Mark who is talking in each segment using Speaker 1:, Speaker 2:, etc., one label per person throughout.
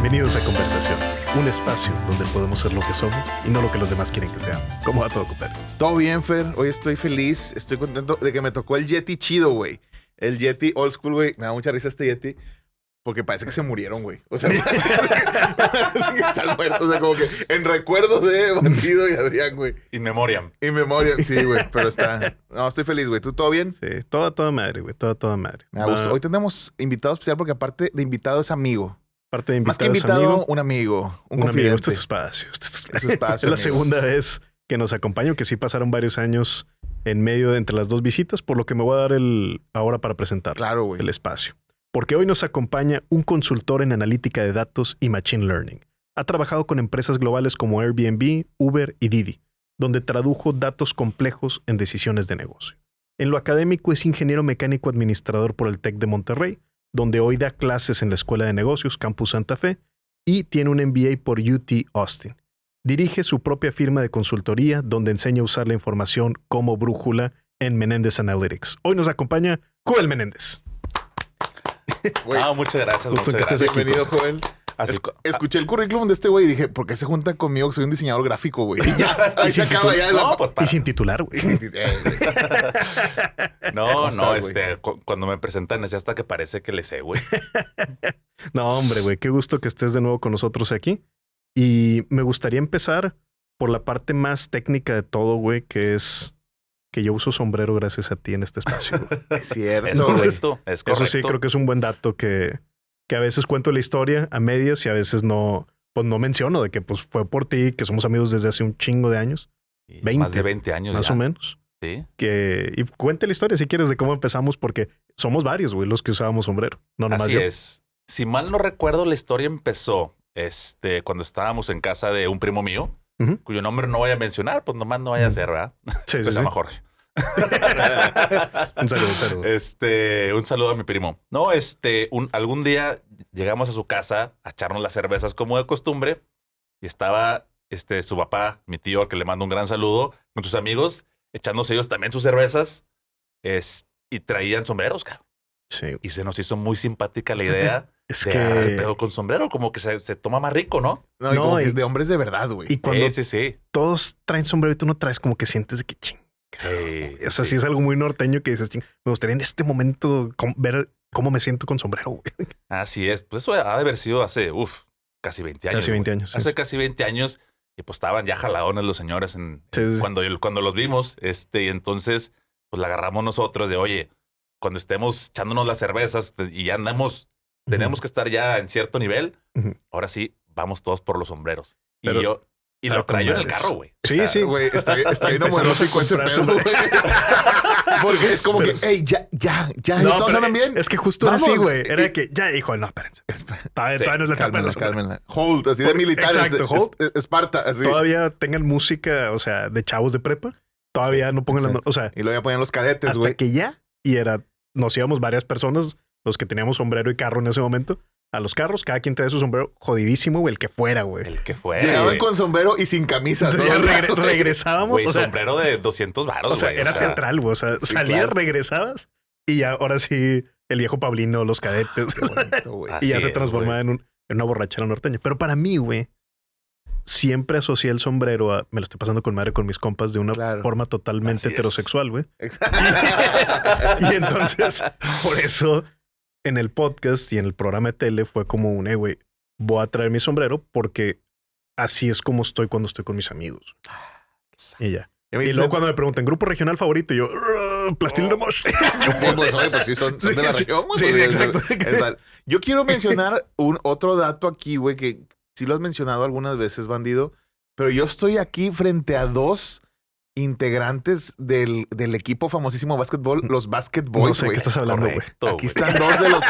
Speaker 1: Bienvenidos a Conversaciones, un espacio donde podemos ser lo que somos y no lo que los demás quieren que seamos. ¿Cómo va todo, compadre?
Speaker 2: Todo bien, Fer. Hoy estoy feliz. Estoy contento de que me tocó el Yeti chido, güey. El Yeti old school, güey. Me da mucha risa este Yeti. Porque parece que se murieron, güey. O sea, parece que están muertos. O sea, como que en recuerdo de Bandido y Adrián, güey.
Speaker 3: In memoriam.
Speaker 2: In memoriam, sí, güey. Pero está... No, estoy feliz, güey. ¿Tú todo bien?
Speaker 1: Sí, toda madre, güey. Toda madre.
Speaker 2: Me gusta. Hoy tenemos invitado especial porque aparte de invitado es amigo.
Speaker 1: Parte de invitado
Speaker 2: Más que invitado,
Speaker 1: es amigo,
Speaker 2: un amigo. Un
Speaker 1: amigo.
Speaker 2: confidente.
Speaker 1: Este es su espacio.
Speaker 2: Es su espacio,
Speaker 1: Es la
Speaker 2: amigo.
Speaker 1: segunda vez que nos acompaña, que sí pasaron varios años en medio de entre las dos visitas, por lo que me voy a dar ahora para presentar
Speaker 2: Claro, güey.
Speaker 1: el espacio. Porque hoy nos acompaña un consultor en analítica de datos y machine learning. Ha trabajado con empresas globales como Airbnb, Uber y Didi, donde tradujo datos complejos en decisiones de negocio. En lo académico es ingeniero mecánico administrador por el TEC de Monterrey, donde hoy da clases en la Escuela de Negocios Campus Santa Fe y tiene un MBA por UT Austin. Dirige su propia firma de consultoría, donde enseña a usar la información como brújula en Menéndez Analytics. Hoy nos acompaña Joel Menéndez.
Speaker 2: Güey,
Speaker 3: Muchas gracias,
Speaker 1: Justo
Speaker 3: muchas
Speaker 1: que estés
Speaker 3: gracias.
Speaker 2: bienvenido, Joel.
Speaker 3: Así,
Speaker 2: Escuché el currículum de este güey y dije, ¿por qué se junta conmigo que soy un diseñador gráfico, güey? Y ya, ahí se acaba ya.
Speaker 3: no, pues
Speaker 1: Y sin titular, güey.
Speaker 3: No,
Speaker 2: ¿Cómo estás,
Speaker 3: cuando me presentan es hasta que parece que le sé, güey.
Speaker 1: No, hombre, güey, qué gusto que estés de nuevo con nosotros aquí. Y me gustaría empezar por la parte más técnica de todo, güey, que es que yo uso sombrero gracias a ti en este espacio, güey.
Speaker 2: Es cierto.
Speaker 3: Es correcto, es correcto.
Speaker 1: Eso sí, creo que es un buen dato que a veces cuento la historia a medias y a veces no, pues no menciono de que pues fue por ti, que somos amigos desde hace un chingo de años,
Speaker 3: Y
Speaker 1: 20,
Speaker 3: más de 20 años
Speaker 1: más
Speaker 3: ya.
Speaker 1: o menos.
Speaker 3: Sí.
Speaker 1: Y cuente la historia si quieres de cómo empezamos, porque somos varios, güey, los que usábamos sombrero. No nomás
Speaker 3: Así
Speaker 1: yo.
Speaker 3: es. Si mal no recuerdo, la historia empezó cuando estábamos en casa de un primo mío,
Speaker 1: Ujú.
Speaker 3: cuyo nombre no voy a mencionar, pues nomás no vaya a ser, ¿verdad?
Speaker 1: Sí,
Speaker 3: Se
Speaker 1: sí,
Speaker 3: llama
Speaker 1: sí.
Speaker 3: Jorge.
Speaker 1: Un saludo.
Speaker 3: Un saludo a mi primo. No, algún día llegamos a su casa a echarnos las cervezas como de costumbre y estaba su papá, mi tío, al que le mando un gran saludo, con sus amigos, echándose ellos también sus cervezas y traían sombreros, cabrón.
Speaker 1: Sí.
Speaker 3: Y se nos hizo muy simpática la idea
Speaker 1: Es
Speaker 3: de agarrar el
Speaker 1: que...
Speaker 3: pedo con sombrero, como que se toma más rico, ¿no?
Speaker 2: No, y
Speaker 1: No,
Speaker 2: como que
Speaker 1: y-
Speaker 2: de hombres de verdad, güey.
Speaker 1: Y cuando
Speaker 3: Sí.
Speaker 1: todos traen sombrero y tú no traes, como que sientes de que ching.
Speaker 3: Sí,
Speaker 1: O sea, sí es algo muy norteño que dices, ching, me gustaría en este momento ver cómo me siento con sombrero, güey.
Speaker 3: Así es. Pues eso ha de haber sido hace, casi 20 años.
Speaker 1: Casi 20
Speaker 3: güey.
Speaker 1: años, sí.
Speaker 3: Hace casi 20 años. Y pues estaban ya jaladones los señores
Speaker 1: Sí, sí.
Speaker 3: cuando los vimos. Y entonces, pues la agarramos nosotros de, oye, cuando estemos echándonos las cervezas y ya andamos, tenemos que estar ya en cierto nivel.
Speaker 1: Ujú.
Speaker 3: Ahora sí, vamos todos por los sombreros.
Speaker 1: Pero-
Speaker 3: Y
Speaker 1: pero
Speaker 3: lo traigo en el
Speaker 1: con madres.
Speaker 3: carro, güey.
Speaker 1: Sí, sí.
Speaker 2: Güey, está bien
Speaker 1: Empezamos
Speaker 2: homológico
Speaker 1: a
Speaker 2: ese
Speaker 1: comprar
Speaker 2: pedo, güey. Porque es como que, hey, ya,
Speaker 1: No,
Speaker 2: ¿todos
Speaker 1: pero
Speaker 2: andan bien?
Speaker 1: es que justo era así,
Speaker 2: Vamos.
Speaker 1: güey. Era de que, ya, hijo, no, espérense. Todavía no es la etapa de
Speaker 2: Cálmenla,
Speaker 1: los sombreros.
Speaker 2: cálmenla. Hold, así de militares.
Speaker 1: Exacto, hold.
Speaker 2: Esparta, así.
Speaker 1: Todavía tengan música, o sea, de chavos de prepa. Todavía no pongan las...
Speaker 2: exacto.
Speaker 1: O sea,
Speaker 2: Y luego ya ponían los cadetes,
Speaker 1: hasta
Speaker 2: güey.
Speaker 1: que ya, nos íbamos varias personas, los que teníamos sombrero y carro en ese momento, a los carros, cada quien trae su sombrero jodidísimo, güey, el que fuera, güey.
Speaker 3: El que fue.
Speaker 2: Llegaban
Speaker 3: güey.
Speaker 2: con sombrero y sin camisa.
Speaker 1: Entonces
Speaker 2: todo
Speaker 1: ya
Speaker 2: el rato, güey.
Speaker 1: regresábamos,
Speaker 3: Güey,
Speaker 1: o sea,
Speaker 3: sombrero de 200 varos,
Speaker 1: o sea,
Speaker 3: güey.
Speaker 1: era teatral, güey. O sea,
Speaker 2: sí,
Speaker 1: salías,
Speaker 2: claro.
Speaker 1: regresabas y ya ahora sí el viejo Pablino, los cadetes.
Speaker 2: Qué bonito, güey.
Speaker 3: Ah,
Speaker 1: Y ya
Speaker 3: Así
Speaker 1: se
Speaker 3: es,
Speaker 1: transformaba en una borrachera norteña. Pero para mí, güey, siempre asocié el sombrero a... Me lo estoy pasando con madre con mis compas de una
Speaker 2: Claro.
Speaker 1: forma totalmente
Speaker 3: Así es.
Speaker 1: heterosexual, güey.
Speaker 2: Exacto.
Speaker 1: Y entonces, por eso, en el podcast y en el programa de tele fue como un, güey, voy a traer mi sombrero porque así es como estoy cuando estoy con mis amigos. Y ya.
Speaker 2: Ya me
Speaker 1: Y
Speaker 2: dices-
Speaker 1: luego cuando me preguntan, grupo regional favorito, y yo, Plastilina
Speaker 2: Oh.
Speaker 1: Mosh.
Speaker 2: Sí, pues, oye, pues sí, son de la
Speaker 1: Sí,
Speaker 2: región, güey.
Speaker 1: sí,
Speaker 2: Pues,
Speaker 1: sí, exacto.
Speaker 2: es mal. Yo quiero mencionar otro dato aquí, güey, que sí lo has mencionado algunas veces, bandido, pero yo estoy aquí frente a dos integrantes del equipo famosísimo de básquetbol, los Basket
Speaker 1: No
Speaker 2: Boys,
Speaker 1: sé de
Speaker 2: güey.
Speaker 1: qué estás hablando, güey.
Speaker 3: Correcto,
Speaker 2: Aquí
Speaker 3: güey.
Speaker 2: están dos de los...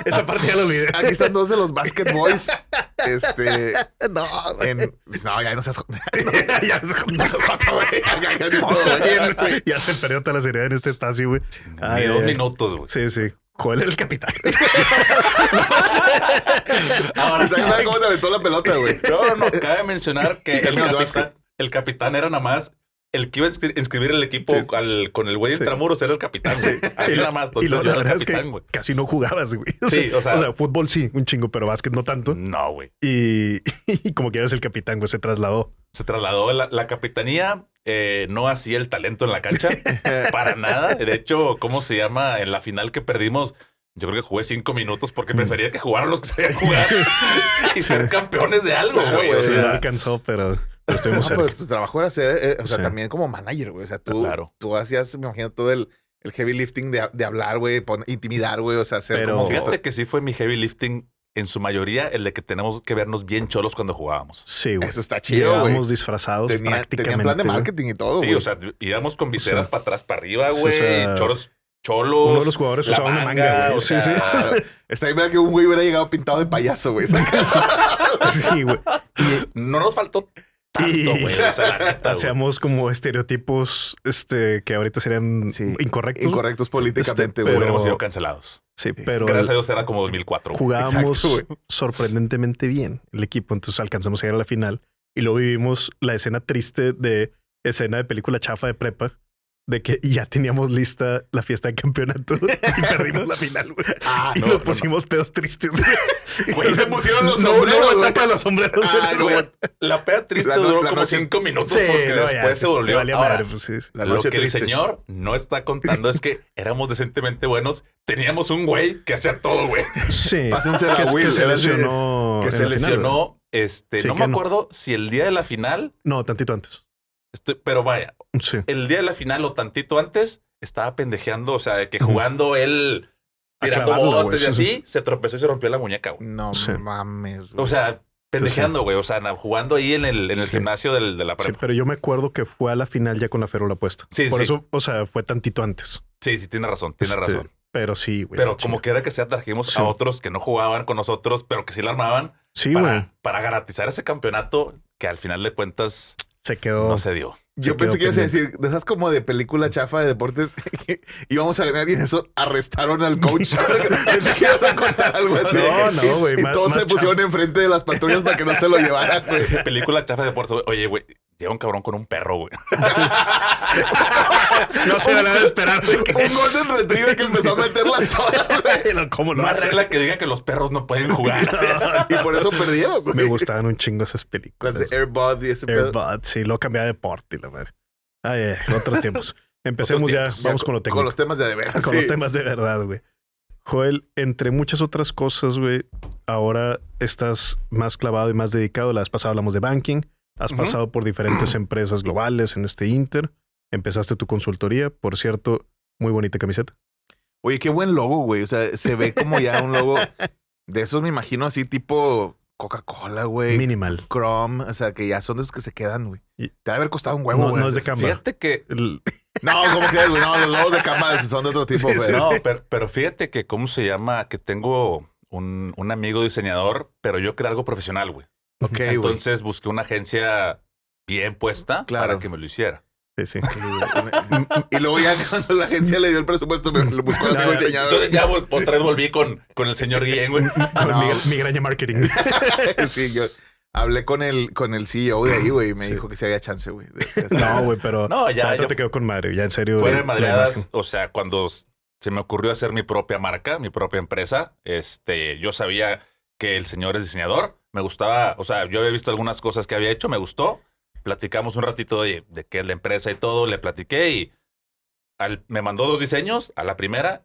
Speaker 1: Esa parte ya la olvidé.
Speaker 2: Aquí están dos de los Basket Boys.
Speaker 1: No, güey.
Speaker 2: No, ya no seas...
Speaker 1: ya, ya se perdió toda la seriedad en este espacio, güey. Ay,
Speaker 3: Ni 2
Speaker 1: ay, ay.
Speaker 3: minutos, güey.
Speaker 1: Sí, sí. Joel el capitán.
Speaker 3: Ahora,
Speaker 2: ¿Sabes cómo te aventó la pelota, güey?
Speaker 3: no. Cabe mencionar que
Speaker 2: El mío es de básquet.
Speaker 3: el capitán era nada más el que iba a inscribir el equipo
Speaker 1: Sí.
Speaker 3: con el güey de
Speaker 1: Sí.
Speaker 3: Intramuros era el capitán, güey. Así nada más.
Speaker 1: Y
Speaker 3: Entonces
Speaker 1: la
Speaker 3: yo era el
Speaker 1: verdad es
Speaker 3: capitán,
Speaker 1: que
Speaker 3: güey.
Speaker 1: casi no jugabas, güey.
Speaker 3: Sí, o sea,
Speaker 1: fútbol sí, un chingo, pero básquet no tanto.
Speaker 3: no, güey.
Speaker 1: Y, y como que eres el capitán, güey, se trasladó.
Speaker 3: Se trasladó la capitanía, no hacía el talento en la cancha, para nada. De hecho, ¿cómo se llama? En la final que perdimos, yo creo que jugué 5 minutos porque prefería que jugaran los que sabían jugar y ser campeones de algo,
Speaker 2: Claro,
Speaker 3: güey.
Speaker 2: güey.
Speaker 3: O
Speaker 1: Sí,
Speaker 3: sea,
Speaker 1: no alcanzó, pero estuvimos
Speaker 2: No, pero
Speaker 1: cerca.
Speaker 2: tu trabajo era ser, o sea,
Speaker 1: Sí.
Speaker 2: también como manager, güey. O sea,
Speaker 3: Claro.
Speaker 2: tú hacías, me imagino, todo el heavy lifting de hablar, güey, intimidar, güey. O sea, hacer
Speaker 1: Pero-
Speaker 2: como...
Speaker 3: fíjate que sí fue mi heavy lifting en su mayoría el de que tenemos que vernos bien cholos cuando jugábamos.
Speaker 1: Sí, güey.
Speaker 2: Eso está chido, güey.
Speaker 1: Llegábamos disfrazados
Speaker 2: Tenían
Speaker 1: prácticamente.
Speaker 2: plan de
Speaker 1: güey.
Speaker 2: marketing y todo,
Speaker 3: Sí,
Speaker 2: güey.
Speaker 3: o sea, íbamos con viseras
Speaker 1: sea,
Speaker 3: para atrás, para arriba,
Speaker 1: sí, o
Speaker 3: güey.
Speaker 1: sea,
Speaker 3: Choros, cholos.
Speaker 1: Uno de los jugadores
Speaker 3: la
Speaker 1: usaba una manga, güey.
Speaker 3: o
Speaker 1: Sí, sí.
Speaker 3: sea,
Speaker 2: Está bien verdad que un güey hubiera llegado pintado de payaso, güey.
Speaker 1: Sí, güey.
Speaker 3: no nos faltó tanto,
Speaker 1: Y-
Speaker 3: güey. O sea, la neta, güey.
Speaker 1: Hacíamos como estereotipos que ahorita serían
Speaker 2: Sí.
Speaker 1: incorrectos.
Speaker 2: Incorrectos políticamente,
Speaker 1: Este,
Speaker 2: güey.
Speaker 3: Hubiéramos
Speaker 1: pero-
Speaker 3: sido cancelados.
Speaker 1: Sí, pero
Speaker 3: Gracias a Dios era como 2004. güey.
Speaker 1: jugábamos
Speaker 2: Exacto,
Speaker 1: sorprendentemente bien el equipo. Entonces alcanzamos a llegar a la final y luego vivimos la escena triste de escena de película chafa de prepa de que ya teníamos lista la fiesta de campeonato y perdimos la final, güey.
Speaker 2: Ah,
Speaker 1: Y
Speaker 3: no,
Speaker 1: nos
Speaker 3: no,
Speaker 1: pusimos pedos tristes.
Speaker 2: Güey, se pusieron los
Speaker 1: No,
Speaker 2: sombreros,
Speaker 1: no,
Speaker 2: güey.
Speaker 1: tapa los sombreros.
Speaker 2: Ah,
Speaker 1: güey.
Speaker 2: güey.
Speaker 3: La peda triste
Speaker 2: La no-
Speaker 3: duró
Speaker 2: la
Speaker 3: como
Speaker 2: noche-
Speaker 3: 5 minutos
Speaker 1: Sí,
Speaker 3: porque
Speaker 1: no,
Speaker 3: después
Speaker 1: ya,
Speaker 3: se
Speaker 1: te
Speaker 3: volvió.
Speaker 1: valía
Speaker 3: Ahora,
Speaker 1: madre, pues sí.
Speaker 2: La
Speaker 3: lo
Speaker 2: noche
Speaker 3: que
Speaker 2: triste.
Speaker 3: el señor no está contando es que éramos decentemente buenos. Teníamos un güey que hacía todo, güey.
Speaker 1: Sí.
Speaker 2: Pásensela,
Speaker 1: que,
Speaker 2: Will,
Speaker 1: que se
Speaker 2: era el de-
Speaker 1: lesionó.
Speaker 3: Que
Speaker 1: en
Speaker 3: se
Speaker 1: la final, güey.
Speaker 3: lesionó.
Speaker 1: Sí,
Speaker 3: No
Speaker 1: que
Speaker 3: me
Speaker 1: no.
Speaker 3: acuerdo si el día de la final,
Speaker 1: No, tantito antes.
Speaker 3: pero vaya,
Speaker 1: Sí.
Speaker 3: el día de la final o tantito antes, estaba pendejeando. O sea, de que jugando él
Speaker 1: A
Speaker 3: tirando
Speaker 1: clavarla,
Speaker 3: botes y
Speaker 1: güey, sí,
Speaker 3: así, se tropezó y se rompió la muñeca, güey.
Speaker 2: No
Speaker 1: Sí.
Speaker 2: mames, güey.
Speaker 3: O sea, pendejeando, güey. O sea, jugando ahí en el
Speaker 1: Sí.
Speaker 3: gimnasio de la
Speaker 1: Sí,
Speaker 3: prepa.
Speaker 1: pero yo me acuerdo que fue a la final ya con la ferola puesta.
Speaker 3: Sí,
Speaker 1: Por
Speaker 3: sí.
Speaker 1: eso, o sea, fue tantito antes.
Speaker 3: Sí, tiene razón, tiene
Speaker 1: Este,
Speaker 3: razón.
Speaker 1: Pero sí, güey.
Speaker 3: Pero
Speaker 1: la
Speaker 3: como
Speaker 1: chinga.
Speaker 3: quiera que sea, trajimos
Speaker 1: Sí.
Speaker 3: a otros que no jugaban con nosotros, pero que sí la armaban
Speaker 1: Sí, güey.
Speaker 3: para garantizar ese campeonato que al final de cuentas
Speaker 1: Se quedó.
Speaker 3: no se dio.
Speaker 2: Yo
Speaker 1: se
Speaker 2: pensé
Speaker 1: quedó
Speaker 2: que ibas a
Speaker 1: pendiente.
Speaker 2: decir, de esas como de película chafa de deportes, íbamos a ganar y en eso arrestaron al coach. Pensé que ibas a contar algo así.
Speaker 1: No, no, güey,
Speaker 2: Y
Speaker 1: más-
Speaker 2: todos
Speaker 1: más
Speaker 2: se pusieron enfrente de las patrullas para que no se lo llevaran, güey.
Speaker 3: Película chafa de deportes. Güey. Oye, güey, llega un cabrón con un perro, güey.
Speaker 1: No se nada de esperar. güey, que-
Speaker 2: Un golden retriever que empezó a meterlas todas, güey.
Speaker 1: No, ¿cómo lo
Speaker 3: Más
Speaker 1: hace?
Speaker 3: regla que diga que los perros no pueden jugar.
Speaker 2: Y por eso perdieron, güey.
Speaker 1: Me gustaban un chingo esas películas.
Speaker 2: Las de Airbud y ese pedo.
Speaker 1: Airbud, sí, lo cambiaba de deporte y la madre. Ay, otros tiempos. Empecemos
Speaker 3: Otros
Speaker 1: ya,
Speaker 3: tiempos.
Speaker 1: vamos con lo técnico.
Speaker 2: Con los temas de veras.
Speaker 1: Con los temas de verdad, güey. Joel, entre muchas otras cosas, güey, ahora estás más clavado y más dedicado. La vez pasada hablamos de banking. Has
Speaker 3: Ujú.
Speaker 1: pasado por diferentes empresas globales en este Inter. Empezaste tu consultoría. Por cierto, muy bonita camiseta.
Speaker 2: Oye, qué buen logo, güey. O sea, se ve como ya un logo de esos, me imagino, así tipo Coca-Cola, güey.
Speaker 1: Minimal.
Speaker 2: Chrome. O sea, que ya son de esos que se quedan, güey.
Speaker 1: Y-
Speaker 2: Te debe haber costado un huevo,
Speaker 1: No,
Speaker 2: güey.
Speaker 1: no es de cama.
Speaker 3: Fíjate que
Speaker 2: No, ¿cómo que güey? No, los logos de cama son de otro tipo,
Speaker 1: Sí,
Speaker 2: güey.
Speaker 1: sí,
Speaker 3: no, pero fíjate que cómo se llama, que tengo un amigo diseñador, pero yo quería algo profesional, güey.
Speaker 2: Ok, güey.
Speaker 3: Entonces busqué una agencia bien puesta
Speaker 2: Claro.
Speaker 3: para que me lo hiciera.
Speaker 1: Sí, sí.
Speaker 2: Y luego ya cuando la agencia le dio el presupuesto, me lo buscó el amigo
Speaker 1: No,
Speaker 2: diseñador.
Speaker 3: Entonces ya otra vez volví con el señor Guillén, güey.
Speaker 1: Con
Speaker 2: No.
Speaker 1: migraña marketing.
Speaker 2: Sí, yo hablé con el CEO de ahí, güey, y me dijo que sí había chance, güey.
Speaker 1: No, güey, pero
Speaker 3: No, ya,
Speaker 1: la neta
Speaker 3: ya
Speaker 1: te quedó con madre. Ya en serio.
Speaker 3: Fue de
Speaker 1: la
Speaker 3: madreadas,
Speaker 1: imagen.
Speaker 3: o sea, cuando se me ocurrió hacer mi propia marca, mi propia empresa, yo sabía que el señor es diseñador, me gustaba, o sea, yo había visto algunas cosas que había hecho, me gustó, platicamos un ratito de qué es la empresa y todo, le platiqué y me mandó 2 diseños, a la primera,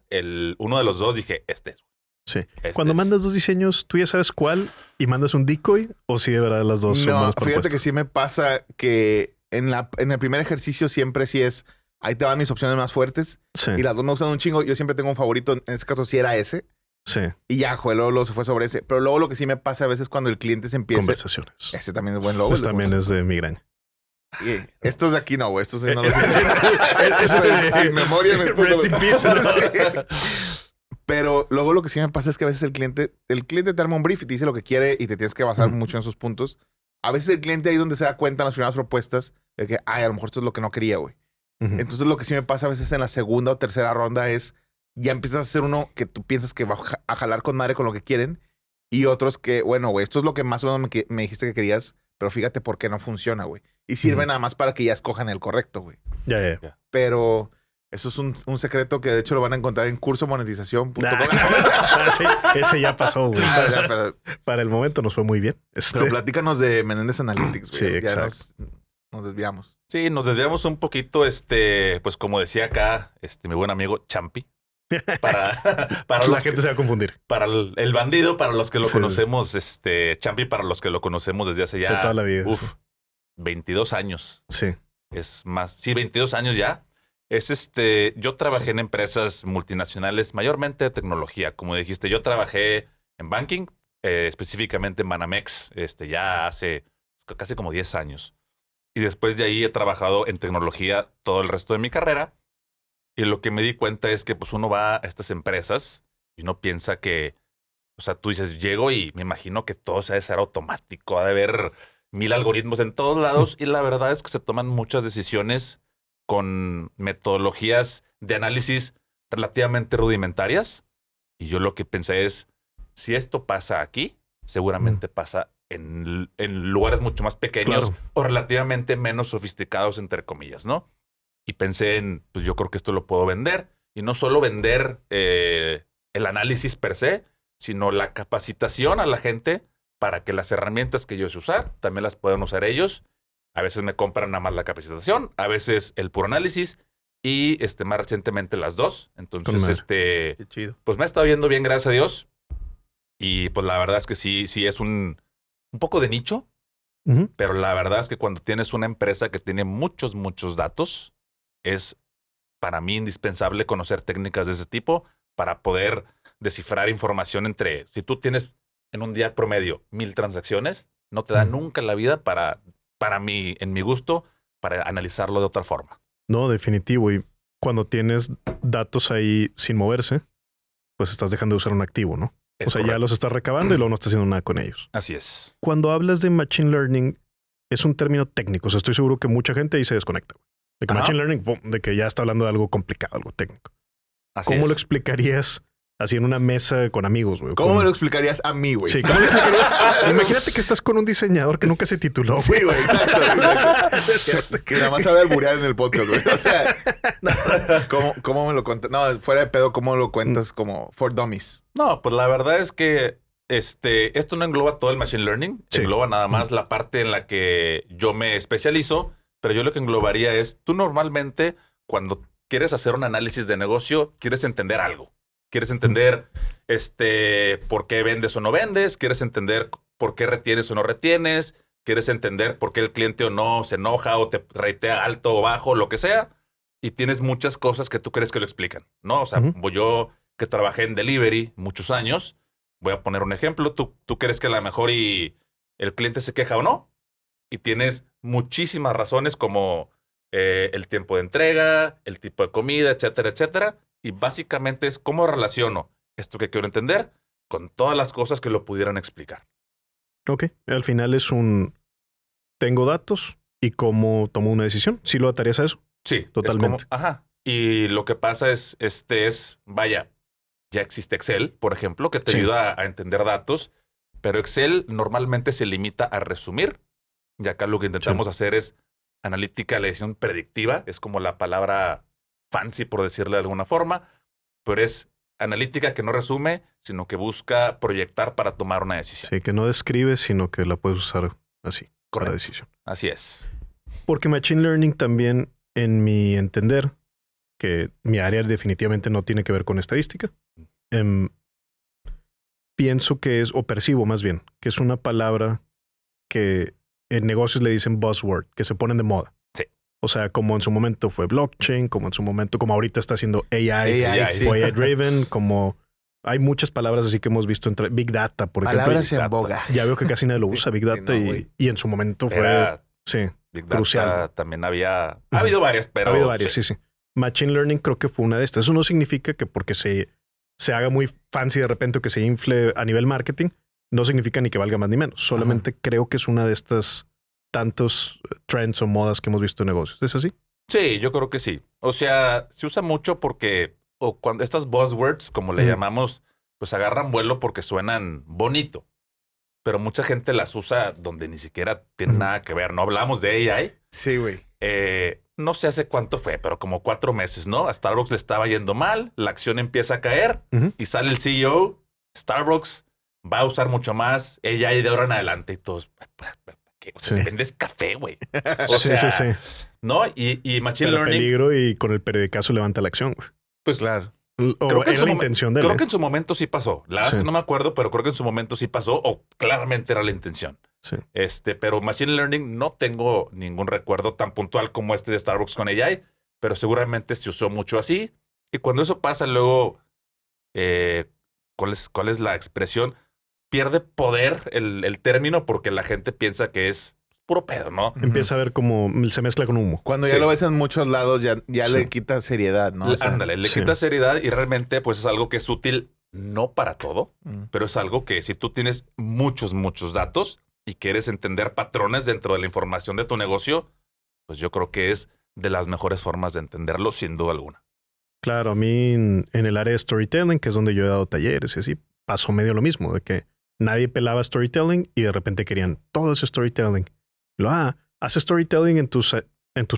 Speaker 3: uno de los 2 dije, este es.
Speaker 1: Sí.
Speaker 3: Este
Speaker 1: Cuando
Speaker 3: es.
Speaker 1: mandas 2 diseños, ¿tú ya sabes cuál y mandas un decoy? ¿O si de verdad las dos son
Speaker 2: No,
Speaker 1: buenas
Speaker 2: fíjate
Speaker 1: propuestas?
Speaker 2: que sí me pasa que en el primer ejercicio siempre sí es, ahí te van mis opciones más fuertes
Speaker 1: Sí,
Speaker 2: y las dos me gustan un chingo. Yo siempre tengo un favorito, en este caso sí era ese.
Speaker 1: sí.
Speaker 2: Y ya, joder, luego se fue sobre ese. Pero luego lo que sí me pasa a veces cuando el cliente se empieza...
Speaker 1: Conversaciones.
Speaker 2: Ese también es buen logo.
Speaker 1: Pues también es de migraña.
Speaker 2: Sí. Estos de aquí no, güey. Estos sí no los...
Speaker 1: Ese-
Speaker 2: Eso de en memoria.
Speaker 1: Rest in peace, ¿no?
Speaker 2: Pero luego lo que sí me pasa es que a veces el cliente te arma un brief y te dice lo que quiere y te tienes que basar mucho en sus puntos. A veces el cliente ahí es donde se da cuenta en las primeras propuestas de que, ay, a lo mejor esto es lo que no quería, güey.
Speaker 1: Ujú.
Speaker 2: Entonces lo que sí me pasa a veces en la segunda o tercera ronda es, ya empiezas a hacer uno que tú piensas que va a jalar con madre con lo que quieren y otros que, bueno, güey, esto es lo que más o menos me dijiste que querías, pero fíjate por qué no funciona, güey. Y sirve nada más para que ya escojan el correcto, güey.
Speaker 1: Ya.
Speaker 2: Pero eso es un secreto que de hecho lo van a encontrar en cursomonetización.com.
Speaker 1: Sí, ese ya pasó, güey. Para el momento nos fue muy bien.
Speaker 2: Pero platícanos de Menéndez Analytics, güey.
Speaker 1: Sí,
Speaker 2: ya
Speaker 1: exacto.
Speaker 2: nos desviamos.
Speaker 3: Sí, nos desviamos un poquito, pues como decía acá, mi buen amigo Champi. Para
Speaker 1: la gente se va a confundir.
Speaker 3: Para el bandido, para los que lo
Speaker 1: Sí.
Speaker 3: conocemos, Champi, para los que lo conocemos desde hace ya...
Speaker 1: De toda la vida.
Speaker 3: 22 años.
Speaker 1: Sí.
Speaker 3: Es más, sí, 22 años ya. Yo trabajé en empresas multinacionales, mayormente de tecnología. Como dijiste, yo trabajé en banking, específicamente en Banamex, ya hace casi como 10 años. Y después de ahí he trabajado en tecnología todo el resto de mi carrera. Y lo que me di cuenta es que pues uno va a estas empresas y uno piensa que, o sea, tú dices, llego y me imagino que todo se ha de ser automático, ha de haber 1000 algoritmos en todos lados. Y la verdad es que se toman muchas decisiones con metodologías de análisis relativamente rudimentarias. Y yo lo que pensé es, si esto pasa aquí, seguramente pasa en lugares mucho más pequeños o relativamente menos sofisticados, entre comillas, ¿no? Y pensé en, pues yo creo que esto lo puedo vender. Y no solo vender el análisis per se, sino la capacitación a la gente para que las herramientas que yo sé usar también las puedan usar ellos. A veces me compran nada más la capacitación, a veces el puro análisis y más recientemente las dos. Entonces,
Speaker 2: Qué chido.
Speaker 3: Pues me ha estado yendo bien, gracias a Dios. Y pues la verdad es que sí es un poco de nicho, pero la verdad es que cuando tienes una empresa que tiene muchos datos, es para mí indispensable conocer técnicas de ese tipo para poder descifrar información entre... Si tú tienes en un día promedio 1000 transacciones, no te da nunca la vida para mí, en mi gusto, para analizarlo de otra forma.
Speaker 1: No, definitivo. Y cuando tienes datos ahí sin moverse, pues estás dejando de usar un activo, ¿no?
Speaker 3: Es
Speaker 1: o sea,
Speaker 3: correcto.
Speaker 1: ya los estás recabando y luego no estás haciendo nada con ellos.
Speaker 3: Así es.
Speaker 1: Cuando hablas de Machine Learning, es un término técnico. O sea, estoy seguro que mucha gente ahí se desconecta. De que Machine Learning, ¡pum!, de que ya está hablando de algo complicado, algo técnico.
Speaker 3: Así
Speaker 1: ¿Cómo
Speaker 3: es.
Speaker 1: lo explicarías así en una mesa con amigos, güey?
Speaker 2: ¿Cómo me lo explicarías a mí, güey?
Speaker 1: Sí, ¿cómo lo explicarías? Imagínate que estás con un diseñador que nunca se tituló, güey.
Speaker 2: Sí, güey, exacto. que nada más sabe alburear en el podcast, güey. O sea, ¿cómo me lo cuentas? No, fuera de pedo, ¿cómo lo cuentas como for dummies?
Speaker 3: No, pues la verdad es que esto no engloba todo el Machine Learning.
Speaker 1: Sí.
Speaker 3: Engloba nada más la parte en la que yo me especializo. Pero yo lo que englobaría es, tú normalmente cuando quieres hacer un análisis de negocio, quieres entender algo. Quieres entender por qué vendes o no vendes. Quieres entender por qué retienes o no retienes. Quieres entender por qué el cliente o no se enoja o te ratea alto o bajo, lo que sea. Y tienes muchas cosas que tú crees que lo explican, ¿no? O sea, yo que trabajé en delivery muchos años, voy a poner un ejemplo. Tú crees que a lo mejor y el cliente se queja o no. Y tienes muchísimas razones como el tiempo de entrega, el tipo de comida, etcétera, etcétera. Y básicamente es cómo relaciono esto que quiero entender con todas las cosas que lo pudieran explicar.
Speaker 1: Ok. Al final es tengo datos y cómo tomo una decisión. ¿Sí lo atarías a eso?
Speaker 3: Sí,
Speaker 1: totalmente.
Speaker 3: Y lo que pasa es, vaya, ya existe Excel, por ejemplo, que te ayuda a entender datos, pero Excel normalmente se limita a resumir. Y acá lo que intentamos hacer es analítica, la decisión predictiva. Es como la palabra fancy, por decirle de alguna forma. Pero es analítica que no resume, sino que busca proyectar para tomar una decisión.
Speaker 1: Sí, que no describe, sino que la puedes usar así.
Speaker 3: Correcto.
Speaker 1: Para decisión.
Speaker 3: Así es.
Speaker 1: Porque Machine Learning también, en mi entender, que mi área definitivamente no tiene que ver con estadística, pienso que es, o percibo más bien, que es una palabra que en negocios le dicen buzzword, que se ponen de moda.
Speaker 3: Sí.
Speaker 1: O sea, como en su momento fue blockchain, como en su momento, como ahorita está haciendo AI
Speaker 2: sí.
Speaker 1: o AI driven, como hay muchas palabras así que hemos visto entre Big Data, por ejemplo.
Speaker 2: Palabras en boga.
Speaker 1: Ya veo que casi nadie lo usa, Big Data, y en su momento fue
Speaker 3: Big Data
Speaker 1: crucial.
Speaker 3: También ha habido varias, pero...
Speaker 1: Ha habido varias, sí. Machine Learning creo que fue una de estas. Eso no significa que porque se haga muy fancy de repente o que se infle a nivel marketing, no significa ni que valga más ni menos. Solamente creo que es una de estas tantos trends o modas que hemos visto en negocios. ¿Es así?
Speaker 3: Sí, yo creo que sí. O sea, se usa mucho porque cuando estas buzzwords, como le llamamos, pues agarran vuelo porque suenan bonito. pero mucha gente las usa donde ni siquiera tiene nada que ver, ¿no? Hablamos de AI.
Speaker 2: Sí, güey.
Speaker 3: No sé hace cuánto fue, pero como 4 meses, ¿no? A Starbucks le estaba yendo mal, la acción empieza a caer y sale el CEO, Starbucks va a usar mucho más AI de ahora en adelante y todos... ¿Qué? O sea, vendes café, güey. O sea, ¿no? Y Machine Learning...
Speaker 1: peligro y con el periodicazo levanta la acción, güey.
Speaker 3: Pues
Speaker 2: claro.
Speaker 3: Creo que,
Speaker 1: era la intención de él.
Speaker 3: creo que en su momento sí pasó. La verdad es que no me acuerdo, pero creo que en su momento sí pasó o claramente era la intención.
Speaker 1: Sí.
Speaker 3: Pero Machine Learning no tengo ningún recuerdo tan puntual como este de Starbucks con AI, pero seguramente se usó mucho así. Y cuando eso pasa, luego, ¿cuál es la expresión? Pierde poder el término porque la gente piensa que es puro pedo, ¿no?
Speaker 1: Empieza a ver cómo se mezcla con humo.
Speaker 2: Cuando ya lo ves en muchos lados, ya le quita seriedad, ¿no? O sea,
Speaker 3: Ándale, le quita seriedad y realmente pues es algo que es útil no para todo, pero es algo que si tú tienes muchos datos y quieres entender patrones dentro de la información de tu negocio, pues yo creo que es de las mejores formas de entenderlo, sin duda alguna.
Speaker 1: Claro, a mí en el área de storytelling, que es donde yo he dado talleres y así, pasó medio lo mismo, de que nadie pelaba storytelling y de repente querían todo ese storytelling. Hace storytelling en tus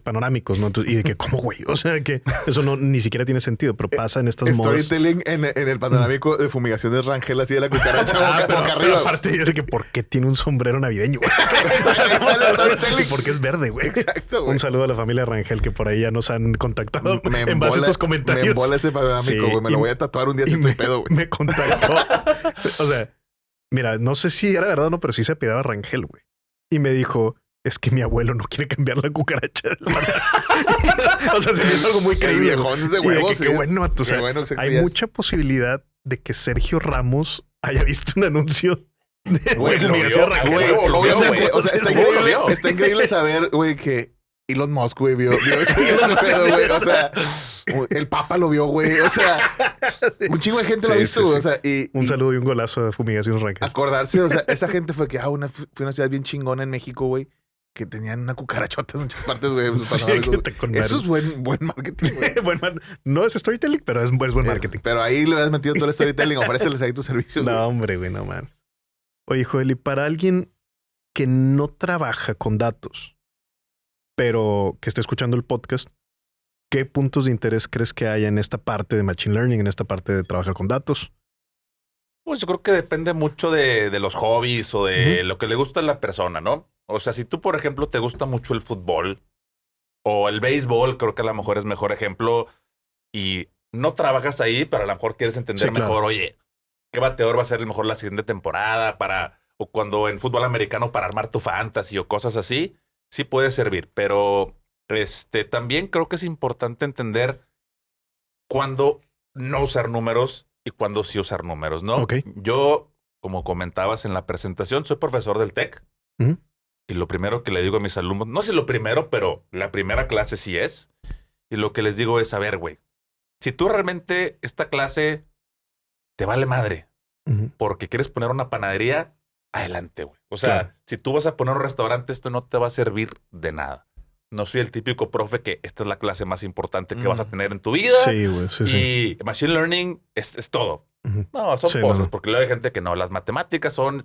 Speaker 1: panorámicos, ¿no? Y de que, ¿cómo, güey? O sea, que eso ni siquiera tiene sentido, pero pasa en estas modas.
Speaker 2: Storytelling en el panorámico de fumigaciones Rangel, así de la cucaracha boca arriba.
Speaker 1: Aparte, yo sé que ¿por qué tiene un sombrero navideño? Porque es verde, güey.
Speaker 2: Exacto, güey.
Speaker 1: Un saludo a la familia Rangel que por ahí ya nos han contactado en base a estos comentarios.
Speaker 2: Me embola ese panorámico, güey. Me lo voy a tatuar un día si estoy pedo, güey.
Speaker 1: Me contactó. O sea, mira, no sé si era verdad o no, pero sí se apellidaba Rangel, güey. Y me dijo... Es que mi abuelo no quiere cambiar la cucaracha. O sea, se me hizo algo muy creíble.
Speaker 2: Viejón de huevos.
Speaker 1: Qué bueno. O sea, hay mucha posibilidad de que Sergio Ramos haya visto un anuncio de fumigación Rangel.
Speaker 2: Obviamente. O sea, está increíble saber, güey, que Elon Musk, güey, vio ese pedo, güey. O sea, el Papa lo vio, güey. O sea, un chingo de gente lo ha visto, güey. O sea,
Speaker 1: un saludo y un golazo de fumigación Rangel.
Speaker 2: Acordarse, o sea, esa gente fue que, fue una ciudad bien chingona en México, güey. Que tenían una cucarachota en muchas partes, güey. Eso es buen marketing, güey.
Speaker 1: No es storytelling, pero es buen marketing.
Speaker 2: Pero ahí le has metido todo el storytelling. Ofréceles ahí tus servicios.
Speaker 1: No, hombre, güey, no mames. Oye, Joel, y para alguien que no trabaja con datos, pero que esté escuchando el podcast, ¿qué puntos de interés crees que haya en esta parte de Machine Learning, en esta parte de trabajar con datos?
Speaker 3: Pues yo creo que depende mucho de los hobbies o de lo que le gusta a la persona, ¿no? O sea, si tú, por ejemplo, te gusta mucho el fútbol o el béisbol, creo que a lo mejor es mejor ejemplo y no trabajas ahí, pero a lo mejor quieres entender mejor, oye, ¿qué bateador va a ser el mejor la siguiente temporada o cuando en fútbol americano para armar tu fantasy o cosas así? Sí puede servir, pero también creo que es importante entender cuándo no usar números y cuándo sí usar números, ¿no?
Speaker 1: Okay.
Speaker 3: Yo, como comentabas en la presentación, soy profesor del TEC. Y lo primero que le digo a mis alumnos, no sé lo primero, pero la primera clase sí es. Y lo que les digo es, a ver, güey, si tú realmente esta clase te vale madre porque quieres poner una panadería, adelante, güey. O sea, si tú vas a poner un restaurante, esto no te va a servir de nada. No soy el típico profe que esta es la clase más importante que vas a tener en tu vida.
Speaker 1: Sí, güey. Sí.
Speaker 3: Y Machine Learning es todo. No, son cosas, porque luego hay gente que no, las matemáticas son...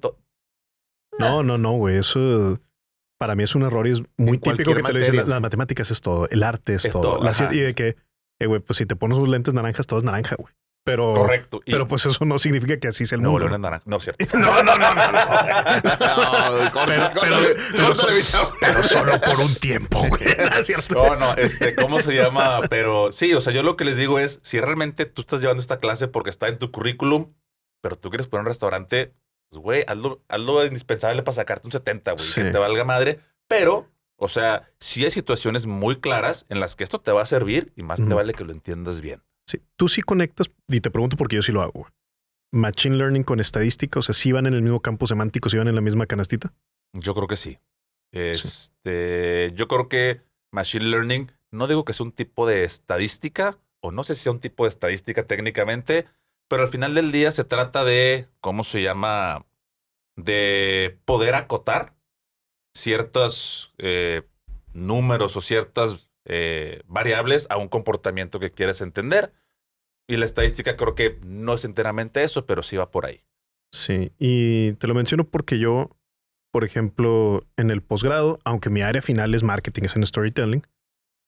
Speaker 1: No, güey. Eso para mí es un error y es muy típico que te lo dicen. Las matemáticas es todo. El arte es todo. Y de que, güey, pues si te pones unos lentes naranjas, todo es naranja, güey. Pero,
Speaker 3: correcto.
Speaker 1: Pero pues eso no significa que así sea el mundo.
Speaker 3: No, naranja. No, cierto.
Speaker 1: No. Pero solo por un tiempo, güey. ¿Es cierto?
Speaker 3: No, ¿cómo se llama? Pero sí, o sea, yo lo que les digo es, si realmente tú estás llevando esta clase porque está en tu currículum, pero tú quieres poner un restaurante, pues, güey, hazlo indispensable para sacarte un 70, güey, que te valga madre. Pero, o sea, sí hay situaciones muy claras en las que esto te va a servir y más te vale que lo entiendas bien.
Speaker 1: Sí, tú sí conectas, y te pregunto porque yo sí lo hago. Machine Learning con estadística, o sea, ¿sí van en el mismo campo semántico, sí van en la misma canastita?
Speaker 3: Yo creo que sí. Yo creo que Machine Learning, no digo que sea un tipo de estadística, o no sé si sea un tipo de estadística técnicamente, pero al final del día se trata de, ¿cómo se llama? De poder acotar ciertos números o ciertas variables a un comportamiento que quieres entender. Y la estadística creo que no es enteramente eso, pero sí va por ahí.
Speaker 1: Sí, y te lo menciono porque yo, por ejemplo, en el posgrado, aunque mi área final es marketing, es en storytelling,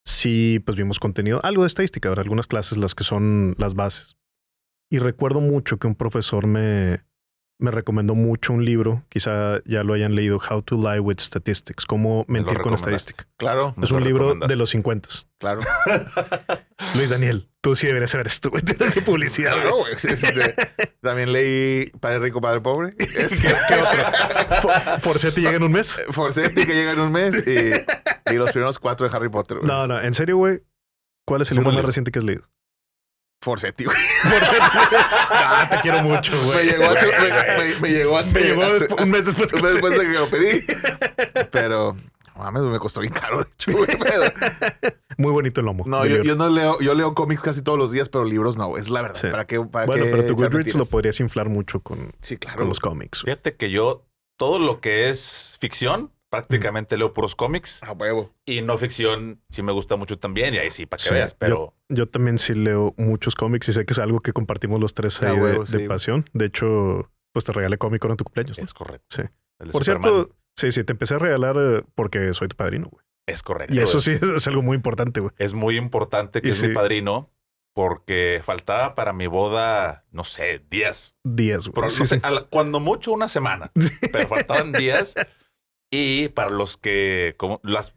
Speaker 1: sí, pues vimos contenido, algo de estadística, ¿verdad? Algunas clases, las que son las bases. Y recuerdo mucho que un profesor me recomendó mucho un libro, quizá ya lo hayan leído, How to Lie with Statistics, cómo mentir con
Speaker 3: recomendaste.
Speaker 1: estadística.
Speaker 2: Claro,
Speaker 3: Me
Speaker 1: Es
Speaker 3: lo
Speaker 1: un libro
Speaker 3: recomendaste.
Speaker 1: de los 50.
Speaker 2: claro.
Speaker 1: Luis Daniel, tú sí deberías saber esto, güey. Tú eres de publicidad,
Speaker 2: Claro,
Speaker 1: güey.
Speaker 2: güey. También leí Padre Rico, Padre Pobre. Es que
Speaker 1: ¿Qué otro? Forsetti llega en un mes.
Speaker 2: Forsetti que llega en un mes y los primeros 4 de Harry Potter. Güey.
Speaker 1: No, en serio, güey. ¿Cuál es el
Speaker 3: Es un
Speaker 1: libro
Speaker 3: buen
Speaker 1: más
Speaker 3: libro.
Speaker 1: reciente que has leído?
Speaker 2: Forsetti, güey.
Speaker 1: Ah, te quiero mucho,
Speaker 2: Me
Speaker 1: güey.
Speaker 2: llegó hace... Me llegó hace...
Speaker 1: Me llegó
Speaker 2: hace-
Speaker 1: un mes después.
Speaker 2: un mes después de que lo pedí. Pero... Mames, me costó bien caro, de hecho, güey. Pero...
Speaker 1: Muy bonito el lomo.
Speaker 2: No,
Speaker 1: del
Speaker 2: yo
Speaker 1: libro.
Speaker 2: no leo... Yo leo cómics casi todos los días, pero libros no, güey. Es la verdad.
Speaker 1: Sí.
Speaker 2: ¿Para qué?
Speaker 1: Bueno,
Speaker 2: qué
Speaker 1: pero tu
Speaker 2: echar
Speaker 1: Goodreads lo
Speaker 2: mentiras?
Speaker 1: podrías inflar mucho con
Speaker 2: Sí, claro.
Speaker 1: los cómics. güey.
Speaker 3: Fíjate que yo, todo lo que es ficción, prácticamente leo puros cómics.
Speaker 2: A huevo.
Speaker 3: Y no ficción, sí me gusta mucho también. Y ahí sí, para que
Speaker 1: Sí,
Speaker 3: veas. Pero
Speaker 1: Yo también sí leo muchos cómics y sé que es algo que compartimos los tres
Speaker 2: Ah,
Speaker 1: ahí
Speaker 2: huevo,
Speaker 1: de
Speaker 2: sí.
Speaker 1: pasión. De hecho, pues te regalé cómic en tu cumpleaños, ¿no?
Speaker 3: es correcto.
Speaker 1: Sí.
Speaker 3: El de
Speaker 1: Por
Speaker 3: Superman.
Speaker 1: cierto, sí, te empecé a regalar porque soy tu padrino, güey.
Speaker 3: Es correcto.
Speaker 1: Y eso
Speaker 3: es,
Speaker 1: sí es algo muy importante, güey.
Speaker 3: es muy importante que
Speaker 1: Y
Speaker 3: es
Speaker 1: sí.
Speaker 3: mi padrino. Porque faltaba para mi boda, no sé, días.
Speaker 1: 10, güey.
Speaker 3: Pero,
Speaker 1: Sí,
Speaker 3: no sé,
Speaker 1: sí.
Speaker 3: cuando mucho una semana. Pero faltaban días. Y para los que,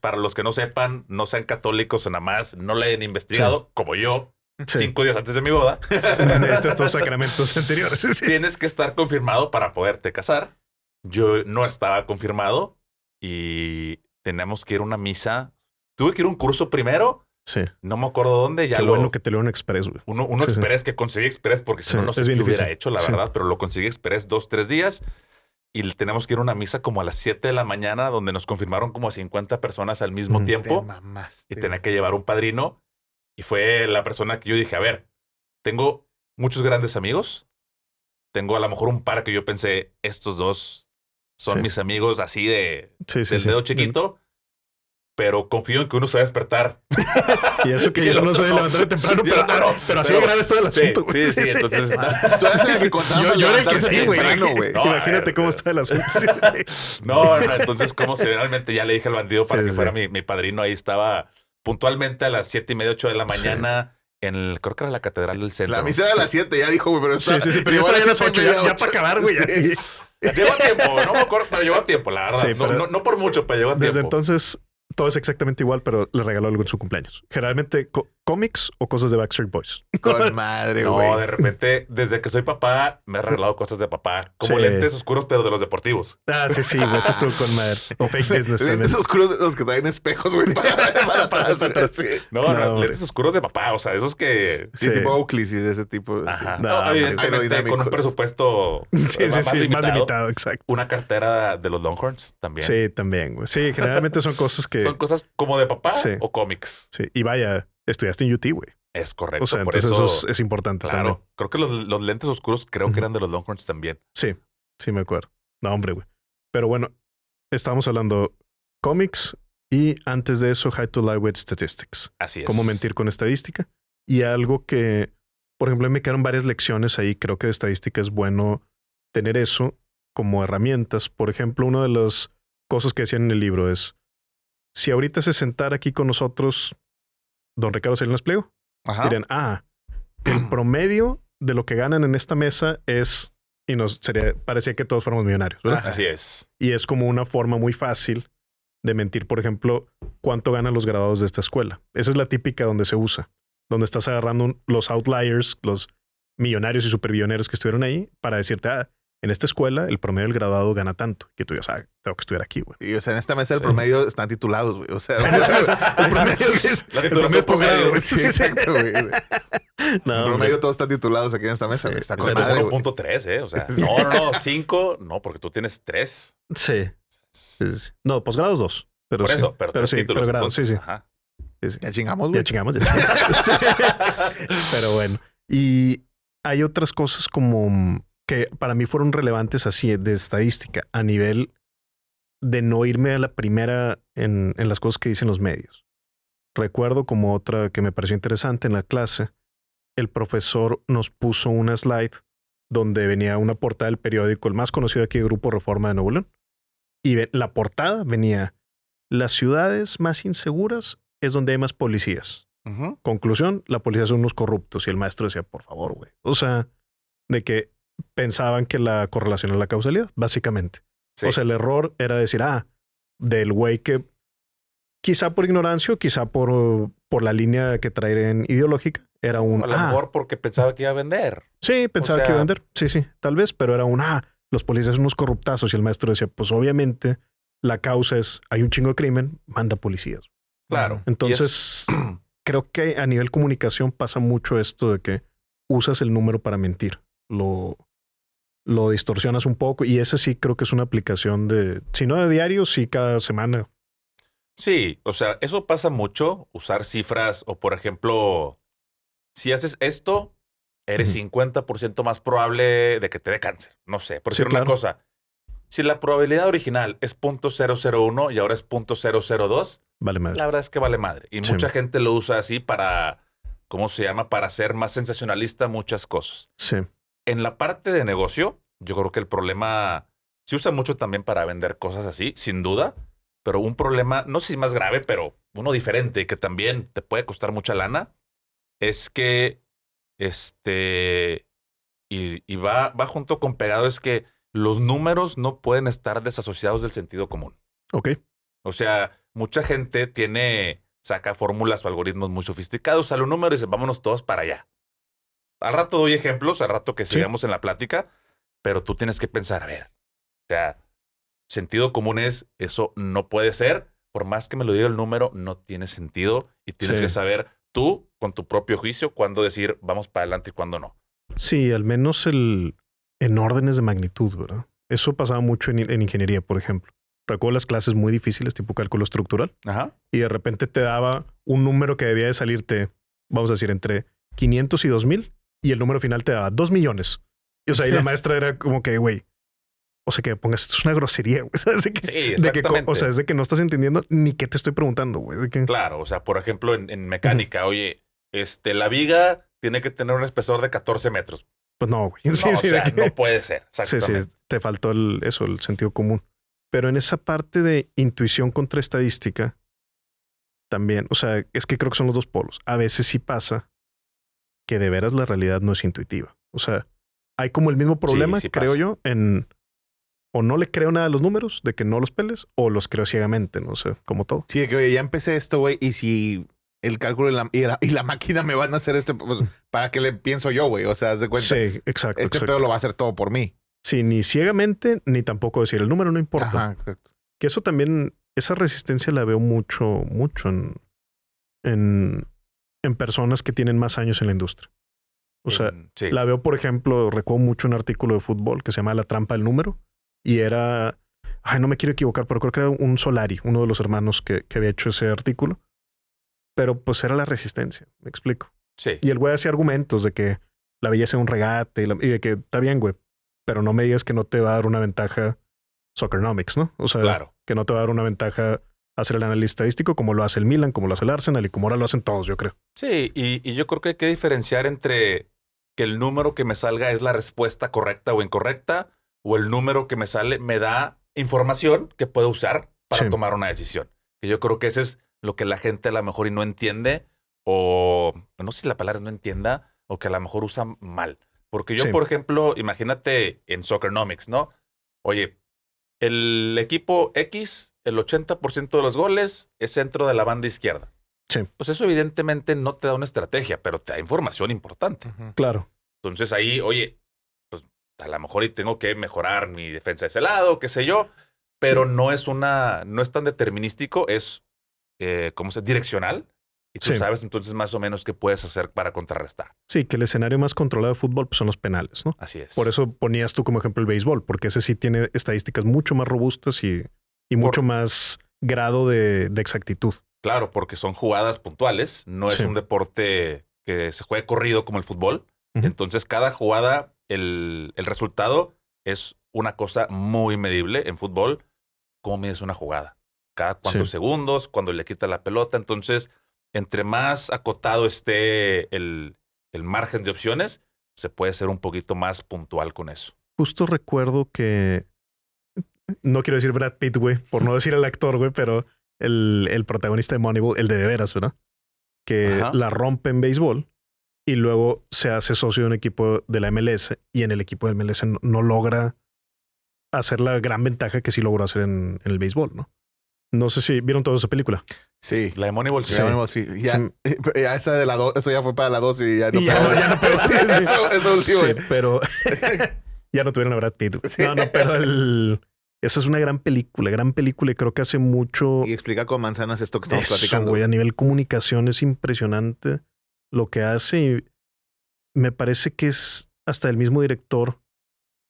Speaker 3: para los que no sepan, no sean católicos o nada más, no le hayan investigado, como yo,
Speaker 1: Sí.
Speaker 3: 5 días antes de mi boda,
Speaker 1: Necesitas todos los sacramentos anteriores. Sí.
Speaker 3: tienes que estar confirmado para poderte casar. Yo no estaba confirmado y tenemos que ir a una misa. Tuve que ir a un curso primero,
Speaker 1: Sí.
Speaker 3: no me acuerdo dónde, ya
Speaker 1: Qué
Speaker 3: lo...
Speaker 1: bueno que te leo un express, güey.
Speaker 3: Uno
Speaker 1: Sí, sí.
Speaker 3: express que conseguí express porque si
Speaker 1: Sí,
Speaker 3: no, no sé
Speaker 1: es
Speaker 3: qué
Speaker 1: bien
Speaker 3: hubiera
Speaker 1: difícil.
Speaker 3: hecho, la
Speaker 1: Sí.
Speaker 3: verdad, pero lo conseguí express 2-3 días y tenemos que ir a una misa como a las 7 de la mañana donde nos confirmaron como a 50 personas al mismo
Speaker 1: Ujú.
Speaker 3: tiempo
Speaker 2: Te mamaste.
Speaker 3: y tenía que llevar un padrino y fue la persona que yo dije, a ver, tengo muchos grandes amigos, tengo a lo mejor un par que yo pensé, estos dos son
Speaker 1: Sí.
Speaker 3: mis amigos así de
Speaker 1: Sí, sí,
Speaker 3: del
Speaker 1: sí.
Speaker 3: dedo chiquito, pero confío en que uno se va a despertar.
Speaker 1: Y eso que
Speaker 3: Y el
Speaker 1: yo no
Speaker 3: otro
Speaker 1: soy
Speaker 3: no.
Speaker 1: levantarme temprano,
Speaker 3: Y el
Speaker 1: pero,
Speaker 3: otro no.
Speaker 1: pero así
Speaker 3: Pero-
Speaker 1: de grave está el
Speaker 3: Sí,
Speaker 1: asunto, güey.
Speaker 3: sí, entonces...
Speaker 2: Tú eres el que contaba
Speaker 1: Yo
Speaker 2: para
Speaker 1: era el que
Speaker 2: levantarse
Speaker 1: sí, güey.
Speaker 2: temprano, güey.
Speaker 3: No,
Speaker 1: Imagínate
Speaker 3: a ver,
Speaker 1: cómo está el asunto. Sí, sí.
Speaker 3: No, realmente cómo se realmente ya le dije al bandido para
Speaker 1: Sí,
Speaker 3: que
Speaker 1: sí.
Speaker 3: fuera mi padrino. Ahí estaba puntualmente a las 7:30, 8 de la mañana en el, creo que era la catedral del centro.
Speaker 2: La misa era a las 7, ya dijo, güey, pero
Speaker 1: Sí, sí, pero yo
Speaker 2: llegó
Speaker 1: estaba ya a las 8,
Speaker 2: 7:30,
Speaker 1: ya para acabar, güey.
Speaker 2: Sí.
Speaker 1: así.
Speaker 3: Llegó a tiempo, no me acuerdo, pero llegó a tiempo, la verdad.
Speaker 1: Sí,
Speaker 3: No,
Speaker 1: pero-
Speaker 3: no por mucho, pero llegó a
Speaker 1: Desde
Speaker 3: tiempo.
Speaker 1: entonces, todo es exactamente igual, pero le regaló algo en su cumpleaños. Generalmente cómics o cosas de Backstreet Boys.
Speaker 2: Con madre,
Speaker 3: No,
Speaker 2: güey.
Speaker 3: de repente, desde que soy papá, me ha regalado cosas de papá. Como
Speaker 1: Sí.
Speaker 3: lentes oscuros, pero de los deportivos.
Speaker 1: Ah, sí, sí, güey, eso estuvo con madre. O fake business también.
Speaker 2: Esos oscuros, los que traen espejos, güey, para atrás.
Speaker 1: atrás.
Speaker 2: Sí.
Speaker 3: No,
Speaker 1: No,
Speaker 3: no,
Speaker 1: hombre.
Speaker 3: lentes oscuros de papá. O sea, esos que...
Speaker 2: Sí, tipo Oakley, sí, de ese tipo. sí.
Speaker 3: Ajá.
Speaker 1: No,
Speaker 3: No,
Speaker 1: hombre,
Speaker 3: evidentemente con un
Speaker 2: aerodinámicos.
Speaker 3: presupuesto
Speaker 1: Sí, sí, sí, más limitado, exacto.
Speaker 3: Una cartera de los Longhorns también.
Speaker 1: Sí, también, güey. Sí, generalmente son cosas que...
Speaker 3: Son cosas como de papá
Speaker 1: Sí.
Speaker 3: o cómics.
Speaker 1: Sí, y vaya, estudiaste en UT, güey.
Speaker 3: Es correcto.
Speaker 1: O sea,
Speaker 3: por
Speaker 1: entonces
Speaker 3: eso,
Speaker 1: es importante
Speaker 3: claro.
Speaker 1: también.
Speaker 3: Creo que los lentes oscuros creo que
Speaker 1: Ujú.
Speaker 3: eran de los Longhorns también.
Speaker 1: Sí, sí me acuerdo. No, hombre, güey. Pero bueno, estábamos hablando cómics y antes de eso, How to Lie with Statistics.
Speaker 3: Así es.
Speaker 1: Cómo mentir con estadística. Y algo que, por ejemplo, me quedaron varias lecciones ahí. Creo que de estadística es bueno tener eso como herramientas. Por ejemplo, una de las cosas que decían en el libro es, si ahorita se sentara aquí con nosotros don Ricardo Salinas Pliego,
Speaker 3: Ajá.
Speaker 1: dirían, el promedio de lo que ganan en esta mesa es, y parecía que todos fuéramos millonarios, ¿verdad?
Speaker 2: Ajá.
Speaker 3: Así es.
Speaker 1: Y es como una forma muy fácil de mentir, por ejemplo, cuánto ganan los graduados de esta escuela. Esa es la típica donde se usa, donde estás agarrando los outliers, los millonarios y supermillonarios que estuvieron ahí, para decirte, en esta escuela el promedio del graduado gana tanto, que tú digas, tengo que estudiar aquí, güey.
Speaker 2: Y, o sea, en esta mesa el
Speaker 3: Sí.
Speaker 2: promedio están titulados, güey. O sea,
Speaker 1: El promedio es
Speaker 3: La
Speaker 1: el
Speaker 3: titulación
Speaker 1: promedio es posgrado, güey.
Speaker 2: sí, exacto, güey.
Speaker 1: No,
Speaker 2: En
Speaker 1: hombre.
Speaker 2: promedio todos están titulados aquí en esta mesa,
Speaker 1: Sí.
Speaker 2: güey. Está
Speaker 3: Es
Speaker 2: con
Speaker 3: el
Speaker 2: madre, güey.
Speaker 3: 1.3, ¿eh? O sea, no, 5, no, porque tú tienes 3.
Speaker 1: Sí. Sí, sí. No, posgrados 2. Pero
Speaker 3: Por
Speaker 1: sí.
Speaker 3: eso, pero 3
Speaker 1: sí,
Speaker 3: títulos.
Speaker 1: pero grados, sí, sí.
Speaker 3: entonces, ajá.
Speaker 1: Sí, sí.
Speaker 2: Ya chingamos,
Speaker 1: Ya
Speaker 2: güey.
Speaker 1: chingamos. Ya. Pero bueno. Y hay otras cosas como que para mí fueron relevantes así de estadística a nivel de no irme a la primera en las cosas que dicen los medios. Recuerdo como otra que me pareció interesante en la clase, el profesor nos puso una slide donde venía una portada del periódico, el más conocido aquí, Grupo Reforma de Nuevo León. Y la portada venía, las ciudades más inseguras es donde hay más policías.
Speaker 3: Ujú.
Speaker 1: Conclusión, la policía son unos corruptos. Y el maestro decía, por favor, güey. O sea, de que pensaban que la correlación es la causalidad, básicamente.
Speaker 3: Sí.
Speaker 1: O sea, el error era decir, del güey que quizá por ignorancia o quizá por la línea que traen ideológica, era un...
Speaker 3: A lo mejor porque pensaba que iba a vender.
Speaker 1: Sí, pensaba
Speaker 3: sea-
Speaker 1: que iba a vender. Sí, tal vez, pero era un... los policías son unos corruptazos. Y el maestro decía, pues obviamente la causa es, hay un chingo de crimen, manda policías.
Speaker 3: Claro.
Speaker 1: Entonces, creo que a nivel comunicación pasa mucho esto de que usas el número para mentir. Lo distorsionas un poco y ese sí creo que es una aplicación de, si no de diario, sí cada semana.
Speaker 3: Sí, o sea, eso pasa mucho, usar cifras o, por ejemplo, si haces esto, eres
Speaker 1: Ujú.
Speaker 3: 50% más probable de que te dé cáncer. No sé, por
Speaker 1: Sí,
Speaker 3: decir
Speaker 1: claro.
Speaker 3: una cosa. Si la probabilidad original es 0.001 y ahora es 0.002,
Speaker 1: Vale madre.
Speaker 3: la verdad es que vale madre. Y
Speaker 1: Sí.
Speaker 3: mucha gente lo usa así para, ¿cómo se llama? Para ser más sensacionalista muchas cosas.
Speaker 1: Sí,
Speaker 3: En la parte de negocio, yo creo que el problema se usa mucho también para vender cosas así, sin duda. Pero un problema, no sé si más grave, pero uno diferente que también te puede costar mucha lana, es que y va junto con pegado, es que los números no pueden estar desasociados del sentido común.
Speaker 1: ok.
Speaker 3: O sea, mucha gente saca fórmulas o algoritmos muy sofisticados, sale un número y dice, vámonos todos para allá. Al rato doy ejemplos, al rato que
Speaker 1: Sí.
Speaker 3: sigamos en la plática, pero tú tienes que pensar, a ver, o sea, sentido común es, eso no puede ser, por más que me lo diga el número, no tiene sentido y tienes
Speaker 1: Sí.
Speaker 3: que saber tú, con tu propio juicio, cuándo decir vamos para adelante y cuándo no.
Speaker 1: Sí, al menos en órdenes de magnitud, ¿verdad? Eso pasaba mucho en ingeniería, por ejemplo. Recuerdo las clases muy difíciles, tipo cálculo estructural,
Speaker 3: Ajá.
Speaker 1: y de repente te daba un número que debía de salirte, vamos a decir, entre 500 y 2000, y el número final te daba 2 millones. Y o sea, ahí la maestra era como que, güey, o sea, que pongas, esto es una grosería, güey. ¿Sabes?
Speaker 3: Sí,
Speaker 1: De que,
Speaker 3: exactamente.
Speaker 1: o sea, es de que no estás entendiendo ni qué te estoy preguntando, güey. De que,
Speaker 3: Claro, o sea, por ejemplo, en mecánica, oye, la viga tiene que tener un espesor de 14 metros.
Speaker 1: pues no, güey.
Speaker 3: No,
Speaker 1: Sí,
Speaker 3: o
Speaker 1: sí,
Speaker 3: sea,
Speaker 1: de que,
Speaker 3: no puede ser,
Speaker 1: sí,
Speaker 3: exactamente.
Speaker 1: te faltó el sentido común. Pero en esa parte de intuición contra estadística, también, o sea, es que creo que son los dos polos. A veces sí pasa que de veras la realidad no es intuitiva. O sea, hay como el mismo problema,
Speaker 3: sí
Speaker 1: creo
Speaker 3: pasa.
Speaker 1: yo, o no le creo nada a los números, de que no los peles, o los creo ciegamente, no sé, como todo.
Speaker 2: Sí, de que oye, ya empecé esto, güey, y si el cálculo y la máquina me van a hacer pues, ¿para qué le pienso yo, güey? O sea, haz de cuenta,
Speaker 1: Sí, exacto.
Speaker 2: este
Speaker 1: exacto.
Speaker 2: pedo lo va a hacer todo por mí.
Speaker 1: Sí, ni ciegamente, ni tampoco decir el número no importa.
Speaker 2: Ajá, exacto.
Speaker 1: Que eso también, esa resistencia la veo mucho en personas que tienen más años en la industria. O sea,
Speaker 3: Sí.
Speaker 1: la veo, por ejemplo, recuerdo mucho un artículo de fútbol que se llama La trampa del número y era, no me quiero equivocar, pero creo que era un Solari, uno de los hermanos que había hecho ese artículo. Pero pues era la resistencia, me explico.
Speaker 3: Sí.
Speaker 1: Y el güey hacía argumentos de que la belleza es un regate y de que está bien, güey, pero no me digas que no te va a dar una ventaja Soccernomics, ¿no? O sea,
Speaker 3: Claro.
Speaker 1: que no te va a dar una ventaja hacer el análisis estadístico como lo hace el Milan, como lo hace el Arsenal y como ahora lo hacen todos, yo creo.
Speaker 3: Sí, y yo creo que hay que diferenciar entre que el número que me salga es la respuesta correcta o incorrecta, o el número que me sale me da información que puedo usar para
Speaker 1: Sí.
Speaker 3: tomar una decisión. Que yo creo que eso es lo que la gente a lo mejor y no entiende, o no sé si la palabra es no entienda, o que a lo mejor usa mal. Porque yo,
Speaker 1: Sí.
Speaker 3: por ejemplo, imagínate en Soccernomics, ¿no? Oye, el equipo X, el 80% de los goles es centro de la banda izquierda.
Speaker 1: Sí.
Speaker 3: Pues eso evidentemente no te da una estrategia, pero te da información importante.
Speaker 2: Ujú.
Speaker 1: Claro.
Speaker 3: Entonces ahí, oye, pues a lo mejor y tengo que mejorar mi defensa de ese lado, qué sé yo, pero
Speaker 1: Sí.
Speaker 3: no es tan determinístico, es, ¿cómo se dice? Direccional. Y tú
Speaker 1: Sí.
Speaker 3: sabes entonces más o menos qué puedes hacer para contrarrestar.
Speaker 1: Sí, que el escenario más controlado de fútbol pues, son los penales, ¿no?
Speaker 3: Así es.
Speaker 1: Por eso ponías tú como ejemplo el béisbol, porque ese sí tiene estadísticas mucho más robustas y mucho más grado de exactitud.
Speaker 3: Claro, porque son jugadas puntuales, no es
Speaker 1: Sí.
Speaker 3: un deporte que se juegue corrido como el fútbol.
Speaker 1: Ujú.
Speaker 3: Entonces, cada jugada, el resultado es una cosa muy medible en fútbol. ¿Cómo mides una jugada? Cada cuántos
Speaker 1: Sí.
Speaker 3: segundos, cuando le quita la pelota. Entonces, entre más acotado esté el margen de opciones, se puede ser un poquito más puntual con eso.
Speaker 1: Justo recuerdo que, no quiero decir Brad Pitt, güey, por no decir el actor, güey, pero el protagonista de Moneyball, el de veras, ¿verdad? Que
Speaker 3: Ajá.
Speaker 1: la rompe en béisbol y luego se hace socio de un equipo de la MLS y en el equipo de la MLS no logra hacer la gran ventaja que sí logró hacer en el béisbol, ¿no? No sé si vieron toda esa película.
Speaker 2: Sí.
Speaker 3: La de Moneyball, sí.
Speaker 2: Sí. Sí. Ya,
Speaker 1: Sí.
Speaker 2: ya esa de la 2, eso ya fue para la 2 y ya no
Speaker 1: Y ya
Speaker 2: pegó.
Speaker 1: no- ya no pegó.
Speaker 2: Sí,
Speaker 1: Sí.
Speaker 2: eso último.
Speaker 1: Sí, pero ya no tuvieron a Brad Pitt.
Speaker 2: Sí.
Speaker 1: No, pero esa es una gran película y creo que hace mucho
Speaker 2: Y explica con manzanas esto que estamos
Speaker 1: eso,
Speaker 2: platicando.
Speaker 1: güey. A nivel comunicación es impresionante lo que hace y me parece que es hasta el mismo director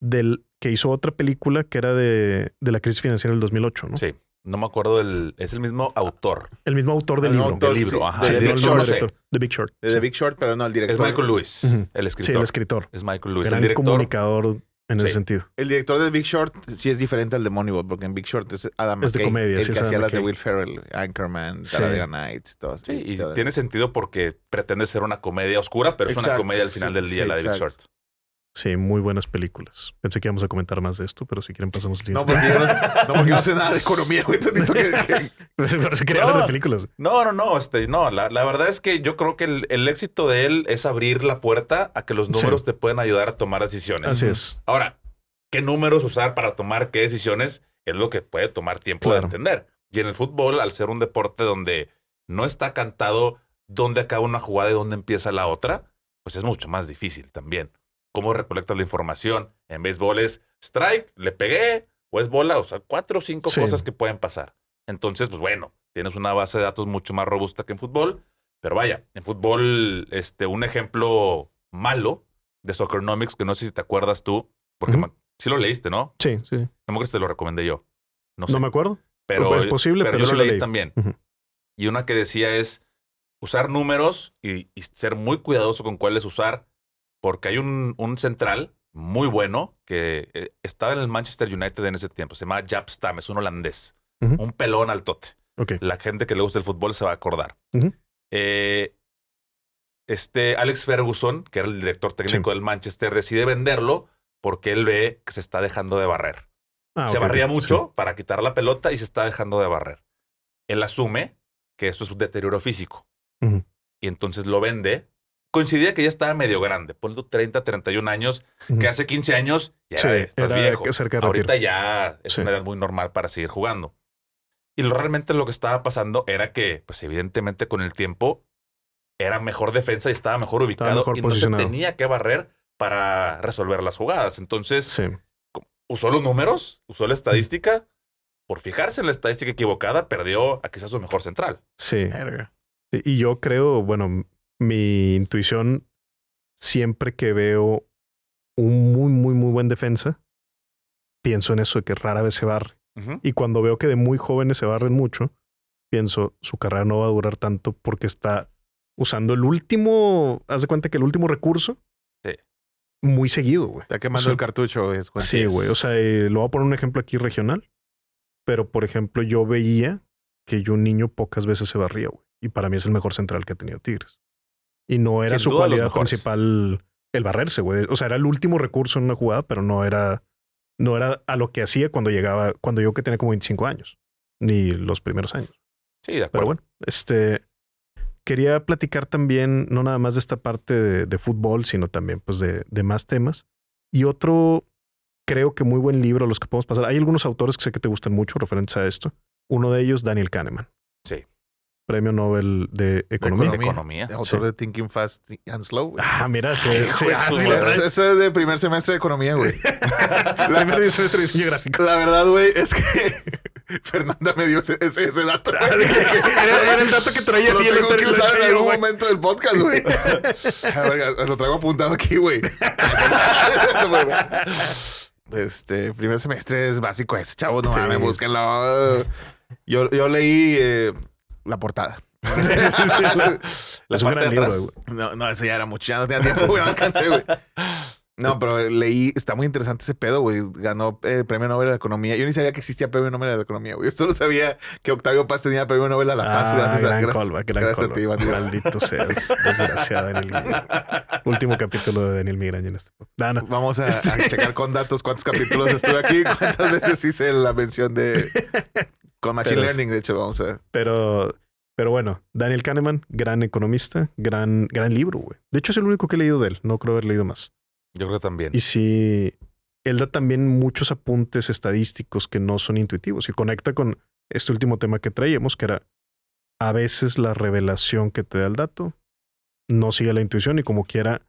Speaker 1: del que hizo otra película que era de la crisis financiera del 2008, ¿no?
Speaker 3: Sí. No me acuerdo es el mismo autor
Speaker 1: El mismo autor del
Speaker 2: El
Speaker 1: libro.
Speaker 2: autor,
Speaker 3: del libro.
Speaker 2: sí.
Speaker 3: Ajá.
Speaker 1: Sí,
Speaker 2: The
Speaker 3: El
Speaker 2: Big
Speaker 1: no,
Speaker 3: director,
Speaker 1: no,
Speaker 3: no
Speaker 1: el
Speaker 3: sé.
Speaker 1: director. The Big Short.
Speaker 2: De The Big Short, pero no, el director.
Speaker 3: Es Michael Lewis,
Speaker 1: Ujú.
Speaker 3: el
Speaker 1: Sí,
Speaker 3: escritor.
Speaker 1: el escritor.
Speaker 3: Es Michael Lewis.
Speaker 1: Gran
Speaker 3: El director,
Speaker 1: comunicador en ese
Speaker 3: Sí.
Speaker 1: sentido.
Speaker 2: El director de Big Short sí es diferente al de Moneyball, porque en Big Short es Adam
Speaker 1: Es de
Speaker 2: McKay,
Speaker 1: comedia,
Speaker 2: el
Speaker 1: sí,
Speaker 2: que
Speaker 1: es
Speaker 2: hacía
Speaker 1: Adam
Speaker 2: las de
Speaker 1: McKay.
Speaker 2: Will Ferrell, Anchorman,
Speaker 1: Sí.
Speaker 2: Talladega Nights, todo
Speaker 3: sí, y
Speaker 2: todo.
Speaker 3: tiene sentido porque pretende ser una comedia oscura, pero es una
Speaker 2: Exacto,
Speaker 3: comedia al final
Speaker 2: sí,
Speaker 3: del día,
Speaker 2: sí,
Speaker 3: la de Big
Speaker 2: exacto.
Speaker 3: Short.
Speaker 1: Sí, muy buenas películas. Pensé que íbamos a comentar más de esto, pero si quieren pasamos al
Speaker 2: No,
Speaker 1: siguiente.
Speaker 2: porque yo no sé nada de economía, güey. Entonces necesito que...
Speaker 1: Pero si quería hablar de películas.
Speaker 3: No, la verdad es que yo creo que el éxito de él es abrir la puerta a que los números
Speaker 1: Sí.
Speaker 3: te pueden ayudar a tomar decisiones.
Speaker 1: Así es.
Speaker 3: Ahora, ¿qué números usar para tomar qué decisiones? Es lo que puede tomar tiempo
Speaker 1: Claro.
Speaker 3: de entender. Y en el fútbol, al ser un deporte donde no está cantado dónde acaba una jugada y dónde empieza la otra, pues es mucho más difícil también. ¿Cómo recolectas la información? En béisbol es strike, le pegué, o es bola, o sea, 4 o 5
Speaker 1: Sí.
Speaker 3: cosas que pueden pasar. Entonces, pues bueno, tienes una base de datos mucho más robusta que en fútbol, pero vaya, en fútbol, un ejemplo malo de Soccernomics, que no sé si te acuerdas tú, porque
Speaker 1: Ujú.
Speaker 3: sí lo leíste, ¿no?
Speaker 1: Sí, sí.
Speaker 3: No me acuerdo si te lo recomendé yo. No sé.
Speaker 1: No me acuerdo.
Speaker 3: pero
Speaker 1: es posible, pero
Speaker 3: yo
Speaker 1: sí
Speaker 3: lo
Speaker 1: lo
Speaker 3: leí
Speaker 1: leí.
Speaker 3: también.
Speaker 1: Ujú.
Speaker 3: Y una que decía es usar números y ser muy cuidadoso con cuáles usar, porque hay un central muy bueno que estaba en el Manchester United en ese tiempo. Se llama Jaap Stam, es un holandés.
Speaker 1: Ujú.
Speaker 3: Un pelón altote.
Speaker 1: Ok.
Speaker 3: La gente que le gusta el fútbol se va a acordar.
Speaker 1: Ujú.
Speaker 3: Alex Ferguson, que era el director técnico
Speaker 1: Sí.
Speaker 3: del Manchester, decide venderlo porque él ve que se está dejando de barrer. Se
Speaker 1: Ok,
Speaker 3: barría
Speaker 1: ok.
Speaker 3: mucho para quitar la pelota y se está dejando de barrer. Él asume que eso es un deterioro físico.
Speaker 1: Sí. Ujú.
Speaker 3: Y entonces lo vende. Coincidía que ya estaba medio grande, ponle 30, 31 años,
Speaker 1: Ujú.
Speaker 3: que hace 15 años ya
Speaker 1: Sí,
Speaker 3: estás
Speaker 1: era
Speaker 3: viejo.
Speaker 1: cerca de
Speaker 3: Ahorita
Speaker 1: retiro.
Speaker 3: ya es
Speaker 1: Sí.
Speaker 3: una edad muy normal para seguir jugando. Y realmente lo que estaba pasando era que, pues evidentemente con el tiempo, era mejor defensa y estaba mejor ubicado
Speaker 1: mejor
Speaker 3: y no se
Speaker 1: posicionado.
Speaker 3: tenía que barrer para resolver las jugadas. Entonces,
Speaker 1: Sí.
Speaker 3: usó los números, usó la estadística. Por fijarse en la estadística equivocada, perdió a quizás su mejor central.
Speaker 1: Sí.
Speaker 2: Verga.
Speaker 1: Y yo creo, bueno, mi intuición siempre que veo un muy buen defensa, pienso en eso de que rara vez se barre.
Speaker 3: Ujú.
Speaker 1: Y cuando veo que de muy jóvenes se barren mucho, pienso, su carrera no va a durar tanto porque está usando el último, haz de cuenta que el último recurso,
Speaker 3: Sí.
Speaker 1: muy seguido, güey.
Speaker 2: Está quemando
Speaker 1: O sea,
Speaker 2: el cartucho, güey.
Speaker 1: Sí, güey. O sea, lo voy a poner un ejemplo aquí regional. Pero, por ejemplo, yo veía que yo un niño pocas veces se barría, güey. Y para mí es el mejor central que ha tenido Tigres. Y no era
Speaker 3: Sin
Speaker 1: su
Speaker 3: duda, los
Speaker 1: cualidad
Speaker 3: mejores.
Speaker 1: principal el barrerse, güey. O sea, era el último recurso en una jugada, pero no era a lo que hacía cuando yo que tenía como 25 años. Ni los primeros años.
Speaker 3: Sí, de
Speaker 1: Pero
Speaker 3: acuerdo.
Speaker 1: bueno, quería platicar también, no nada más de esta parte de fútbol, sino también pues de más temas. Y otro, creo que muy buen libro a los que podemos pasar. Hay algunos autores que sé que te gustan mucho referentes a esto. Uno de ellos, Daniel Kahneman.
Speaker 3: Sí.
Speaker 1: Premio Nobel de Economía.
Speaker 3: De economía.
Speaker 2: Autor
Speaker 1: Sí.
Speaker 2: de Thinking Fast and Slow. güey.
Speaker 1: Ah, mira,
Speaker 3: Ay, hijo de su
Speaker 1: sí
Speaker 3: madre.
Speaker 1: le trae.
Speaker 2: Eso es de primer semestre de economía, güey.
Speaker 1: La primera edición de diseño gráfico.
Speaker 2: La verdad, güey, es que Fernanda me dio ese dato. güey.
Speaker 1: Era el dato que traía
Speaker 2: Lo
Speaker 1: así el
Speaker 2: tengo que usar en
Speaker 1: letrero,
Speaker 2: algún
Speaker 1: güey.
Speaker 2: momento del podcast, güey. A ver, lo traigo apuntado aquí, güey. Primer semestre es básico ese, chavos. No
Speaker 1: Sí.
Speaker 2: mames, búsquenlo. Yo leí la portada.
Speaker 3: La
Speaker 1: Es un
Speaker 3: parte
Speaker 1: gran
Speaker 3: de
Speaker 1: libro,
Speaker 3: atrás.
Speaker 1: güey.
Speaker 2: No, eso ya era mucho. Ya no tenía tiempo, güey. No alcancé, güey. No, pero leí, está muy interesante ese pedo, güey. Ganó Premio Nobel de Economía. Yo ni sabía que existía Premio Nobel de Economía, güey. Yo solo sabía que Octavio Paz tenía Premio Nobel a la Paz. Gracias a ti, Iván.
Speaker 1: Maldito seas, desgraciado Daniel Migraña. Último capítulo de Daniel Migraña en este podcast. No.
Speaker 2: Vamos a checar con datos cuántos capítulos estuve aquí, cuántas veces hice la mención de... Con Machine Learning, de hecho, vamos a...
Speaker 1: Pero bueno, Daniel Kahneman, gran economista, gran libro, güey. De hecho, es el único que he leído de él. No creo haber leído más.
Speaker 3: Yo creo también.
Speaker 1: Y sí, él da también muchos apuntes estadísticos que no son intuitivos y conecta con este último tema que traíamos, que era a veces la revelación que te da el dato no sigue la intuición y como quiera,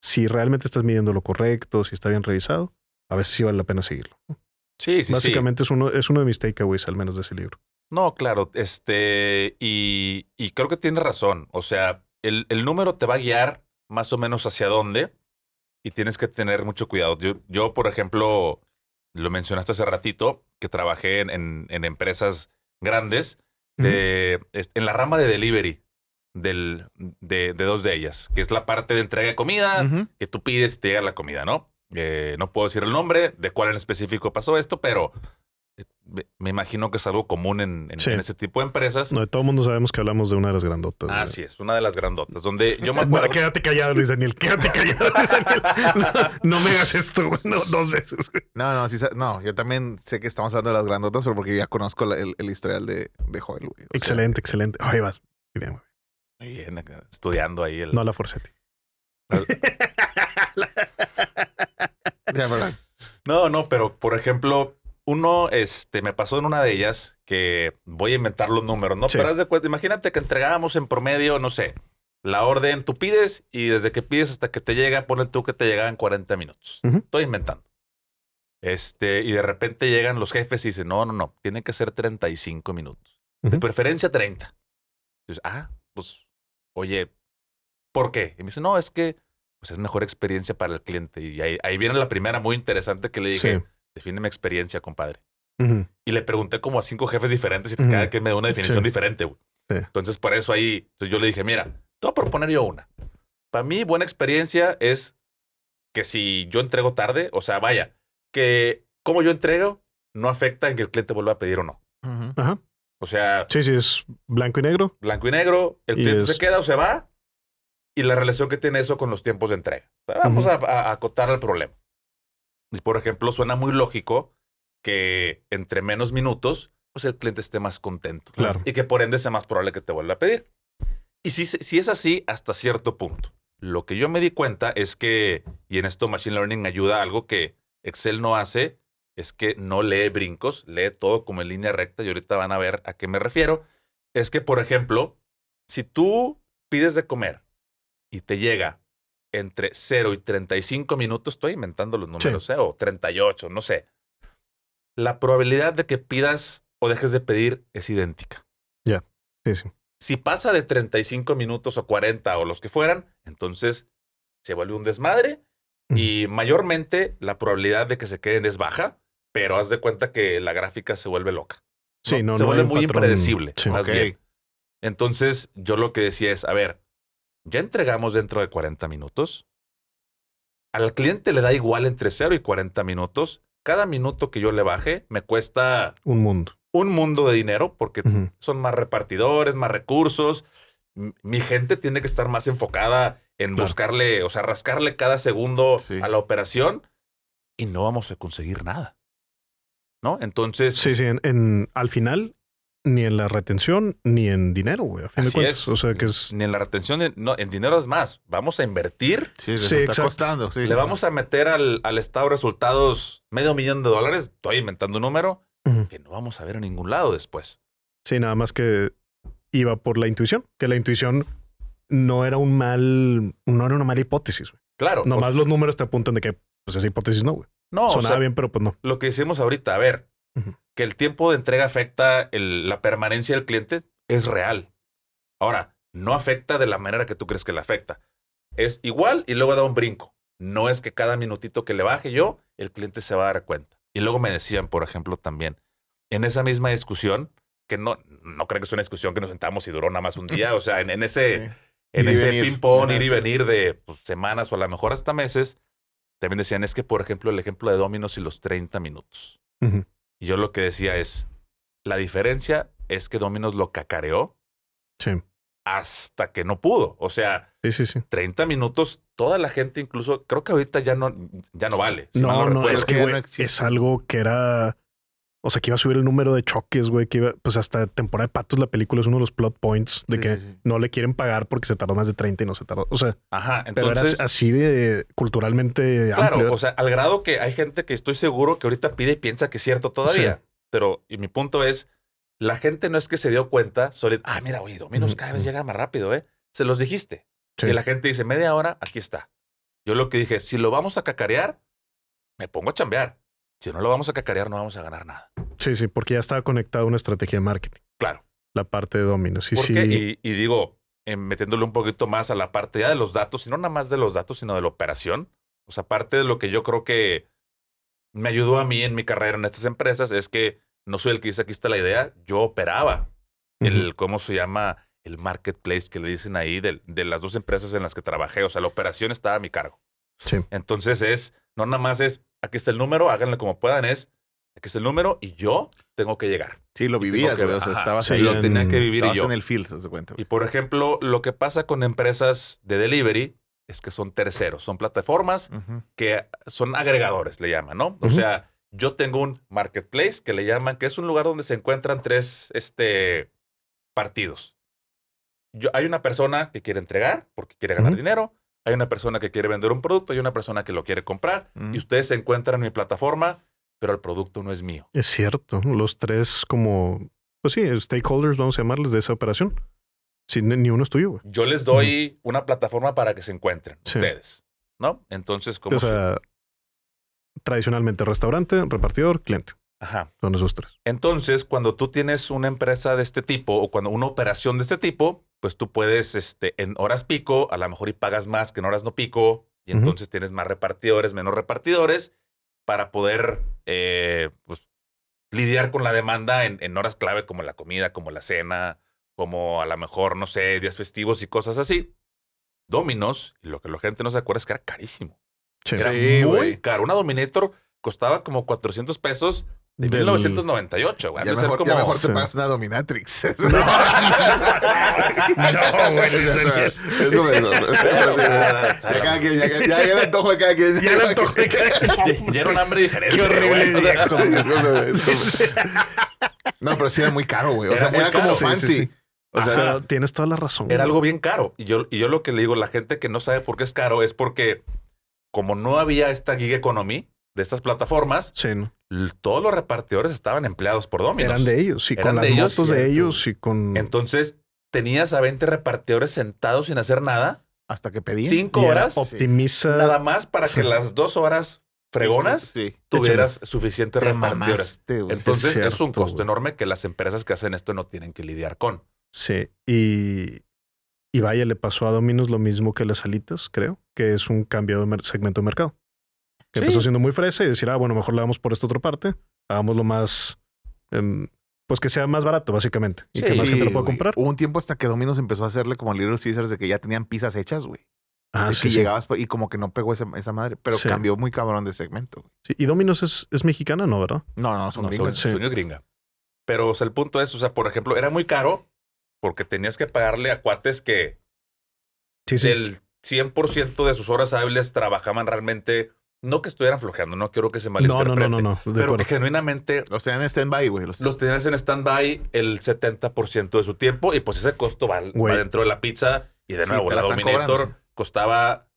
Speaker 1: si realmente estás midiendo lo correcto, si está bien revisado, a veces sí vale la pena seguirlo.
Speaker 3: Sí.
Speaker 1: Básicamente es uno de mis takeaways, al menos de ese libro.
Speaker 3: No, claro, y creo que tiene razón. O sea, el número te va a guiar más o menos hacia dónde y tienes que tener mucho cuidado. Yo, por ejemplo, lo mencionaste hace ratito, que trabajé en empresas grandes en la rama de delivery de dos de ellas, que es la parte de entrega de comida, que tú pides y te llega la comida, ¿no? No puedo decir el nombre de cuál en específico pasó esto, pero me imagino que es algo común en ese tipo de empresas.
Speaker 1: No, todo el mundo sabemos que hablamos de una de las grandotas.
Speaker 3: Así es, una de las grandotas, donde yo me acuerdo...
Speaker 1: Quédate callado, Luis Daniel, quédate callado, Luis Daniel. No me hagas esto, güey, no, 2 veces. Güey.
Speaker 2: No, yo también sé que estamos hablando de las grandotas, pero porque ya conozco el historial de Joel, güey.
Speaker 1: Excelente. Ahí vas. Muy bien, güey.
Speaker 3: Muy bien, estudiando ahí el...
Speaker 1: No la Forcetti.
Speaker 3: No, pero por ejemplo... Uno, me pasó en una de ellas que voy a inventar los números, ¿no?
Speaker 1: Sí.
Speaker 3: Pero haz de cuenta, imagínate que entregábamos en promedio, no sé, la orden, tú pides y desde que pides hasta que te llega, ponle tú que te llegaban 40 minutos. Estoy inventando. Y de repente llegan los jefes y dicen, no, tiene que ser 35 minutos. De preferencia 30. Entonces, pues, oye, ¿por qué? Y me dice, no, es que pues, es mejor experiencia para el cliente. Y ahí viene la primera muy interesante que le dije, defíneme experiencia, compadre. Y le pregunté como a 5 jefes diferentes y cada quien me da una definición diferente, güey. Sí. Entonces, por eso entonces yo le dije, mira, te voy a proponer yo una. Para mí, buena experiencia es que si yo entrego tarde, o sea, vaya, que como yo entrego no afecta en que el cliente vuelva a pedir o no.
Speaker 1: Ajá.
Speaker 3: O sea...
Speaker 1: Sí, es blanco y negro.
Speaker 3: Blanco y negro, el cliente se queda o se va y la relación que tiene eso con los tiempos de entrega. Vamos a acotar el problema. Y, por ejemplo, suena muy lógico que entre menos minutos, pues el cliente esté más contento.
Speaker 1: Claro.
Speaker 3: Y que por ende sea más probable que te vuelva a pedir. Y si es así, hasta cierto punto. Lo que yo me di cuenta es que, y en esto Machine Learning ayuda, algo que Excel no hace, es que no lee brincos, lee todo como en línea recta, y ahorita van a ver a qué me refiero. Es que, por ejemplo, si tú pides de comer y te llega entre 0 y 35 minutos, estoy inventando los números, o 38, no sé. La probabilidad de que pidas o dejes de pedir es idéntica.
Speaker 1: Ya, sí.
Speaker 3: Si pasa de 35 minutos o 40 o los que fueran, entonces se vuelve un desmadre y mayormente la probabilidad de que se queden es baja, pero haz de cuenta que la gráfica se vuelve loca.
Speaker 1: Sí,
Speaker 3: se vuelve muy
Speaker 1: patrón
Speaker 3: impredecible, más bien. Entonces yo lo que decía es, a ver, ya entregamos dentro de 40 minutos. Al cliente le da igual entre 0 y 40 minutos. Cada minuto que yo le baje me cuesta...
Speaker 1: un mundo
Speaker 3: de dinero porque son más repartidores, más recursos. Mi gente tiene que estar más enfocada en buscarle, o sea, rascarle cada segundo a la operación y no vamos a conseguir nada. ¿No? Entonces...
Speaker 1: Sí, al final... Ni en la retención, ni en dinero, güey. A fin de cuentas. O sea, que es...
Speaker 3: Ni en la retención, en dinero es más. Vamos a invertir.
Speaker 2: Sí, está costando. Sí.
Speaker 3: Le vamos a meter al estado de resultados $500,000. Estoy inventando un número que no vamos a ver en ningún lado después.
Speaker 1: Sí, nada más que iba por la intuición. Que la intuición no era una mala hipótesis, güey.
Speaker 3: Claro.
Speaker 1: Nomás los números te apuntan de que, pues esa hipótesis no, güey.
Speaker 3: No,
Speaker 1: sonaba bien, pero pues no.
Speaker 3: Lo que decimos ahorita, a ver, que el tiempo de entrega afecta la permanencia del cliente es real. Ahora, no afecta de la manera que tú crees que le afecta. Es igual y luego da un brinco. No es que cada minutito que le baje yo, el cliente se va a dar cuenta. Y luego me decían, por ejemplo, también, en esa misma discusión, que no creo que es una discusión que nos sentamos y duró nada más un día. O sea, en ese ping-pong, ir y venir de semanas o a lo mejor hasta meses, también decían, es que, por ejemplo, el ejemplo de Domino's y los 30 minutos.
Speaker 1: Ujú.
Speaker 3: Y yo lo que decía es, la diferencia es que Domino's lo cacareó
Speaker 1: Sí.
Speaker 3: hasta que no pudo. O sea,
Speaker 1: Sí.
Speaker 3: 30 minutos, toda la gente incluso, creo que ahorita ya no vale. Si mal
Speaker 1: No,
Speaker 3: recuerdo.
Speaker 1: es que,
Speaker 2: ya
Speaker 1: güey,
Speaker 2: no existe.
Speaker 1: es algo que era... O sea, que iba a subir el número de choques, güey, que iba... Pues hasta temporada de Patos, la película es uno de los plot points de
Speaker 2: Sí,
Speaker 1: que
Speaker 2: sí, sí.
Speaker 1: no le quieren pagar porque se tardó más de 30 y no se tardó. O sea,
Speaker 3: Ajá,
Speaker 1: pero era
Speaker 3: entonces,
Speaker 1: así de culturalmente
Speaker 3: claro,
Speaker 1: amplio.
Speaker 3: o sea, al grado que hay gente que estoy seguro que ahorita pide y piensa que es cierto todavía. Pero, y mi punto es, la gente no es que se dio cuenta, mira, oye, Domino's cada vez llega más rápido, ¿eh? Se los dijiste.
Speaker 1: Sí.
Speaker 3: Y la gente dice, media hora, aquí está. Yo lo que dije, si lo vamos a cacarear, me pongo a chambear. Si no lo vamos a cacarear, no vamos a ganar nada.
Speaker 1: Sí, porque ya estaba conectada a una estrategia de marketing.
Speaker 3: Claro.
Speaker 1: La parte de Domino's. Sí,
Speaker 3: Porque,
Speaker 1: sí.
Speaker 3: y digo, metiéndole un poquito más a la parte ya de los datos, y no nada más de los datos, sino de la operación. O sea, parte de lo que yo creo que me ayudó a mí en mi carrera en estas empresas es que no soy el que dice aquí está la idea, yo operaba el, ¿cómo se llama? El marketplace que le dicen ahí de las dos empresas en las que trabajé. O sea, la operación estaba a mi cargo.
Speaker 1: Sí.
Speaker 3: Entonces no nada más es, aquí está el número, háganle como puedan, aquí está el número y yo tengo que llegar.
Speaker 2: Sí, lo
Speaker 3: Y tengo
Speaker 2: vivías,
Speaker 3: que-
Speaker 2: güey. O sea,
Speaker 3: ajá,
Speaker 2: estabas
Speaker 1: sí,
Speaker 2: ahí.
Speaker 3: lo tenía que vivir y
Speaker 2: Estabas
Speaker 3: yo.
Speaker 2: en el field, ¿te das cuenta?
Speaker 3: Y por ejemplo, lo que pasa con empresas de delivery es que son terceros, son plataformas
Speaker 2: Ujú.
Speaker 3: que son agregadores, le llaman, ¿no? O
Speaker 1: Ujú.
Speaker 3: sea, yo tengo un marketplace que le llaman, que es un lugar donde se encuentran tres partidos. Hay una persona que quiere entregar porque quiere ganar
Speaker 1: Ujú.
Speaker 3: dinero, hay una persona que quiere vender un producto y una persona que lo quiere comprar.
Speaker 2: Ujú.
Speaker 3: Y ustedes se encuentran en mi plataforma, pero el producto no es mío.
Speaker 1: Es cierto. Los tres como... Pues sí, stakeholders, vamos a llamarles, de esa operación. Sí, ni uno es tuyo, güey.
Speaker 3: Yo les doy una plataforma para que se encuentren
Speaker 1: Sí.
Speaker 3: ustedes, ¿no? Entonces, como
Speaker 1: O sea, tradicionalmente restaurante, repartidor, cliente.
Speaker 3: Ajá.
Speaker 1: Son esos tres.
Speaker 3: Entonces, cuando tú tienes una empresa de este tipo o cuando una operación de este tipo, pues tú puedes, en horas pico, a lo mejor y pagas más que en horas no pico, y
Speaker 1: Ujú.
Speaker 3: entonces tienes más repartidores, menos repartidores, para poder, pues, lidiar con la demanda en horas clave como la comida, como la cena, como a lo mejor, no sé, días festivos y cosas así. Domino's, y lo que la gente no se acuerda es que era carísimo.
Speaker 1: Sí.
Speaker 3: Era
Speaker 2: Sí,
Speaker 3: muy
Speaker 2: güey.
Speaker 3: caro. Una Dominator costaba como 400 pesos de
Speaker 1: Del-
Speaker 3: 1998, güey.
Speaker 2: Ya
Speaker 3: Han de ser
Speaker 2: mejor,
Speaker 3: como...
Speaker 2: ya mejor te
Speaker 1: Sí.
Speaker 2: pagas una Dominatrix.
Speaker 1: No, güey,
Speaker 2: Eso me... Ya cada quien, ya el antojo de cada quien.
Speaker 1: Ya el antojo de
Speaker 3: Ya era un hambre diferente.
Speaker 1: Qué horrible
Speaker 3: güey. O sea,
Speaker 1: viejo.
Speaker 2: Discúlpeme. No, pero sí era muy caro, güey. O
Speaker 3: Era
Speaker 2: sea,
Speaker 3: muy
Speaker 2: era como
Speaker 3: caro.
Speaker 1: Sí,
Speaker 2: fancy.
Speaker 1: sí, sí.
Speaker 2: O sea,
Speaker 1: Pero tienes toda la razón.
Speaker 3: Era
Speaker 1: güey.
Speaker 3: algo bien caro. Y yo lo que le digo a la gente que no sabe por qué es caro es porque como no había esta gig economy de estas plataformas,
Speaker 1: Sí, ¿no?
Speaker 3: todos los repartidores estaban empleados por Domino's.
Speaker 1: Eran de ellos. Y
Speaker 3: Eran
Speaker 1: con las
Speaker 3: de ellos,
Speaker 1: motos de
Speaker 2: cierto.
Speaker 1: ellos y con...
Speaker 3: Entonces, tenías a 20 repartidores sentados sin hacer nada,
Speaker 2: hasta que pedían.
Speaker 3: 5
Speaker 1: y era
Speaker 3: horas,
Speaker 1: Optimiza...
Speaker 3: nada más para
Speaker 1: Sí.
Speaker 3: que las 2 horas fregonas
Speaker 2: Sí.
Speaker 3: tuvieras suficientes
Speaker 2: Te
Speaker 3: repartidores.
Speaker 2: mamaste, güey.
Speaker 3: Entonces, es un
Speaker 1: cierto,
Speaker 3: costo
Speaker 1: güey.
Speaker 3: enorme que las empresas que hacen esto no tienen que lidiar con.
Speaker 1: Sí, y vaya, le pasó a Domino's lo mismo que las alitas, creo, que es un cambio de segmento de mercado. Que
Speaker 3: Sí.
Speaker 1: empezó siendo muy fresa y decir, bueno, mejor le damos por esta otra parte, hagámoslo más, pues que sea más barato, básicamente, y que
Speaker 3: Sí,
Speaker 1: más gente lo pueda
Speaker 2: güey.
Speaker 1: comprar.
Speaker 2: Hubo un tiempo hasta que Domino's empezó a hacerle como Little Caesars de que ya tenían pizzas hechas, güey.
Speaker 1: Ah,
Speaker 2: Y
Speaker 1: sí,
Speaker 2: que
Speaker 1: sí.
Speaker 2: llegabas y como que no pegó esa madre, pero
Speaker 1: Sí.
Speaker 2: cambió muy cabrón de segmento, güey.
Speaker 1: Sí, y Domino's es mexicana, ¿no? ¿Verdad?
Speaker 2: No, son
Speaker 3: No,
Speaker 2: gringos.
Speaker 1: Sí.
Speaker 3: soy gringa. Pero, o sea, el punto es, o sea, por ejemplo, era muy caro porque tenías que pagarle a cuates que
Speaker 1: Sí, sí.
Speaker 3: del 100% de sus horas hábiles trabajaban realmente, no que estuvieran flojeando, no quiero que se
Speaker 1: No,
Speaker 3: malinterprete.
Speaker 1: no, de
Speaker 3: Pero
Speaker 1: acuerdo.
Speaker 3: que genuinamente
Speaker 2: Los tenían en stand-by, güey.
Speaker 3: los tenías en stand-by el 70% de su tiempo y pues ese costo va
Speaker 1: Güey.
Speaker 3: dentro de la pizza y de
Speaker 2: Sí,
Speaker 3: nuevo
Speaker 2: te
Speaker 3: la
Speaker 2: la están
Speaker 3: Dominator
Speaker 2: cobrando.
Speaker 3: costaba,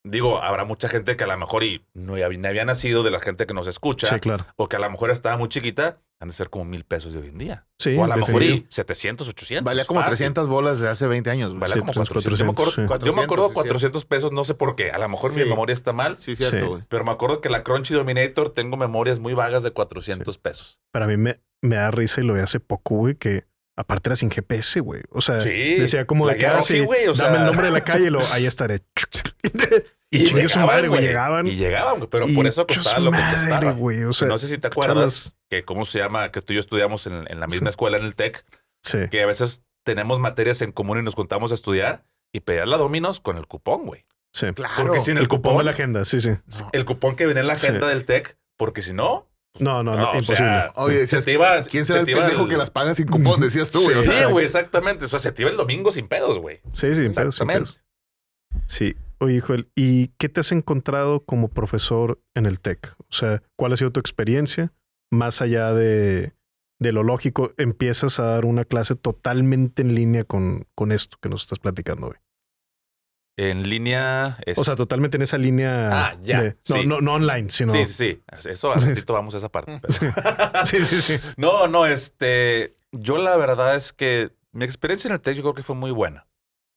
Speaker 3: digo, habrá mucha gente que a lo mejor y no había nacido de la gente que nos escucha
Speaker 1: Sí, claro.
Speaker 3: o que a lo mejor estaba muy chiquita, han de ser como 1,000 pesos de hoy en día.
Speaker 1: Sí,
Speaker 3: o a lo mejor y
Speaker 1: definitivo.
Speaker 3: 700, 800.
Speaker 2: Valía como
Speaker 3: fácil.
Speaker 2: 300 bolas de hace 20 años, güey.
Speaker 3: Valía
Speaker 1: Sí,
Speaker 3: como
Speaker 1: 300,
Speaker 3: 400. Yo me
Speaker 1: 400,
Speaker 3: acuerdo
Speaker 2: sí.
Speaker 3: 400 pesos, no sé por qué. A lo mejor
Speaker 2: Sí.
Speaker 3: mi memoria está mal.
Speaker 2: Sí, cierto,
Speaker 1: Sí.
Speaker 2: güey.
Speaker 3: Pero me acuerdo que la Crunchy Dominator tengo memorias muy vagas de 400 pesos.
Speaker 1: Para mí me da risa y lo vi hace poco, güey, que aparte era sin GPS, güey. O sea,
Speaker 3: Sí,
Speaker 1: decía como
Speaker 3: la
Speaker 1: de que
Speaker 3: guía
Speaker 1: sí,
Speaker 3: Rocky, güey, o
Speaker 1: dame
Speaker 3: sea.
Speaker 1: el nombre de la calle y ahí estaré. Y chingue su madre, güey, llegaban.
Speaker 3: Y llegaban, güey. Pero
Speaker 1: y
Speaker 3: por eso
Speaker 1: hecho
Speaker 3: costaba
Speaker 1: su
Speaker 3: lo que
Speaker 1: madre,
Speaker 3: costaba.
Speaker 1: güey. O sea,
Speaker 3: No sé si te acuerdas que, ¿cómo se llama? Que tú y yo estudiamos en la misma
Speaker 1: Sí.
Speaker 3: escuela en el TEC.
Speaker 1: sí.
Speaker 3: Que a veces tenemos materias en común y nos juntamos a estudiar. Y pedías la Domino's con el cupón, güey.
Speaker 1: Sí.
Speaker 2: Claro.
Speaker 3: Porque sin
Speaker 1: El cupón de
Speaker 3: cupón,
Speaker 1: la agenda, sí, sí.
Speaker 2: No.
Speaker 3: el cupón que viene en la agenda
Speaker 1: Sí.
Speaker 3: del TEC, porque si no,
Speaker 1: No,
Speaker 3: o
Speaker 1: imposible.
Speaker 3: sea,
Speaker 2: Oye,
Speaker 3: se
Speaker 2: decías,
Speaker 3: te iba,
Speaker 2: ¿quién
Speaker 3: se
Speaker 2: será el
Speaker 3: te iba
Speaker 2: pendejo
Speaker 3: el-
Speaker 2: que las paga sin cupón? Decías tú, güey.
Speaker 1: Sí,
Speaker 2: O sea,
Speaker 3: Sí, güey, exactamente. O sea, se te iba el domingo sin pedos, güey.
Speaker 1: Sí, sin pedos, sin pedos. Sí. Oye, Joel, ¿y qué te has encontrado como profesor en el TEC? O sea, ¿cuál ha sido tu experiencia? Más allá de lo lógico, empiezas a dar una clase totalmente en línea con esto que nos estás platicando hoy.
Speaker 3: En línea es...
Speaker 1: O sea, totalmente en esa línea
Speaker 3: Ah, ya,
Speaker 1: de...
Speaker 3: sí.
Speaker 1: No online, sino...
Speaker 3: Sí, sí, sí. Eso, a ratito vamos a esa parte. pero-
Speaker 1: Sí.
Speaker 3: No, yo la verdad es que mi experiencia en el TEC yo creo que fue muy buena.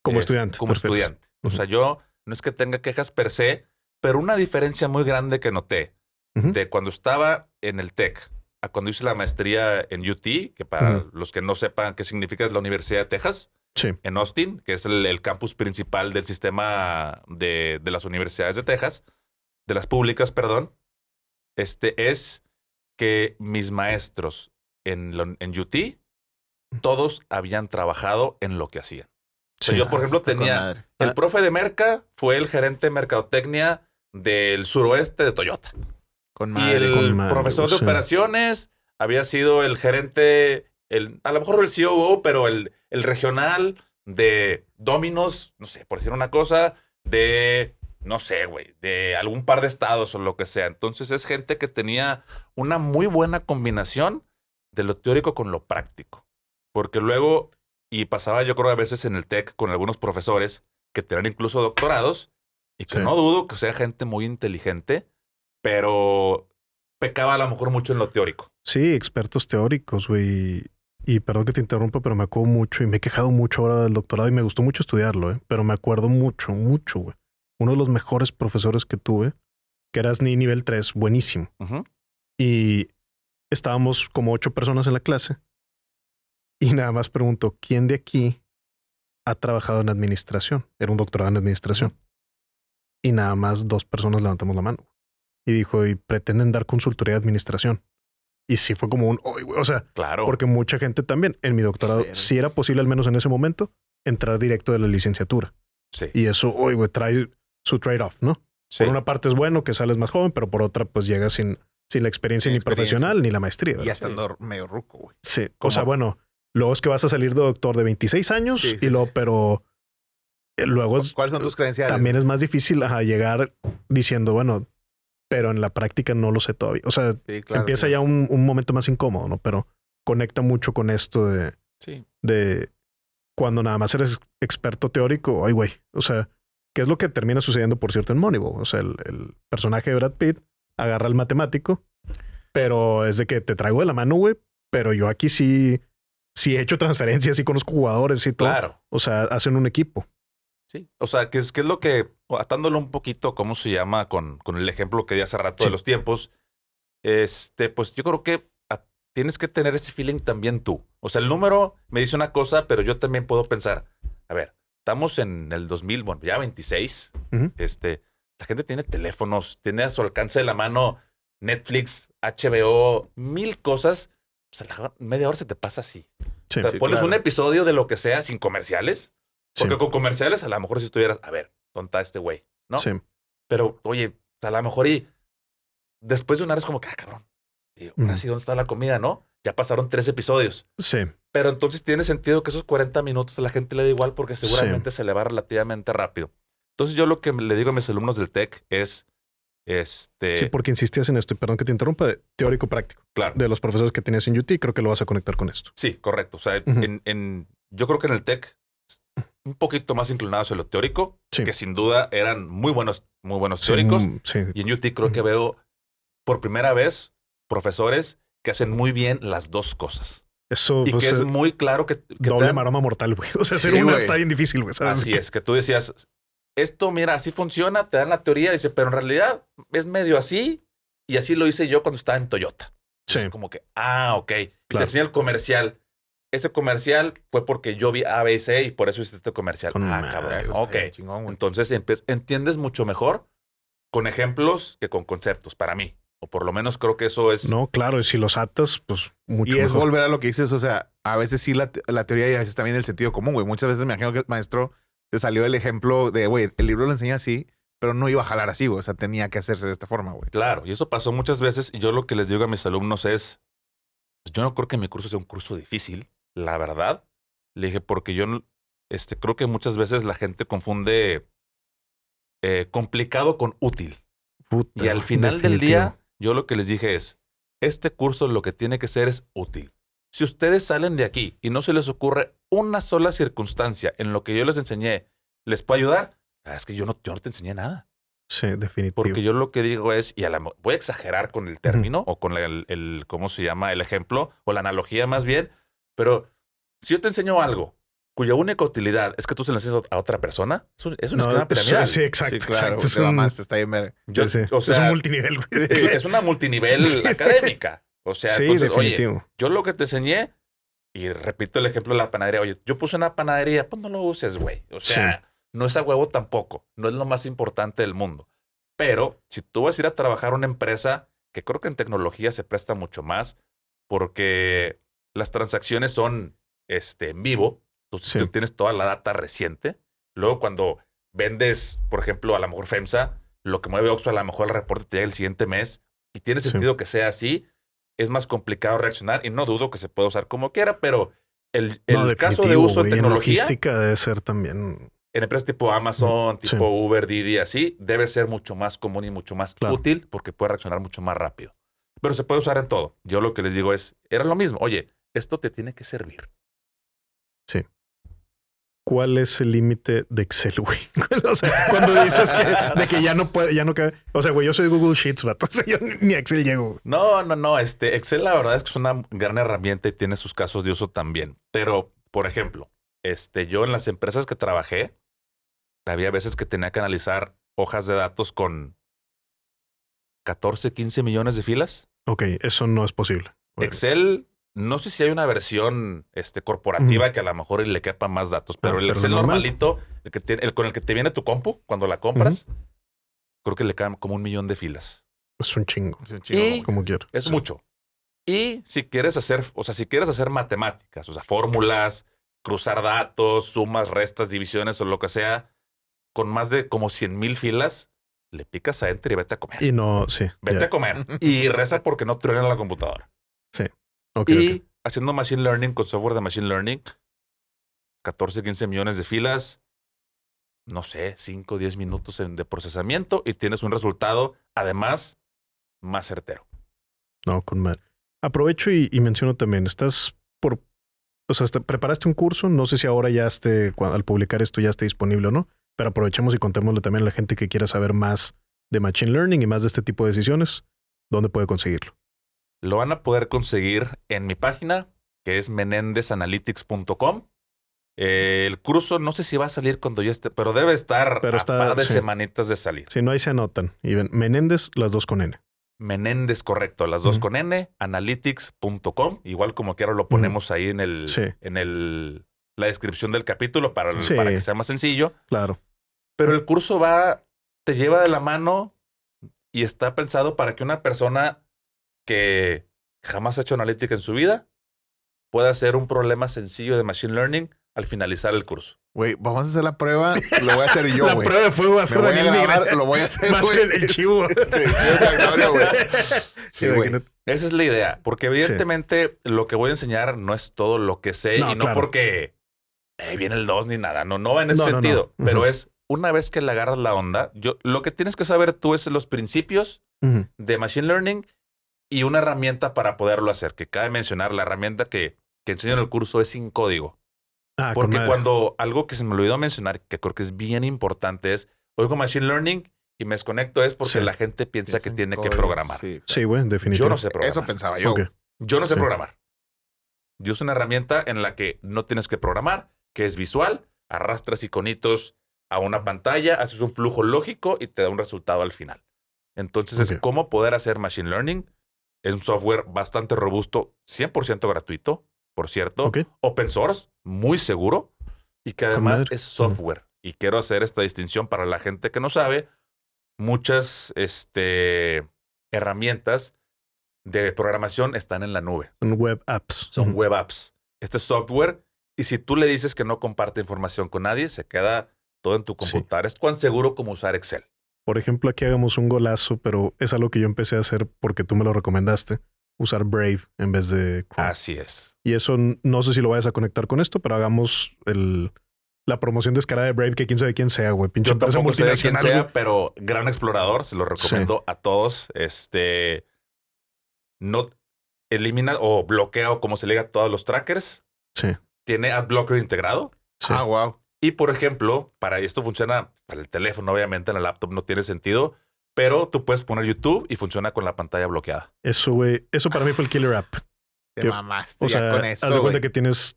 Speaker 1: Como
Speaker 3: Es-
Speaker 1: estudiante.
Speaker 3: Como
Speaker 1: perfecto.
Speaker 3: estudiante. O sea, yo no es que tenga quejas per se, pero una diferencia muy grande que noté
Speaker 1: Ujú.
Speaker 3: de cuando estaba en el TEC a cuando hice la maestría en UT, que para
Speaker 1: Ujú.
Speaker 3: los que no sepan qué significa es la Universidad de Texas,
Speaker 1: Sí.
Speaker 3: en Austin, que es el campus principal del sistema de las universidades de Texas, de las públicas, perdón, es que mis maestros en UT, todos habían trabajado en lo que hacían. O sea,
Speaker 1: Sí.
Speaker 3: yo, por ejemplo,
Speaker 2: eso está con
Speaker 3: tenía...
Speaker 2: madre.
Speaker 3: El profe de Merca fue el gerente de mercadotecnia del suroeste de Toyota.
Speaker 2: Con
Speaker 3: Y
Speaker 2: madre.
Speaker 3: el
Speaker 1: con madre,
Speaker 3: profesor de
Speaker 1: sí.
Speaker 3: operaciones había sido el gerente, a lo mejor el COO, pero el regional de Domino's, no sé, por decir una cosa, de, no sé, güey, de algún par de estados o lo que sea. Entonces es gente que tenía una muy buena combinación de lo teórico con lo práctico. Porque luego, y pasaba yo creo a veces en el TEC con algunos profesores que tenían incluso doctorados y que
Speaker 1: Sí.
Speaker 3: no dudo que sea gente muy inteligente, pero pecaba a lo mejor mucho en lo teórico.
Speaker 1: Sí, expertos teóricos, güey. Y perdón que te interrumpa, pero me acuerdo mucho y me he quejado mucho ahora del doctorado y me gustó mucho estudiarlo, ¿eh? Pero me acuerdo mucho, güey. Uno de los mejores profesores que tuve, que era SNI nivel 3, buenísimo.
Speaker 3: Ujú.
Speaker 1: Y estábamos como 8 personas en la clase y nada más pregunto, ¿quién de aquí ha trabajado en administración? Era un doctorado en administración. Y nada más 2 personas levantamos la mano. Y dijo, y pretenden dar consultoría de administración. Y sí fue como un, "Oy, güey", o sea,
Speaker 3: Claro.
Speaker 1: porque mucha gente también, en mi doctorado,
Speaker 2: Verga.
Speaker 1: sí era posible, al menos en ese momento, entrar directo de la licenciatura.
Speaker 3: Sí.
Speaker 1: Y eso, oye, güey, trae su trade-off, ¿no?
Speaker 3: Sí.
Speaker 1: Por una parte es bueno que sales más joven, pero por otra, pues llegas sin la experiencia
Speaker 2: Sin
Speaker 1: ni
Speaker 2: experiencia.
Speaker 1: profesional ni la maestría.
Speaker 2: Y
Speaker 1: ¿verdad?
Speaker 2: ya estando medio ruco, güey.
Speaker 1: Sí.
Speaker 3: ¿Cómo?
Speaker 1: O sea, bueno, luego es que vas a salir de doctor de 26 años
Speaker 2: Sí, sí,
Speaker 1: y luego,
Speaker 2: sí.
Speaker 1: pero luego
Speaker 2: ¿Cuáles son tus credenciales?
Speaker 1: también es más difícil llegar diciendo, bueno, pero en la práctica no lo sé todavía. O sea,
Speaker 2: Sí, claro,
Speaker 1: empieza
Speaker 2: claro.
Speaker 1: ya un momento más incómodo, ¿no? Pero conecta mucho con esto
Speaker 3: Sí.
Speaker 1: de cuando nada más eres experto teórico, ay, güey. O sea, ¿qué es lo que termina sucediendo, por cierto, en Moneyball? O sea, el personaje de Brad Pitt agarra al matemático, pero es de que te traigo de la mano, güey. Pero yo aquí sí he hecho transferencias y conozco jugadores y todo.
Speaker 3: Claro.
Speaker 1: O sea, hacen un equipo.
Speaker 3: Sí. O sea, qué es lo que, atándolo un poquito, ¿cómo se llama? Con el ejemplo que di hace rato
Speaker 1: Sí.
Speaker 3: de los tiempos, pues yo creo que tienes que tener ese feeling también tú. O sea, el número me dice una cosa, pero yo también puedo pensar, a ver, estamos en el 2000, bueno, ya 26.
Speaker 1: Ujú.
Speaker 3: La gente tiene teléfonos, tiene a su alcance de la mano Netflix, HBO, 1000 cosas. O sea, media hora se te pasa así.
Speaker 1: Sí,
Speaker 3: O sea,
Speaker 2: sí,
Speaker 3: pones
Speaker 2: claro.
Speaker 3: un episodio de lo que sea sin comerciales.
Speaker 1: sí,
Speaker 3: Porque con comerciales a lo mejor si estuvieras, a ver, ¿dónde está este güey? ¿No?
Speaker 1: sí.
Speaker 3: Pero, oye, a lo mejor y después de una hora es como que, cabrón. Y ahora sí, ¿dónde está la comida, no? Ya pasaron 3 episodios.
Speaker 1: Sí.
Speaker 3: Pero entonces tiene sentido que esos 40 minutos a la gente le da igual porque seguramente se le va relativamente rápido. Entonces yo lo que le digo a mis alumnos del TEC es,
Speaker 1: Sí, porque insistías en esto, y perdón que te interrumpa, de teórico práctico.
Speaker 3: claro.
Speaker 1: De los profesores que tenías en UT, creo que lo vas a conectar con esto.
Speaker 3: Sí, correcto. O sea,
Speaker 1: Ujú.
Speaker 3: yo creo que en el TEC un poquito más inclinado hacia lo teórico,
Speaker 1: Sí.
Speaker 3: que sin duda eran muy buenos
Speaker 1: Sí,
Speaker 3: teóricos.
Speaker 1: sí.
Speaker 3: Y en UT creo que veo por primera vez profesores que hacen muy bien las dos cosas.
Speaker 1: Eso
Speaker 3: Y
Speaker 1: pues,
Speaker 3: que es muy claro que te
Speaker 1: doble
Speaker 3: dan-
Speaker 1: maroma mortal, güey. O sea, hacer
Speaker 2: Sí,
Speaker 1: una
Speaker 2: güey.
Speaker 1: está bien difícil, güey. ¿Sabes?
Speaker 3: Así es, que tú decías, esto, mira, así funciona, te dan la teoría, dice, pero en realidad es medio así, y así lo hice yo cuando estaba en Toyota.
Speaker 1: Sí.
Speaker 3: Es como que, ok. Y te
Speaker 1: Claro.
Speaker 3: enseña el comercial. Ese comercial fue porque yo vi A, B y C y por eso hice este comercial.
Speaker 1: Con madre,
Speaker 3: Cabrón.
Speaker 2: Eso
Speaker 3: Ok.
Speaker 2: está bien chingón, güey.
Speaker 3: Entonces entiendes mucho mejor con ejemplos que con conceptos, para mí. O por lo menos creo que eso es...
Speaker 1: No, claro, y si los atas, pues mucho
Speaker 2: Y es
Speaker 1: mejor.
Speaker 2: volver a lo que dices, o sea, a veces sí la teoría y a veces también el sentido común, güey. Muchas veces me imagino que el maestro te salió el ejemplo de, güey, el libro lo enseña así, pero no iba a jalar así, güey. O sea, tenía que hacerse de esta forma, güey.
Speaker 3: Claro, y eso pasó muchas veces. Y yo lo que les digo a mis alumnos es, pues yo no creo que mi curso sea un curso difícil, la verdad. Le dije, porque yo creo que muchas veces la gente confunde complicado con útil.
Speaker 1: Puta,
Speaker 3: Y al final del
Speaker 1: definitivo.
Speaker 3: día, yo lo que les dije es, este curso lo que tiene que ser es útil. Si ustedes salen de aquí y no se les ocurre una sola circunstancia en lo que yo les enseñé, ¿les puedo ayudar? Es que yo no te enseñé nada.
Speaker 1: Sí, definitivo.
Speaker 3: Porque yo lo que digo es, y voy a exagerar con el término o con el ¿cómo se llama? El ejemplo o la analogía más bien. Pero si yo te enseño algo cuya única utilidad es que tú se lo enseñas a otra persona, es un esquema piramidal.
Speaker 1: Sí, exacto.
Speaker 2: Sí, claro.
Speaker 1: exacto.
Speaker 2: Te mamaste, está bien, verga.
Speaker 3: Yo-
Speaker 1: Sí,
Speaker 3: o sea,
Speaker 1: es un multinivel, güey.
Speaker 3: es una multinivel académica. O sea,
Speaker 1: Sí,
Speaker 3: entonces, oye,
Speaker 1: definitivo.
Speaker 3: yo lo que te enseñé, y repito el ejemplo de la panadería, oye, yo puse una panadería, pues no lo uses, güey. O sea, no es a huevo tampoco, no es lo más importante del mundo. Pero si tú vas a ir a trabajar a una empresa, que creo que en tecnología se presta mucho más, porque las transacciones son en vivo,
Speaker 1: Sí.
Speaker 3: tú tienes toda la data reciente. Luego cuando vendes, por ejemplo, a lo mejor FEMSA, lo que mueve Oxxo, a lo mejor el reporte te llega el siguiente mes, y tiene
Speaker 1: Sí.
Speaker 3: sentido que sea así, es más complicado reaccionar, y no dudo que se pueda usar como quiera, pero el
Speaker 1: No,
Speaker 3: caso de
Speaker 1: definitivo,
Speaker 3: uso en
Speaker 1: güey.
Speaker 3: tecnología,
Speaker 1: logística debe ser también.
Speaker 3: en empresas tipo Amazon,
Speaker 1: Sí.
Speaker 3: tipo Uber, Didi, así, debe ser mucho más común y mucho más
Speaker 1: Claro.
Speaker 3: útil porque puede reaccionar mucho más rápido. Pero se puede usar en todo. Yo lo que les digo es, era lo mismo. Oye, esto te tiene que servir.
Speaker 1: ¿Cuál es el límite de Excel, güey? O sea, cuando dices de que ya no puede, ya no cabe. O sea, güey, yo soy Google Sheets, vato. O sea, yo ni a Excel llego, güey.
Speaker 3: No. Excel la verdad es que es una gran herramienta y tiene sus casos de uso también. Pero, por ejemplo, yo en las empresas que trabajé, había veces que tenía que analizar hojas de datos con 14, 15 millones de filas.
Speaker 1: Ok, eso no es posible. Bueno,
Speaker 3: Excel, no sé si hay una versión corporativa que a lo mejor le quepa más datos, pero el
Speaker 1: pero
Speaker 3: Excel
Speaker 1: normal.
Speaker 3: normalito, el con el que te viene tu compu cuando la compras, creo que le caen como 1 millón de filas.
Speaker 1: es un chingo.
Speaker 2: Es un chingo,
Speaker 3: Y-
Speaker 2: güey.
Speaker 1: Como quiero.
Speaker 3: Es
Speaker 1: Sí.
Speaker 3: mucho. Y si quieres hacer matemáticas, o sea, fórmulas, cruzar datos, sumas, restas, divisiones o lo que sea, con más de como 100,000 filas, le picas a enter y vete a comer.
Speaker 1: Y no, sí.
Speaker 3: Vete
Speaker 1: ya.
Speaker 3: a comer. Y reza porque no truena la computadora.
Speaker 1: Ok,
Speaker 3: Y
Speaker 1: ok.
Speaker 3: haciendo machine learning con software de machine learning, 14, 15 millones de filas, no sé, 5, 10 minutos de procesamiento y tienes un resultado, además, más certero.
Speaker 1: No, con madre. Aprovecho y menciono también, o sea, preparaste un curso, no sé si ahora ya al publicar esto ya esté disponible o no, pero aprovechemos y contémosle también a la gente que quiera saber más de Machine Learning y más de este tipo de decisiones, ¿dónde puede conseguirlo?
Speaker 3: Lo van a poder conseguir en mi página, que es menendezanalytics.com. El curso no sé si va a salir cuando ya esté, pero debe estar
Speaker 1: Pero
Speaker 3: a
Speaker 1: está-
Speaker 3: par de
Speaker 1: sí.
Speaker 3: semanitas de salir.
Speaker 1: Si no, ahí se anotan. Y ven, Menéndez, las dos con N.
Speaker 3: Menéndez, correcto, las dos
Speaker 1: Ujú.
Speaker 3: con N, analytics.com, igual como quiera lo ponemos ahí en
Speaker 1: Sí.
Speaker 3: la descripción del capítulo para
Speaker 1: Sí.
Speaker 3: que sea más sencillo.
Speaker 1: Claro.
Speaker 3: Pero el curso te lleva de la mano y está pensado para que una persona que jamás ha hecho analítica en su vida pueda hacer un problema sencillo de machine learning al finalizar el curso.
Speaker 2: Güey, vamos a hacer la prueba. Lo voy a hacer yo,
Speaker 1: La
Speaker 2: güey.
Speaker 1: prueba de fuego va a
Speaker 2: Me
Speaker 1: ser
Speaker 2: voy a
Speaker 1: Daniel
Speaker 2: grabar,
Speaker 1: Miguel.
Speaker 2: lo voy a hacer,
Speaker 1: Más
Speaker 2: güey.
Speaker 1: que el chivo.
Speaker 2: Sí, exacto, güey. Sí, güey.
Speaker 1: Imagínate.
Speaker 3: Esa es la idea, porque evidentemente lo que voy a enseñar no es todo lo que sé
Speaker 1: No,
Speaker 3: y no
Speaker 1: claro.
Speaker 3: porque viene el 2 ni nada, no va en ese
Speaker 1: No, no,
Speaker 3: sentido,
Speaker 1: no.
Speaker 3: pero
Speaker 1: Ujú.
Speaker 3: es una vez que le agarras la onda, lo que tienes que saber tú es los principios
Speaker 1: Ujú.
Speaker 3: de machine learning y una herramienta para poderlo hacer, que cabe mencionar, la herramienta que enseño en el curso es sin código.
Speaker 1: Ah, con
Speaker 3: Porque
Speaker 1: madre.
Speaker 3: cuando algo que se me olvidó mencionar, que creo que es bien importante, es oigo machine learning y me desconecto es porque
Speaker 1: Sí.
Speaker 3: la gente piensa que tiene que
Speaker 2: Código,
Speaker 3: programar.
Speaker 2: sí,
Speaker 1: Sí, güey,
Speaker 3: Yo
Speaker 1: definitivamente.
Speaker 3: no sé programar.
Speaker 2: Eso pensaba yo.
Speaker 1: Ok.
Speaker 3: Yo no sé
Speaker 1: Sí.
Speaker 3: programar. Yo uso una herramienta en la que no tienes que programar, que es visual, arrastras iconitos a una pantalla, haces un flujo lógico y te da un resultado al final. Entonces
Speaker 1: Ok.
Speaker 3: es cómo poder hacer machine learning. Es un software bastante robusto, 100% gratuito, por cierto.
Speaker 1: Ok.
Speaker 3: Open source, muy seguro y que
Speaker 1: Con
Speaker 3: además
Speaker 1: madre.
Speaker 3: es software. Y quiero hacer esta distinción para la gente que no sabe. Muchas herramientas de programación están en la nube.
Speaker 1: Son web apps.
Speaker 3: Son
Speaker 1: Ujú.
Speaker 3: web apps. Este es software. Y si tú le dices que no comparte información con nadie, se queda todo en tu computadora. Es tan seguro como usar Excel.
Speaker 1: Por ejemplo, aquí hagamos un golazo, pero es algo que yo empecé a hacer porque tú me lo recomendaste. Usar Brave en vez de Chrome.
Speaker 3: Así es.
Speaker 1: Y eso no sé si lo vayas a conectar con esto, pero hagamos la promoción descarada de Brave, que quién sabe quién sea, güey. Pinche
Speaker 3: Yo
Speaker 1: empresa
Speaker 3: tampoco sé de quién
Speaker 1: multinacional,
Speaker 3: sea, pero gran explorador, se lo recomiendo a todos. No elimina o bloquea o como se le diga todos los trackers.
Speaker 1: Sí.
Speaker 3: Tiene AdBlocker integrado.
Speaker 1: Sí.
Speaker 2: Ah, wow.
Speaker 3: Y por ejemplo, para esto funciona para el teléfono, obviamente en la laptop no tiene sentido, pero tú puedes poner YouTube y funciona con la pantalla bloqueada.
Speaker 1: Eso, güey. Eso para mí fue el killer app.
Speaker 2: Te
Speaker 1: Que-
Speaker 2: mamaste
Speaker 1: O
Speaker 2: ya
Speaker 1: sea,
Speaker 2: con eso,
Speaker 1: haz de cuenta
Speaker 2: güey.
Speaker 1: que tienes...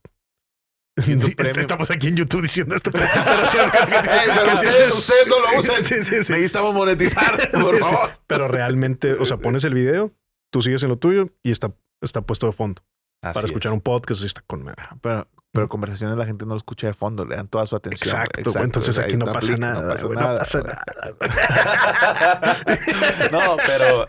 Speaker 2: YouTube Premium.
Speaker 1: Estamos aquí en YouTube diciendo esto. Pero sí,
Speaker 2: Pero ustedes no lo usan.
Speaker 1: Sí, sí, sí.
Speaker 2: Necesitamos monetizar, por
Speaker 1: Sí, sí.
Speaker 2: favor.
Speaker 1: Pero realmente, o sea, pones el video, tú sigues en lo tuyo y está puesto de fondo.
Speaker 3: Así
Speaker 1: Para escuchar
Speaker 3: es.
Speaker 1: un podcast y está con madre.
Speaker 2: Pero conversaciones la gente no lo escucha de fondo, le dan toda su atención. güey.
Speaker 1: Exacto, güey. Entonces aquí
Speaker 2: ahí
Speaker 1: no pasa
Speaker 2: aplica,
Speaker 1: nada. güey, No pasa nada.
Speaker 3: No, pero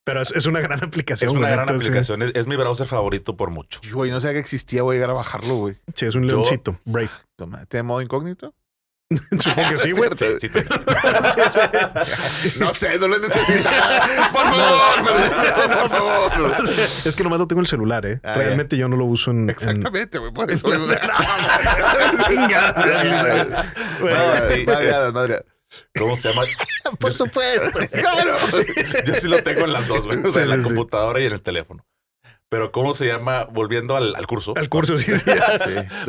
Speaker 1: Pero es una gran aplicación.
Speaker 3: es una
Speaker 1: güey,
Speaker 3: gran
Speaker 1: entonces,
Speaker 3: aplicación. Es mi browser favorito por mucho.
Speaker 2: Güey, no sabía que existía, voy a llegar a bajarlo, güey.
Speaker 1: Sí, es un
Speaker 3: Yo-
Speaker 1: leoncito. Brave.
Speaker 2: Toma, ¿tiene modo incógnito?
Speaker 1: Supongo que sí, güey.
Speaker 3: Sí, sí,
Speaker 1: Sí, sí.
Speaker 2: No sé, no lo necesitaba. Por favor, por favor.
Speaker 1: Es que nomás lo tengo en el celular, ¿eh?
Speaker 2: Ah,
Speaker 1: Realmente yo no lo uso en...
Speaker 2: Exactamente, güey, por eso.
Speaker 1: Chingada.
Speaker 3: No, sí,
Speaker 2: Madre.
Speaker 3: ¿Cómo se llama?
Speaker 2: Por supuesto, claro.
Speaker 3: Yo sí lo tengo en las dos, güey. O sea,
Speaker 1: Sí,
Speaker 3: en la
Speaker 1: sí, sí.
Speaker 3: computadora y en el teléfono. Pero ¿cómo se llama? Volviendo al curso.
Speaker 1: Al curso, sí, sí.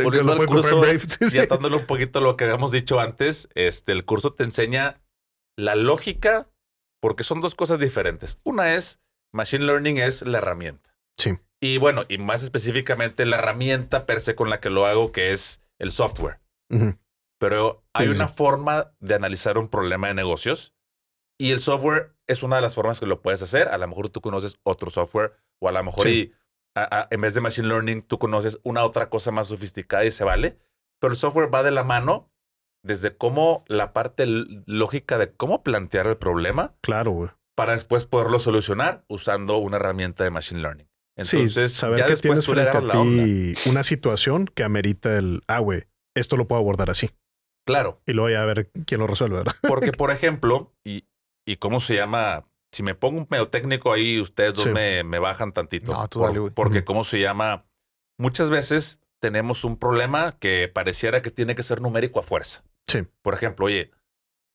Speaker 3: Volviendo
Speaker 1: Lo
Speaker 3: al
Speaker 1: puede comprar
Speaker 3: curso
Speaker 1: en Brave, sí, sí.
Speaker 3: y atándole un poquito a lo que habíamos dicho antes, el curso te enseña la lógica, porque son dos cosas diferentes. Una es, Machine Learning es la herramienta.
Speaker 1: Sí.
Speaker 3: Y bueno, y más específicamente la herramienta per se con la que lo hago, que es el software.
Speaker 1: Ujú.
Speaker 3: Pero hay
Speaker 1: Sí,
Speaker 3: una
Speaker 1: sí.
Speaker 3: forma de analizar un problema de negocios y el software es una de las formas que lo puedes hacer. A lo mejor tú conoces otro software o a lo mejor
Speaker 1: Sí.
Speaker 3: en vez de Machine Learning tú conoces una otra cosa más sofisticada y se vale. Pero el software va de la mano desde cómo la parte lógica de cómo plantear el problema
Speaker 1: Claro, güey.
Speaker 3: para después poderlo solucionar usando una herramienta de Machine Learning. Entonces,
Speaker 1: sí, saber
Speaker 3: ya
Speaker 1: que
Speaker 3: después
Speaker 1: tienes
Speaker 3: tú le
Speaker 1: frente a
Speaker 3: agarras la onda.
Speaker 1: ti una situación que amerita güey, esto lo puedo abordar así.
Speaker 3: Claro.
Speaker 1: Y luego ya a ver quién lo resuelve, ¿verdad?
Speaker 3: Porque, por ejemplo, y cómo se llama, si me pongo un medio técnico ahí, ustedes dos
Speaker 1: Sí.
Speaker 3: me bajan tantito.
Speaker 2: No, tú dale, güey.
Speaker 3: Porque,
Speaker 1: Ujú.
Speaker 3: ¿cómo se llama? Muchas veces tenemos un problema que pareciera que tiene que ser numérico a fuerza.
Speaker 1: Sí.
Speaker 3: Por ejemplo, oye,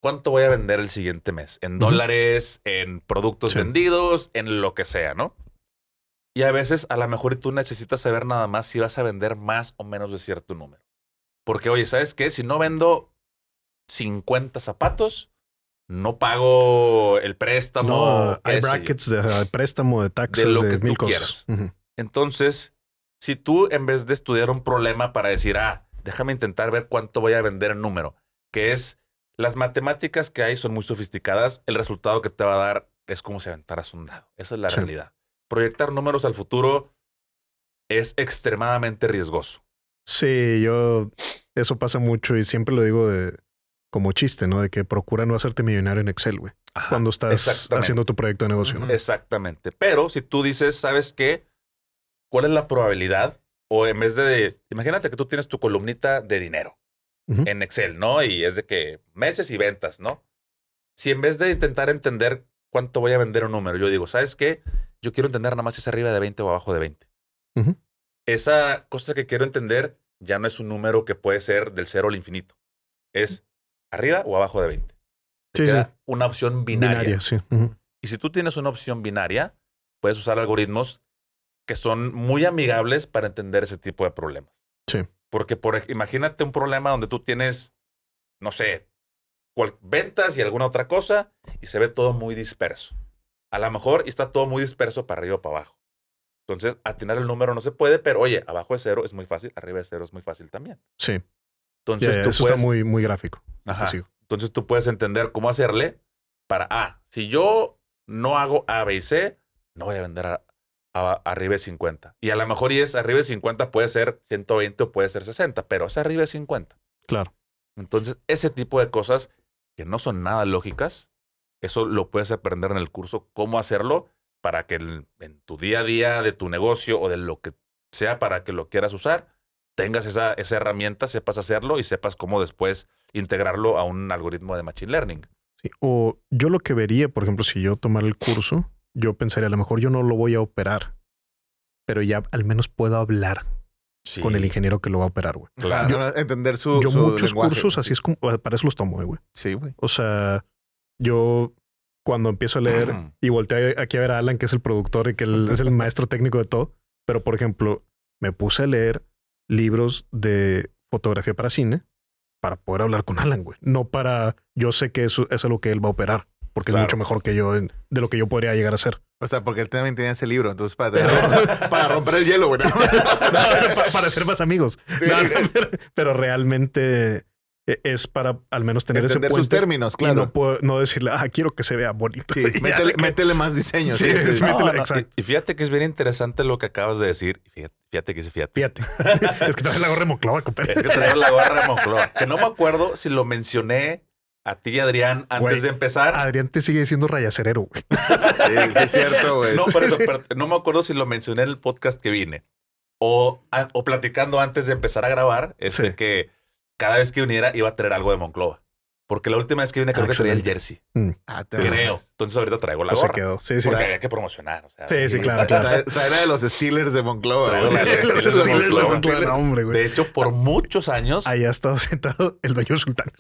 Speaker 3: ¿cuánto voy a vender el siguiente mes? En
Speaker 1: Ujú.
Speaker 3: dólares, en productos
Speaker 1: Sí.
Speaker 3: vendidos, en lo que sea, ¿no? Y a veces, a lo mejor tú necesitas saber nada más si vas a vender más o menos de cierto número. Porque, oye, ¿sabes qué? Si no vendo 50 zapatos, no pago el préstamo.
Speaker 1: No, hay
Speaker 3: qué sé yo.
Speaker 1: brackets de préstamo, de taxes,
Speaker 3: De lo
Speaker 1: de
Speaker 3: que tú
Speaker 1: mil cosas.
Speaker 3: quieras.
Speaker 1: Ujú.
Speaker 3: Entonces, si tú en vez de estudiar un problema para decir, déjame intentar ver cuánto voy a vender en número, que es las matemáticas que hay son muy sofisticadas, el resultado que te va a dar es como si aventaras un dado. Esa es la
Speaker 1: Sí.
Speaker 3: realidad. Proyectar números al futuro es extremadamente riesgoso.
Speaker 1: Sí, eso pasa mucho y siempre lo digo como chiste, ¿no? De que procura no hacerte millonario en Excel, güey.
Speaker 3: Ajá,
Speaker 1: Cuando estás
Speaker 3: exactamente.
Speaker 1: haciendo tu proyecto de negocio, ¿no?
Speaker 2: Ujú.
Speaker 3: Exactamente. Pero si tú dices, ¿sabes qué? ¿Cuál es la probabilidad? O en vez imagínate que tú tienes tu columnita de dinero
Speaker 1: Ujú.
Speaker 3: en Excel, ¿no? Y es de que meses y ventas, ¿no? Si en vez de intentar entender cuánto voy a vender un número, yo digo, ¿sabes qué? Yo quiero entender nada más si es arriba de 20 o abajo de 20.
Speaker 1: Ujú.
Speaker 3: Esa cosa que quiero entender ya no es un número que puede ser del 0 al infinito. Es arriba o abajo de 20. Te
Speaker 1: Sí,
Speaker 3: queda
Speaker 1: sí.
Speaker 3: una opción binaria.
Speaker 1: Sí. Ujú.
Speaker 3: Y si tú tienes una opción binaria, puedes usar algoritmos que son muy amigables para entender ese tipo de problemas.
Speaker 1: Sí.
Speaker 3: Porque imagínate un problema donde tú tienes, no sé, ventas y alguna otra cosa y se ve todo muy disperso. A lo mejor está todo muy disperso para arriba o para abajo. Entonces, atinar el número no se puede, pero oye, abajo de 0 es muy fácil, arriba de 0 es muy fácil también.
Speaker 1: Sí.
Speaker 3: Entonces,
Speaker 1: Ya,
Speaker 3: tú
Speaker 1: eso
Speaker 3: puedes...
Speaker 1: está muy, muy gráfico.
Speaker 3: Ajá.
Speaker 1: Sí.
Speaker 3: Entonces tú puedes entender cómo hacerle para si yo no hago A, B y C, no voy a vender arriba de 50. Y a lo mejor arriba de 50 puede ser 120 o puede ser 60, pero es arriba de 50.
Speaker 1: Claro.
Speaker 3: Entonces, ese tipo de cosas que no son nada lógicas, eso lo puedes aprender en el curso, cómo hacerlo para que en tu día a día de tu negocio o de lo que sea para que lo quieras usar, tengas esa herramienta, sepas hacerlo y sepas cómo después integrarlo a un algoritmo de Machine Learning.
Speaker 1: Sí. O yo lo que vería, por ejemplo, si yo tomara el curso, yo pensaría, a lo mejor yo no lo voy a operar, pero ya al menos puedo hablar
Speaker 3: Sí,
Speaker 1: con el ingeniero que lo va a operar, güey.
Speaker 3: Claro.
Speaker 2: Entender su
Speaker 1: Yo
Speaker 2: su
Speaker 1: muchos
Speaker 2: lenguaje.
Speaker 1: cursos así es como, para eso los tomo, güey.
Speaker 2: Sí, güey.
Speaker 1: O sea, yo cuando empiezo a leer y volteé aquí a ver a Alan, que es el productor y que es el maestro técnico de todo, pero por ejemplo, me puse a leer libros de fotografía para cine para poder hablar con Alan, güey. No para, yo sé que eso es lo que él va a operar, porque
Speaker 3: Claro.
Speaker 1: es mucho mejor que yo de lo que yo podría llegar a ser.
Speaker 2: O sea, porque él también tenía ese libro. Entonces, para romper el hielo, güey.
Speaker 1: Para ser más amigos.
Speaker 2: Sí.
Speaker 1: No, pero realmente es para al menos tener
Speaker 2: Entender
Speaker 1: ese
Speaker 2: sus
Speaker 1: puente
Speaker 2: términos,
Speaker 1: y
Speaker 2: claro.
Speaker 1: no decirle, quiero que se vea bonito.
Speaker 2: Sí,
Speaker 1: Ya,
Speaker 2: métele más diseño.
Speaker 1: Sí,
Speaker 2: Sí, sí.
Speaker 1: sí. Métele,
Speaker 3: No,
Speaker 1: exacto.
Speaker 3: y fíjate que es bien interesante lo que acabas de decir. Fíjate que sí, fíjate.
Speaker 1: Fíjate. Es que traes la gorra de Monclova, compadre.
Speaker 3: Es que traigo la gorra de Monclova. Que no me acuerdo si lo mencioné a ti, Adrián, antes
Speaker 1: Güey,
Speaker 3: de empezar.
Speaker 1: Adrián te sigue diciendo rayacerero, güey.
Speaker 2: Sí, es cierto, güey.
Speaker 3: No, por eso,
Speaker 1: Sí.
Speaker 3: pero no me acuerdo si lo mencioné en el podcast que vine. O platicando antes de empezar a grabar,
Speaker 1: Sí.
Speaker 3: que cada vez que viniera iba a traer algo de Monclova. Porque la última vez que vine creo que traía el
Speaker 1: Excelente.
Speaker 3: jersey.
Speaker 2: Te
Speaker 3: Creo. Entonces ahorita traigo la
Speaker 1: O se
Speaker 3: gorra.
Speaker 1: quedó. Sí, sí.
Speaker 3: Porque había que promocionar. O sea,
Speaker 1: Sí, claro.
Speaker 2: Trae la de los Steelers de Monclova.
Speaker 3: Traigo la de
Speaker 2: güey.
Speaker 3: los Steelers de Monclova.
Speaker 1: No, hombre, güey.
Speaker 3: De hecho, por muchos años.
Speaker 1: Ahí ha estado sentado el dueño sultán.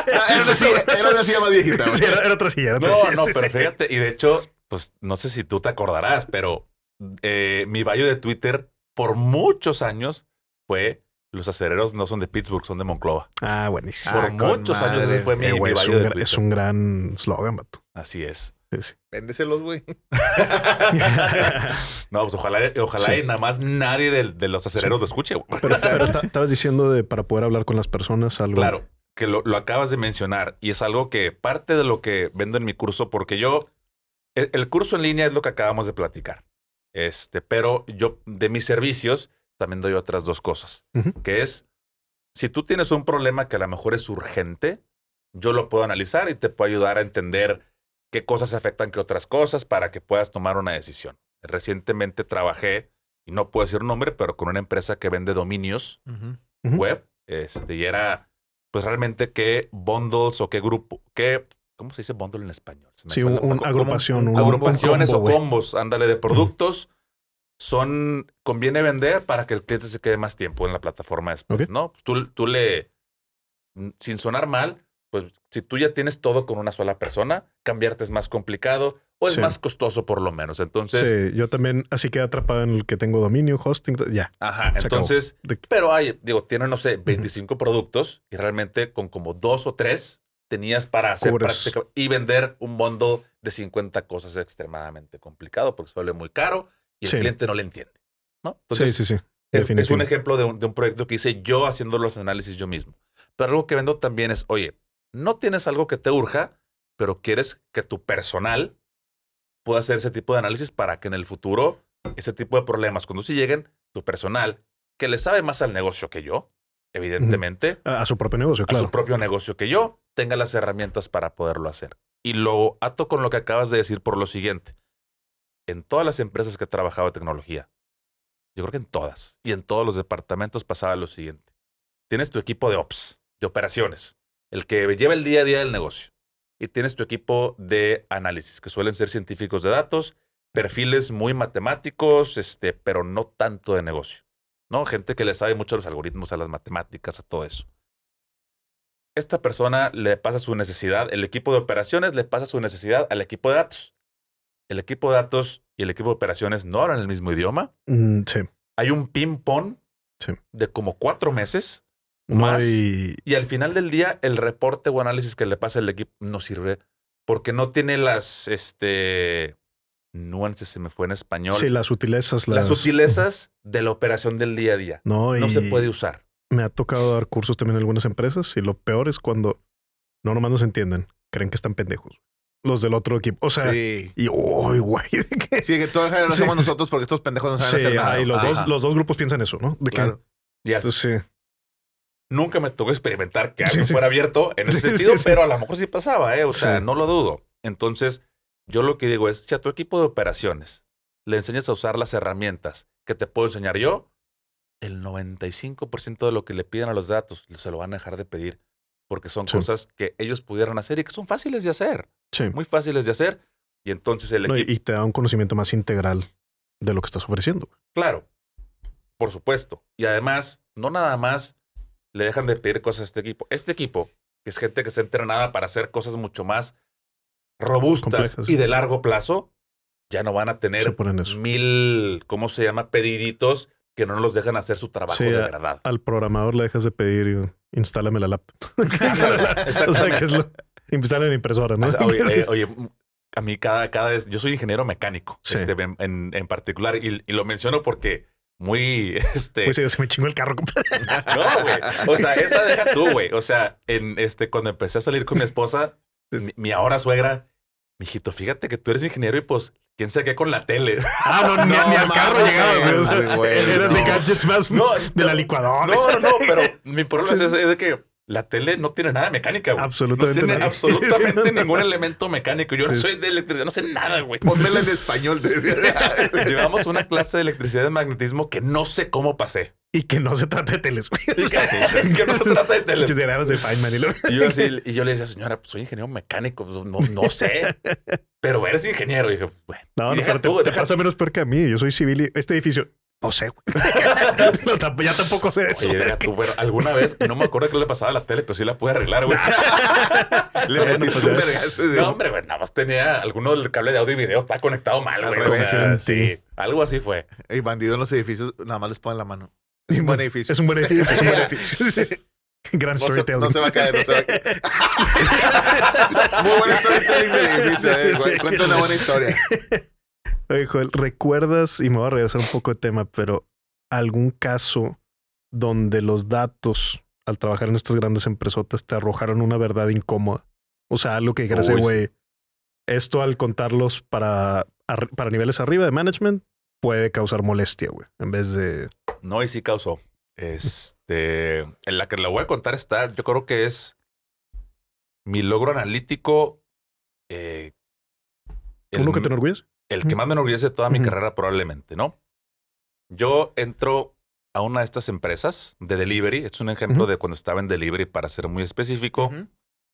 Speaker 2: Era una silla más viejita, güey.
Speaker 1: Sí, era otra silla. Era otra
Speaker 3: No,
Speaker 1: silla,
Speaker 3: no,
Speaker 1: sí,
Speaker 3: pero
Speaker 1: sí.
Speaker 3: fíjate, y de hecho, pues no sé si tú te acordarás, pero mi bio de Twitter por muchos años fue: los acereros no son de Pittsburgh, son de Monclova.
Speaker 1: Buenísimo.
Speaker 3: Por
Speaker 2: con
Speaker 3: muchos años
Speaker 2: madre.
Speaker 3: ese fue mi
Speaker 1: Güey,
Speaker 3: bio de Twitter.
Speaker 1: es un gran slogan, vato.
Speaker 3: Así es.
Speaker 1: Sí, sí.
Speaker 2: Véndeselos, güey.
Speaker 3: No, pues ojalá
Speaker 1: Sí.
Speaker 3: y nada más nadie de los acereros lo escuche. Güey.
Speaker 1: Pero estabas diciendo para poder hablar con las personas algo.
Speaker 3: Claro, que lo acabas de mencionar y es algo que parte de lo que vendo en mi curso, porque el curso en línea es lo que acabamos de platicar. Pero yo de mis servicios también doy otras dos cosas,
Speaker 1: Ujú.
Speaker 3: que es, si tú tienes un problema que a lo mejor es urgente, yo lo puedo analizar y te puedo ayudar a entender qué cosas afectan que otras cosas para que puedas tomar una decisión. Recientemente trabajé, y no puedo decir nombre, pero con una empresa que vende dominios
Speaker 1: Ujú.
Speaker 3: web, y era pues realmente qué bundles o qué grupo, ¿cómo se dice bundle en español? Se me
Speaker 1: Sí,
Speaker 3: fue la-
Speaker 1: una agrupación. un
Speaker 3: agrupaciones
Speaker 1: combo,
Speaker 3: o
Speaker 1: güey.
Speaker 3: combos, ándale, de productos, conviene vender para que el cliente se quede más tiempo en la plataforma después,
Speaker 1: Ok.
Speaker 3: ¿no? Pues tú sin sonar mal, pues si tú ya tienes todo con una sola persona, cambiarte es más complicado o es
Speaker 1: Sí.
Speaker 3: más costoso por lo menos. Entonces,
Speaker 1: Sí, yo también así quedé atrapado en el que tengo dominio, hosting, ya.
Speaker 3: ajá,
Speaker 1: Se acabó.
Speaker 3: entonces,
Speaker 1: De-
Speaker 3: pero tienen, no sé, 25 productos y realmente con como 2 o 3 tenías para hacer
Speaker 1: Cubres.
Speaker 3: práctica y vender un bundle de 50 cosas es extremadamente complicado porque se vuelve muy caro y el
Speaker 1: Sí.
Speaker 3: cliente no le entiende, ¿no?
Speaker 1: Sí,
Speaker 3: Entonces,
Speaker 1: sí, sí.
Speaker 3: es un
Speaker 1: Definitivo.
Speaker 3: ejemplo de un proyecto que hice yo haciendo los análisis yo mismo. Pero algo que vendo también es, oye, no tienes algo que te urja, pero quieres que tu personal pueda hacer ese tipo de análisis para que en el futuro ese tipo de problemas, cuando sí lleguen, tu personal, que le sabe más al negocio que yo, evidentemente,
Speaker 1: A su propio negocio,
Speaker 3: a
Speaker 1: claro.
Speaker 3: su propio negocio que yo, tenga las herramientas para poderlo hacer. Y lo ato con lo que acabas de decir por lo siguiente. En todas las empresas que he trabajado de tecnología, yo creo que en todas y en todos los departamentos pasaba lo siguiente. Tienes tu equipo de ops, de operaciones, el que lleva el día a día del negocio. Y tienes tu equipo de análisis, que suelen ser científicos de datos, perfiles muy matemáticos, pero no tanto de negocio, ¿no? Gente que le sabe mucho a los algoritmos, a las matemáticas, a todo eso. Esta persona le pasa su necesidad, el equipo de operaciones le pasa su necesidad al equipo de datos. El equipo de datos y el equipo de operaciones no hablan el mismo idioma.
Speaker 1: Sí.
Speaker 3: Hay un ping-pong
Speaker 1: Sí.
Speaker 3: de como 4 meses.
Speaker 1: No
Speaker 3: Más.
Speaker 1: hay-
Speaker 3: Y al final del día, el reporte o análisis que le pasa al equipo no sirve porque no tiene las nuances, se me fue en español.
Speaker 1: Sí, las sutilezas.
Speaker 3: las sutilezas de la operación del día a día.
Speaker 1: No,
Speaker 3: No
Speaker 1: y
Speaker 3: se puede usar.
Speaker 1: me ha tocado dar cursos también en algunas empresas y lo peor es cuando no nomás no se entienden. Creen que están pendejos. Los del otro equipo. O sea,
Speaker 2: Sí.
Speaker 1: y uy, güey. ¿De qué?
Speaker 2: Sí, que todo el jale lo
Speaker 1: Sí,
Speaker 2: hacemos
Speaker 1: sí.
Speaker 2: nosotros porque estos pendejos no saben
Speaker 1: Sí,
Speaker 2: hacer nada.
Speaker 1: y
Speaker 3: Ajá.
Speaker 1: los dos grupos piensan eso, ¿no? De que-
Speaker 2: Claro.
Speaker 3: Ya,
Speaker 1: Entonces, sí.
Speaker 3: nunca me tocó experimentar que
Speaker 1: Sí,
Speaker 3: algo
Speaker 1: sí.
Speaker 3: fuera abierto en ese
Speaker 1: Sí,
Speaker 3: sentido,
Speaker 1: sí, sí.
Speaker 3: pero a lo mejor sí pasaba, O sea,
Speaker 1: Sí.
Speaker 3: no lo dudo. Entonces, yo lo que digo es, si a tu equipo de operaciones le enseñas a usar las herramientas que te puedo enseñar yo, el 95% de lo que le piden a los datos se lo van a dejar de pedir porque son
Speaker 1: Sí.
Speaker 3: cosas que ellos pudieran hacer y que son fáciles de hacer,
Speaker 1: Sí.
Speaker 3: muy fáciles de hacer. Y entonces el
Speaker 1: No,
Speaker 3: equipo,
Speaker 1: y te da un conocimiento más integral de lo que estás ofreciendo.
Speaker 3: claro, por supuesto. Y además, no nada más le dejan de pedir cosas a este equipo. Este equipo, que es gente que está entrenada para hacer cosas mucho más robustas
Speaker 1: Complejas.
Speaker 3: y de largo plazo, ya no van a
Speaker 1: Se
Speaker 3: tener
Speaker 1: ponen eso.
Speaker 3: 1000, ¿cómo se llama? Pediditos que no los dejan hacer su trabajo
Speaker 1: Sí,
Speaker 3: de verdad.
Speaker 1: Al programador le dejas de pedir, instálame la laptop. O sea,
Speaker 3: Exactamente.
Speaker 1: que es lo... Instala la impresora, ¿no?
Speaker 3: O sea, oye, a mí cada vez, yo soy ingeniero mecánico,
Speaker 1: Sí.
Speaker 3: en particular, y lo menciono porque muy,
Speaker 1: Pues sí, se me chingó el carro.
Speaker 3: no, güey. O sea, esa deja tú, güey. O sea, cuando empecé a salir con mi esposa, mi ahora suegra, mijito, fíjate que tú eres ingeniero y pues, quién sabe qué con la tele.
Speaker 1: No, ni al carro
Speaker 2: mames,
Speaker 1: llegabas. O sea,
Speaker 2: güey,
Speaker 1: eran de
Speaker 2: no.
Speaker 1: gadgets más
Speaker 3: No,
Speaker 1: de la licuadora.
Speaker 3: No, pero mi problema es de que la tele no tiene nada de mecánica, güey.
Speaker 1: Absolutamente
Speaker 3: No tiene
Speaker 1: nada.
Speaker 3: absolutamente
Speaker 1: Sí, no.
Speaker 3: ningún elemento mecánico. Yo no
Speaker 1: Sí.
Speaker 3: soy de electricidad, no sé nada, güey.
Speaker 2: Pónmela en español, te decía.
Speaker 3: Llevamos una clase de electricidad y magnetismo que no sé cómo pasé.
Speaker 1: Y que no se trata de teles, güey.
Speaker 3: Y que no se trata de tele.
Speaker 1: Diagramas de Feynman y lo...
Speaker 3: Y yo le decía, señora, pues soy ingeniero mecánico, pues, no sé. Pero eres ingeniero. Y dije, bueno.
Speaker 1: No,
Speaker 3: Y
Speaker 1: no,
Speaker 3: deja
Speaker 1: pero te
Speaker 3: deja-
Speaker 1: pasa menos peor que a mí. Yo soy civil y este edificio, no sé, güey. Ya tampoco sé eso.
Speaker 3: Oye, deja tú, pero alguna vez, no me acuerdo qué le pasaba a la tele, pero sí la pude arreglar, güey.
Speaker 2: Le
Speaker 1: Bueno,
Speaker 2: metiste
Speaker 1: pues
Speaker 2: un
Speaker 1: ya.
Speaker 2: vergazo.
Speaker 3: No, hombre, güey, nada más tenía alguno del cable de audio y video, estaba conectado mal,
Speaker 2: Al
Speaker 3: güey. O sea,
Speaker 1: revés,
Speaker 3: sí, algo así fue.
Speaker 2: El bandido en los edificios nada más les ponen la mano. Es un buen edificio.
Speaker 1: Es un buen edificio. Es un buen edificio. Gran
Speaker 2: No se,
Speaker 1: storytelling.
Speaker 2: no se va a caer, no se va a caer. Muy buen storytelling del edificio.
Speaker 1: Sí, sí,
Speaker 2: Cuenta una buena historia.
Speaker 1: Oye, Joel, ¿recuerdas, y me voy a regresar un poco de tema, pero algún caso donde los datos al trabajar en estas grandes empresotas te arrojaron una verdad incómoda? O sea, algo que dijeras,
Speaker 3: Uy,
Speaker 1: güey, esto al contarlos para niveles arriba de management puede causar molestia, güey, en vez de...
Speaker 3: No, y sí causó. En la que la voy a contar está, yo creo que es mi logro analítico.
Speaker 1: ¿Uno que te enorgullece?
Speaker 3: El que más me enorgullece de toda mi
Speaker 1: Ujú.
Speaker 3: carrera, probablemente, ¿no? Yo entro a una de estas empresas de delivery. Es un ejemplo
Speaker 1: Ujú.
Speaker 3: de cuando estaba en delivery, para ser muy específico,
Speaker 2: Ujú.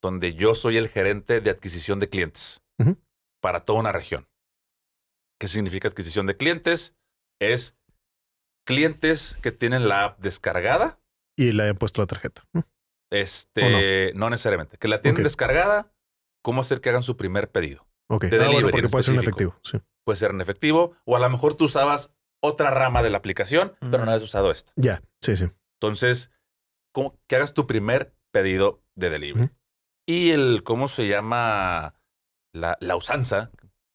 Speaker 3: donde yo soy el gerente de adquisición de clientes
Speaker 1: Ujú.
Speaker 3: para toda una región. ¿Qué significa adquisición de clientes? Es clientes que tienen la app descargada.
Speaker 1: Y le hayan puesto la tarjeta. ¿No?
Speaker 3: No necesariamente. Que la tienen
Speaker 1: Ok.
Speaker 3: descargada, ¿cómo hacer que hagan su primer pedido?
Speaker 1: Ok.
Speaker 3: De
Speaker 1: Bueno,
Speaker 3: delivery
Speaker 1: porque
Speaker 3: en
Speaker 1: puede ser un
Speaker 3: específico.
Speaker 1: efectivo. Sí.
Speaker 3: Puede ser en efectivo, o a lo mejor tú usabas otra rama de la aplicación, pero no has usado esta.
Speaker 1: Ya, sí, sí.
Speaker 3: Entonces, que hagas tu primer pedido de delivery.
Speaker 1: Ujú.
Speaker 3: Y ¿cómo se llama? La usanza,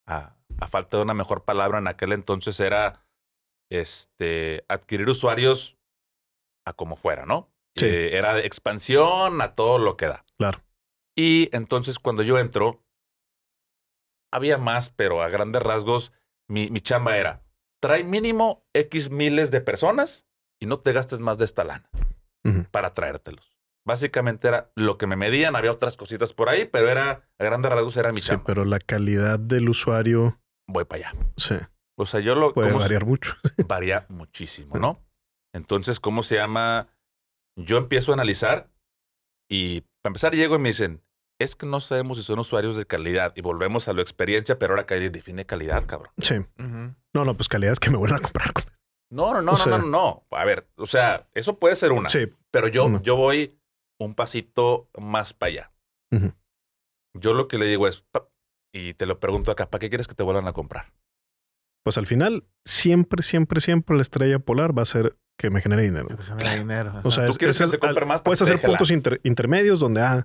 Speaker 3: a falta de una mejor palabra en aquel entonces, era adquirir usuarios a como fuera, ¿no?
Speaker 1: Sí.
Speaker 3: Era de expansión a todo lo que da.
Speaker 1: Claro.
Speaker 3: Y entonces cuando yo entro, había más, pero a grandes rasgos, mi chamba era, trae mínimo X miles de personas y no te gastes más de esta lana
Speaker 1: Ujú.
Speaker 3: para traértelos. Básicamente era lo que me medían, había otras cositas por ahí, pero a grandes rasgos era mi
Speaker 1: Sí,
Speaker 3: chamba.
Speaker 1: pero la calidad del usuario,
Speaker 3: Voy para allá.
Speaker 1: sí,
Speaker 3: O sea, yo
Speaker 1: puede variar mucho.
Speaker 3: varía muchísimo, ¿no? Entonces, ¿cómo se llama? Yo empiezo a analizar y para empezar llego y me dicen, es que no sabemos si son usuarios de calidad y volvemos a la experiencia, pero ahora que define calidad, cabrón.
Speaker 1: Sí.
Speaker 2: Ujú.
Speaker 1: No, pues calidad es que me vuelvan a comprar.
Speaker 3: No. A ver, o sea, eso puede ser una,
Speaker 1: Sí.
Speaker 3: pero yo
Speaker 1: Uno.
Speaker 3: voy un pasito más para allá.
Speaker 1: Ujú.
Speaker 3: Yo lo que le digo es, y te lo pregunto acá, ¿para qué quieres que te vuelvan a comprar?
Speaker 1: Pues al final, siempre la estrella polar va a ser que me genere dinero.
Speaker 2: Que te genera dinero.
Speaker 1: O sea,
Speaker 3: Tú quieres que te compre más para
Speaker 1: puedes
Speaker 3: que te
Speaker 1: hacer
Speaker 3: deje
Speaker 1: puntos intermedios donde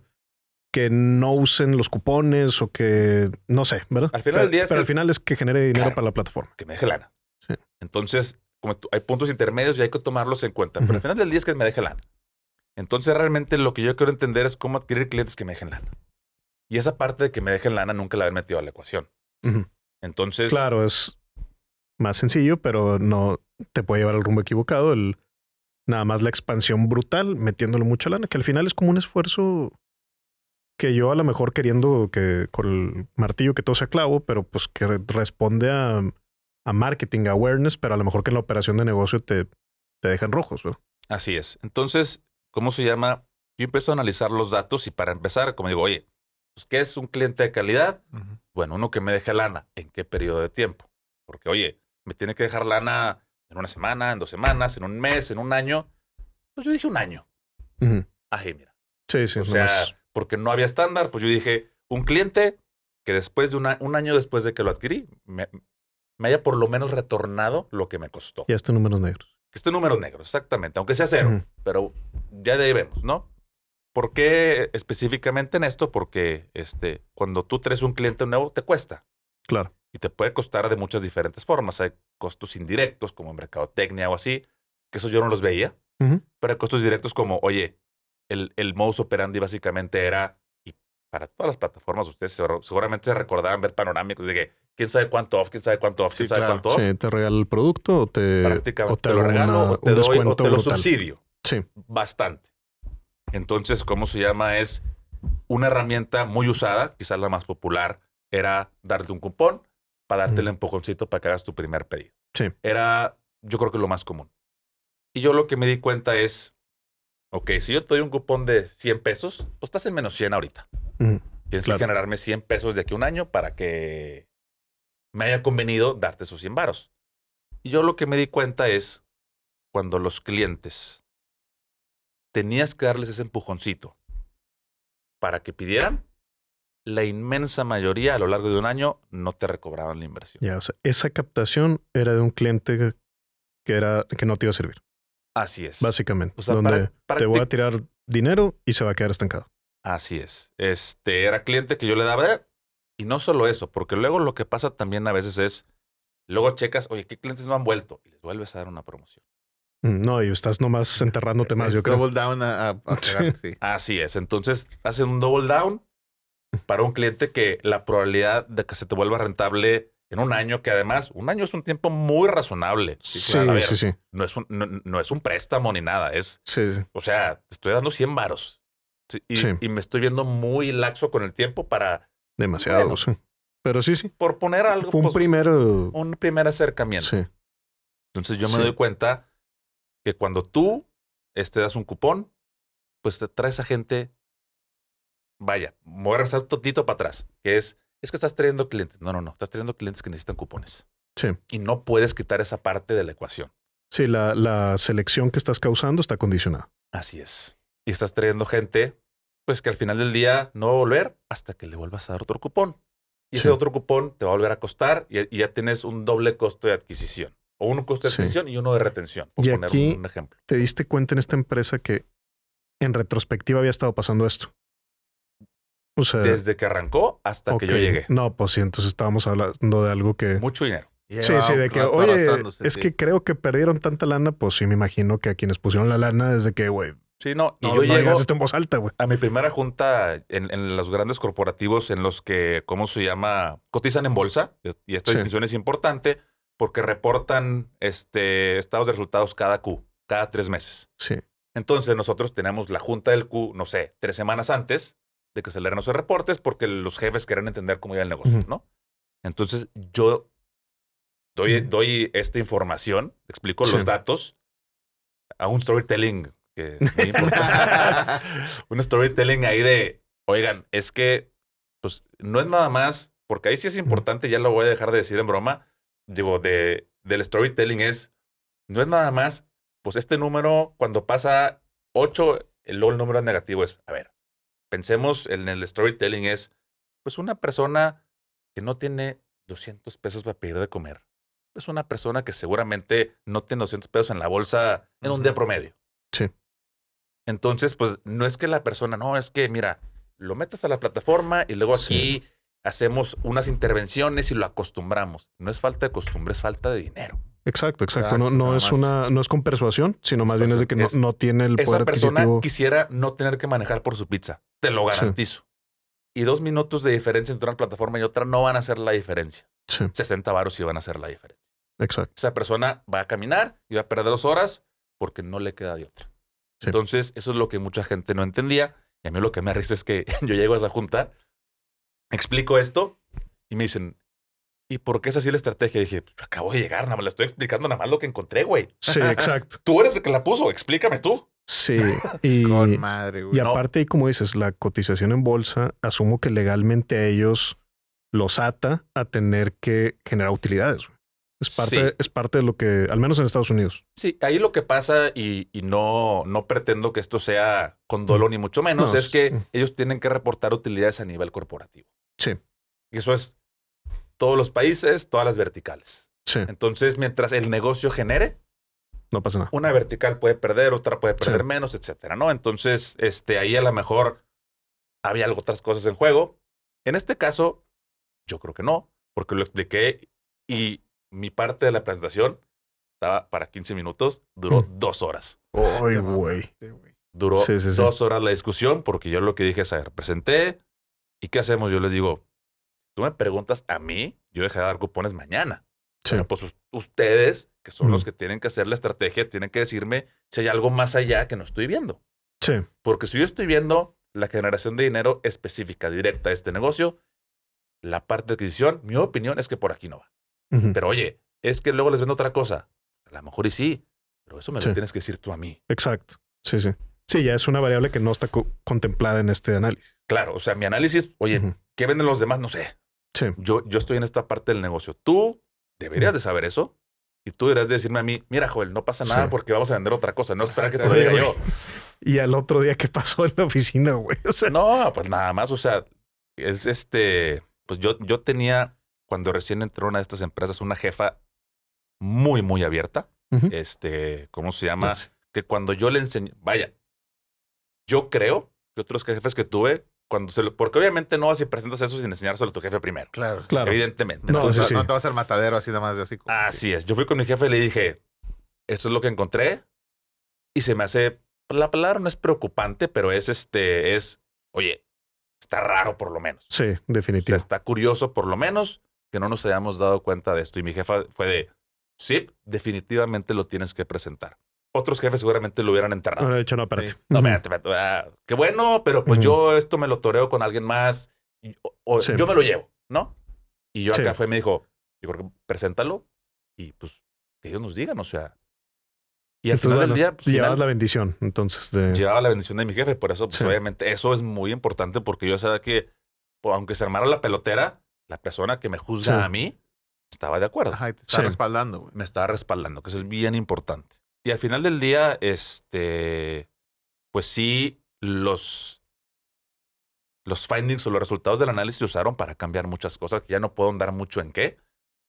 Speaker 1: que no usen los cupones o que no sé, ¿verdad?
Speaker 3: Al final del día es
Speaker 1: pero
Speaker 3: que-
Speaker 1: al final es que genere dinero
Speaker 3: Claro.
Speaker 1: para la plataforma.
Speaker 3: Que me deje lana.
Speaker 1: Sí.
Speaker 3: Entonces, hay puntos intermedios y hay que tomarlos en cuenta. Pero
Speaker 1: Ujú.
Speaker 3: al final del día es que me deje lana. Entonces, realmente lo que yo quiero entender es cómo adquirir clientes que me dejen lana. Y esa parte de que me dejen lana nunca la he metido a la ecuación.
Speaker 1: Ujú.
Speaker 3: Entonces,
Speaker 1: Claro, es más sencillo, pero no te puede llevar al rumbo equivocado. Nada más la expansión brutal, metiéndole mucha lana, que al final es como un esfuerzo que yo a lo mejor queriendo que con el martillo que todo sea clavo, pero pues que responde a marketing, awareness, pero a lo mejor que en la operación de negocio te te dejan rojos, ¿no?
Speaker 3: Así es. Entonces, ¿cómo se llama? Yo empiezo a analizar los datos y para empezar, como digo, oye, pues, ¿qué es un cliente de calidad?
Speaker 2: Ujú.
Speaker 3: Bueno, uno que me deje lana. ¿En qué periodo de tiempo? Porque, oye, me tiene que dejar lana en una semana, en 2 semanas, en un mes, en un año. Pues yo dije un año.
Speaker 1: Ujú.
Speaker 3: Ay, mira.
Speaker 1: Sí, sí.
Speaker 3: O sea, porque no había estándar, pues yo dije, un cliente que después de un año después de que lo adquirí, me haya por lo menos retornado lo que me costó.
Speaker 1: Ya está números negros.
Speaker 3: Que esté números negros, exactamente, aunque sea cero,
Speaker 1: Ujú.
Speaker 3: pero ya de ahí vemos, ¿no? ¿Por qué específicamente en esto? Porque cuando tú traes un cliente nuevo, te cuesta.
Speaker 1: Claro.
Speaker 3: Y te puede costar de muchas diferentes formas. Hay costos indirectos, como en mercadotecnia o así, que eso yo no los veía.
Speaker 1: Ujú.
Speaker 3: Pero hay costos directos como, oye, el modus operandi básicamente era, y para todas las plataformas, ustedes seguramente se recordaban ver panorámicos de que quién sabe cuánto off, quién sabe cuánto off,
Speaker 2: Sí,
Speaker 3: quién sabe
Speaker 2: claro.
Speaker 3: cuánto off.
Speaker 1: Sí, te regala el producto o te
Speaker 3: Prácticamente te
Speaker 1: hago
Speaker 3: lo regalo, o te
Speaker 1: un
Speaker 3: doy, o
Speaker 1: descuento
Speaker 3: te lo
Speaker 1: brutal.
Speaker 3: subsidio.
Speaker 1: Sí.
Speaker 3: Bastante. Entonces, ¿cómo se llama? Es una herramienta muy usada, quizás la más popular, era darte un cupón para darte el empujoncito para que hagas tu primer pedido.
Speaker 1: Sí.
Speaker 3: Era, yo creo que lo más común. Y yo lo que me di cuenta es, ok, si yo te doy un cupón de 100 pesos, pues estás en menos 100 ahorita.
Speaker 1: Ujú.
Speaker 3: Tienes
Speaker 1: Claro.
Speaker 3: que generarme 100 pesos de aquí a un año para que me haya convenido darte esos 100 varos. Y yo lo que me di cuenta es cuando los clientes tenías que darles ese empujoncito para que pidieran, la inmensa mayoría a lo largo de un año no te recobraban la inversión.
Speaker 1: Ya, o sea, esa captación era de un cliente que no te iba a servir,
Speaker 3: Así es.
Speaker 1: básicamente.
Speaker 3: O sea,
Speaker 1: donde te voy a
Speaker 3: práctic-
Speaker 1: tirar dinero y se va a quedar estancado.
Speaker 3: Así es. Era cliente que yo le daba. Y no solo eso, porque luego lo que pasa también a veces es, luego checas, oye, ¿qué clientes no han vuelto? Y les vuelves a dar una promoción.
Speaker 1: No, y estás nomás enterrándote más, yo
Speaker 2: Es
Speaker 1: creo.
Speaker 2: double down a pegar, sí.
Speaker 3: Así es. Entonces, hacen un double down para un cliente que la probabilidad de que se te vuelva rentable en un año, que además, un año es un tiempo muy razonable.
Speaker 1: Sí,
Speaker 3: Claro, a ver,
Speaker 1: sí, sí.
Speaker 3: no es un préstamo ni nada. Es,
Speaker 1: Sí, sí.
Speaker 3: o sea, te estoy dando 100 varos. Sí,
Speaker 1: Sí.
Speaker 3: y me estoy viendo muy laxo con el tiempo para,
Speaker 1: Demasiado,
Speaker 3: Bueno.
Speaker 1: sí. Pero sí, sí.
Speaker 3: por poner algo,
Speaker 1: Fue un
Speaker 3: pues,
Speaker 1: primero.
Speaker 3: un primer acercamiento.
Speaker 1: Sí.
Speaker 3: Entonces yo me
Speaker 1: Sí.
Speaker 3: doy cuenta que cuando tú das un cupón, pues te traes a gente, vaya, me voy a regresar un tantito para atrás, que es que estás trayendo clientes. No, estás trayendo clientes que necesitan cupones.
Speaker 1: Sí.
Speaker 3: Y no puedes quitar esa parte de la ecuación.
Speaker 1: Sí, la selección que estás causando está condicionada.
Speaker 3: Así es. Y estás trayendo gente, pues que al final del día no va a volver hasta que le vuelvas a dar otro cupón. Y ese
Speaker 1: Sí.
Speaker 3: otro cupón te va a volver a costar y ya tienes un doble costo de adquisición. O un costo de
Speaker 1: Sí.
Speaker 3: adquisición y uno de retención, por
Speaker 1: Y
Speaker 3: poner
Speaker 1: aquí-
Speaker 3: un ejemplo.
Speaker 1: ¿Te diste cuenta en esta empresa que en retrospectiva había estado pasando esto? O sea,
Speaker 3: Desde que arrancó hasta que yo
Speaker 1: ok.
Speaker 3: llegué.
Speaker 1: No, pues sí, entonces estábamos hablando de algo que...
Speaker 3: Mucho dinero.
Speaker 1: Sí, sí, de que,
Speaker 2: Rato
Speaker 1: oye,
Speaker 2: arrastrándose,
Speaker 1: es
Speaker 2: sí.
Speaker 1: que creo que perdieron tanta lana, pues sí me imagino que a quienes pusieron la lana es de que, güey,
Speaker 3: Sí, no. Y
Speaker 1: no,
Speaker 3: yo
Speaker 1: no
Speaker 3: llego
Speaker 1: digas esto en voz alta, güey.
Speaker 3: a mi primera junta en los grandes corporativos en los que, ¿cómo se llama? Cotizan en bolsa. Y esta
Speaker 1: Sí.
Speaker 3: distinción es importante porque reportan estados de resultados cada 3 meses.
Speaker 1: Sí,
Speaker 3: Entonces nosotros tenemos la junta del Q, no sé, 3 semanas antes de que se leeran esos reportes porque los jefes quieren entender cómo iba el negocio,
Speaker 1: Ujú.
Speaker 3: ¿no? Entonces yo doy,
Speaker 1: Ujú.
Speaker 3: doy esta información, explico
Speaker 1: Sí.
Speaker 3: los datos, a un storytelling que es muy importante. Un storytelling ahí de, oigan, es que pues no es nada más, porque ahí sí es importante, ya lo voy a dejar de decir en broma, digo, del storytelling es, no es nada más, pues este número cuando pasa 8, luego el número negativo es, a ver, pensemos en el storytelling es, pues una persona que no tiene 200 pesos para pedir de comer. Es una persona que seguramente no tiene 200 pesos en la bolsa en un día promedio.
Speaker 1: sí,
Speaker 3: Entonces, pues no es que la persona, no, es que mira, lo metes a la plataforma y luego aquí hacemos unas intervenciones y lo acostumbramos. No es falta de costumbre, es falta de dinero.
Speaker 1: exacto.
Speaker 2: Exacto,
Speaker 1: No
Speaker 2: nada
Speaker 1: es
Speaker 2: más.
Speaker 1: no es con persuasión, sino más bien es de que
Speaker 3: Es-
Speaker 1: no tiene el
Speaker 3: Esa
Speaker 1: poder
Speaker 3: persona
Speaker 1: adquisitivo.
Speaker 3: quisiera no tener que manejar por su pizza. Te lo
Speaker 1: Sí.
Speaker 3: garantizo. Y 2 minutos de diferencia entre una plataforma y otra no van a hacer la diferencia.
Speaker 1: Sí,
Speaker 3: 60 varos sí van a hacer la diferencia.
Speaker 1: exacto.
Speaker 3: Esa persona va a caminar y va a perder 2 horas porque no le queda de otra.
Speaker 1: Sí.
Speaker 3: Entonces, eso es lo que mucha gente no entendía. Y a mí lo que me da risa es que yo llego a esa junta, explico esto y me dicen, ¿y por qué es así la estrategia? Dije, pues, acabo de llegar, nada más le estoy explicando nada más lo que encontré, güey.
Speaker 1: Sí, exacto.
Speaker 3: Tú eres el que la puso, explícame tú.
Speaker 1: Sí. Y,
Speaker 2: Con madre,
Speaker 1: y
Speaker 2: güey.
Speaker 3: No.
Speaker 1: aparte, y como dices, la cotización en bolsa, asumo que legalmente a ellos los ata a tener que generar utilidades. Güey.
Speaker 3: Sí.
Speaker 1: Es parte de lo que, al menos en Estados Unidos.
Speaker 3: Sí, ahí lo que pasa, y no pretendo que esto sea con dolo ni mucho menos,
Speaker 1: No,
Speaker 3: es que ellos tienen que reportar utilidades a nivel corporativo.
Speaker 1: Sí,
Speaker 3: Y eso es todos los países, todas las verticales.
Speaker 1: sí,
Speaker 3: Entonces, mientras el negocio genere,
Speaker 1: no pasa nada.
Speaker 3: una vertical puede perder, otra puede perder
Speaker 1: Sí.
Speaker 3: menos, etcétera, ¿no? Entonces, ahí a lo mejor había algo, otras cosas en juego. En este caso, yo creo que no, porque lo expliqué y mi parte de la presentación estaba para 15 minutos, duró 2 horas.
Speaker 1: Ay,
Speaker 2: Te
Speaker 1: güey.
Speaker 2: mamaste, güey.
Speaker 3: Duró
Speaker 1: Sí, sí, sí.
Speaker 3: 2 horas la discusión, porque yo lo que dije es, a ver, presenté, ¿y qué hacemos? Yo les digo, tú me preguntas a mí, yo dejaré de dar cupones mañana.
Speaker 1: Sí.
Speaker 3: Pero pues ustedes, que son los
Speaker 1: Ujú.
Speaker 3: que tienen que hacer la estrategia, tienen que decirme si hay algo más allá que no estoy viendo.
Speaker 1: Sí,
Speaker 3: Porque si yo estoy viendo la generación de dinero específica, directa a este negocio, la parte de adquisición, mi opinión es que por aquí no va.
Speaker 1: ujú,
Speaker 3: Pero oye, es que luego les vendo otra cosa. A lo mejor y sí, pero eso me lo
Speaker 1: Sí.
Speaker 3: tienes que decir tú a mí.
Speaker 1: exacto. Sí, sí. Sí, ya es una variable que no está contemplada en este análisis.
Speaker 3: Claro, o sea, mi análisis, oye,
Speaker 1: Ujú.
Speaker 3: ¿qué venden los demás? No sé.
Speaker 1: Sí,
Speaker 3: Yo estoy en esta parte del negocio. Tú deberías
Speaker 1: Ujú.
Speaker 3: de saber eso. Y tú deberías de decirme a mí, mira, Joel, no pasa nada
Speaker 1: Sí.
Speaker 3: porque vamos a vender otra cosa. No espera
Speaker 2: Ajá,
Speaker 3: que te lo diga yo.
Speaker 1: Y al otro día, ¿qué pasó en la oficina, güey? O sea,
Speaker 3: No, pues nada más. O sea, es pues yo tenía, cuando recién entré a una de estas empresas, una jefa muy, muy abierta.
Speaker 1: ujú.
Speaker 3: ¿Cómo se llama?
Speaker 1: Yes.
Speaker 3: Que cuando yo le enseñé, vaya, yo creo que otros jefes que tuve, porque obviamente no vas y presentas eso sin enseñárselo a tu jefe primero.
Speaker 2: Claro.
Speaker 1: Claro.
Speaker 3: Evidentemente.
Speaker 1: No,
Speaker 3: Entonces,
Speaker 1: sí,
Speaker 2: No
Speaker 1: sí.
Speaker 2: te vas al matadero así nada más de así. como que-
Speaker 3: así es. Yo fui con mi jefe y le dije, esto es lo que encontré. Y se me hace, la palabra no es preocupante, pero oye, está raro por lo menos.
Speaker 1: Sí,
Speaker 3: O sea,
Speaker 1: definitivo.
Speaker 3: está curioso por lo menos que no nos hayamos dado cuenta de esto. Y mi jefa fue de, sí, definitivamente lo tienes que presentar. Otros jefes seguramente lo hubieran enterrado.
Speaker 1: No, de hecho, no, espérate.
Speaker 2: Sí.
Speaker 3: No,
Speaker 1: Ujú.
Speaker 3: espérate, qué bueno, pero pues
Speaker 1: Ujú.
Speaker 3: yo esto me lo toreo con alguien más. O
Speaker 1: Sí.
Speaker 3: yo me lo llevo, ¿no? Y yo
Speaker 1: Sí.
Speaker 3: acá me dijo, yo creo que preséntalo y pues que ellos nos digan, o sea. Y al
Speaker 1: Entonces,
Speaker 3: final
Speaker 1: bueno,
Speaker 3: del día, pues,
Speaker 1: llevabas la bendición, entonces, de...
Speaker 3: llevaba la bendición de mi jefe. Por eso, pues
Speaker 1: Sí.
Speaker 3: obviamente, eso es muy importante porque yo sabía que, pues, aunque se armara la pelotera, la persona que me juzga
Speaker 1: Sí.
Speaker 3: a mí estaba de acuerdo.
Speaker 2: Ajá, y te está
Speaker 1: Sí.
Speaker 2: respaldando, güey.
Speaker 3: Me estaba respaldando, que eso es bien importante. Y al final del día, pues sí, los findings o los resultados del análisis se usaron para cambiar muchas cosas. Ya no puedo andar mucho en qué,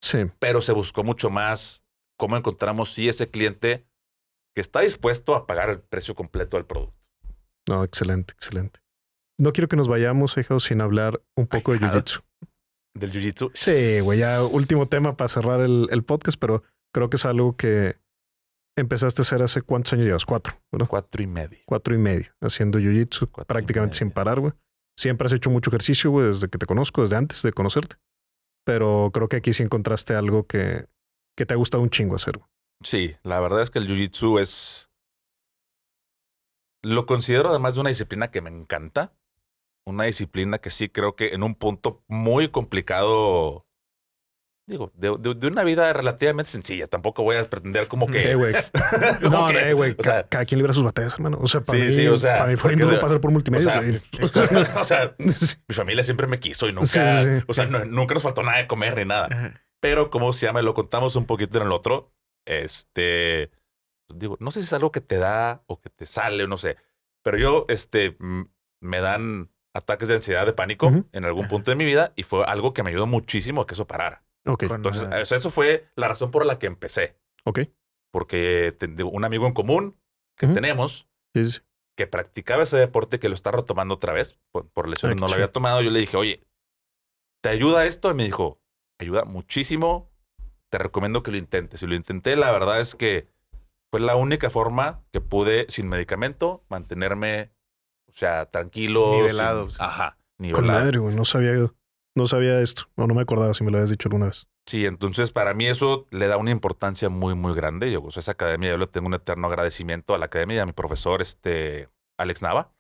Speaker 1: Sí,
Speaker 3: pero se buscó mucho más cómo encontramos sí ese cliente que está dispuesto a pagar el precio completo del producto.
Speaker 1: no, excelente, excelente. No quiero que nos vayamos, hijo, sin hablar un poco de
Speaker 2: Ahijado.
Speaker 1: Jiu-Jitsu.
Speaker 3: Del jiu-jitsu.
Speaker 1: Sí, güey, ya último tema para cerrar el podcast, pero creo que es algo que empezaste a hacer hace cuántos años llevas, 4, ¿verdad?
Speaker 3: 4.5.
Speaker 1: 4.5, haciendo Jiu-Jitsu
Speaker 3: 4.5.
Speaker 1: prácticamente sin parar, güey. Siempre has hecho mucho ejercicio, güey, desde que te conozco, desde antes de conocerte. Pero creo que aquí sí encontraste algo que te ha gustado un chingo hacer, güey.
Speaker 3: Sí, la verdad es que el jiu-jitsu lo considero además de una disciplina que me encanta. Una disciplina que sí creo que en un punto muy complicado, digo, de una vida relativamente sencilla. Tampoco voy a pretender como que...
Speaker 1: Güey.
Speaker 3: como
Speaker 1: No,
Speaker 3: que,
Speaker 1: güey.
Speaker 3: o sea,
Speaker 1: Cada quien libra sus batallas, hermano. O sea, para
Speaker 3: Sí,
Speaker 1: mí,
Speaker 3: sí, o sea,
Speaker 1: para mí fue
Speaker 3: porque
Speaker 1: lindo
Speaker 3: se-
Speaker 1: pasar por multimedia,
Speaker 3: o sea,
Speaker 1: güey.
Speaker 3: o sea,
Speaker 1: Sí.
Speaker 3: mi familia siempre me quiso y nunca,
Speaker 1: Sí, sí, sí.
Speaker 3: o sea, nunca nos faltó nada de comer ni nada. Pero como se llama, lo contamos un poquito en el otro. Digo, no sé si es algo que te da o que te sale, no sé. Pero yo, me dan ataques de ansiedad, de pánico
Speaker 1: Ujú.
Speaker 3: en algún punto de mi vida y fue algo que me ayudó muchísimo a que eso parara.
Speaker 1: Ok,
Speaker 2: Con-
Speaker 3: Entonces, o sea, eso fue la razón por la que empecé.
Speaker 1: ok.
Speaker 3: Porque un amigo en común que
Speaker 1: Ujú.
Speaker 3: tenemos
Speaker 1: Sí, sí.
Speaker 3: que practicaba ese deporte que lo está retomando otra vez por lesiones,
Speaker 1: Ay, qué
Speaker 3: no lo
Speaker 1: chido.
Speaker 3: había tomado. Yo le dije, oye, ¿te ayuda esto? Y me dijo, ayuda muchísimo. Te recomiendo que lo intentes. Y lo intenté. La verdad es que fue la única forma que pude, sin medicamento, mantenerme, o sea, tranquilo.
Speaker 2: Nivelado, sí.
Speaker 3: Ajá,
Speaker 1: Con
Speaker 3: nivelado.
Speaker 1: madre, güey. No sabía esto. O no me acordaba si me lo habías dicho alguna vez.
Speaker 3: Sí, entonces para mí eso le da una importancia muy, muy grande. Yo, o sea, esa academia, yo le tengo un eterno agradecimiento a la academia y a mi profesor, Alex Nava.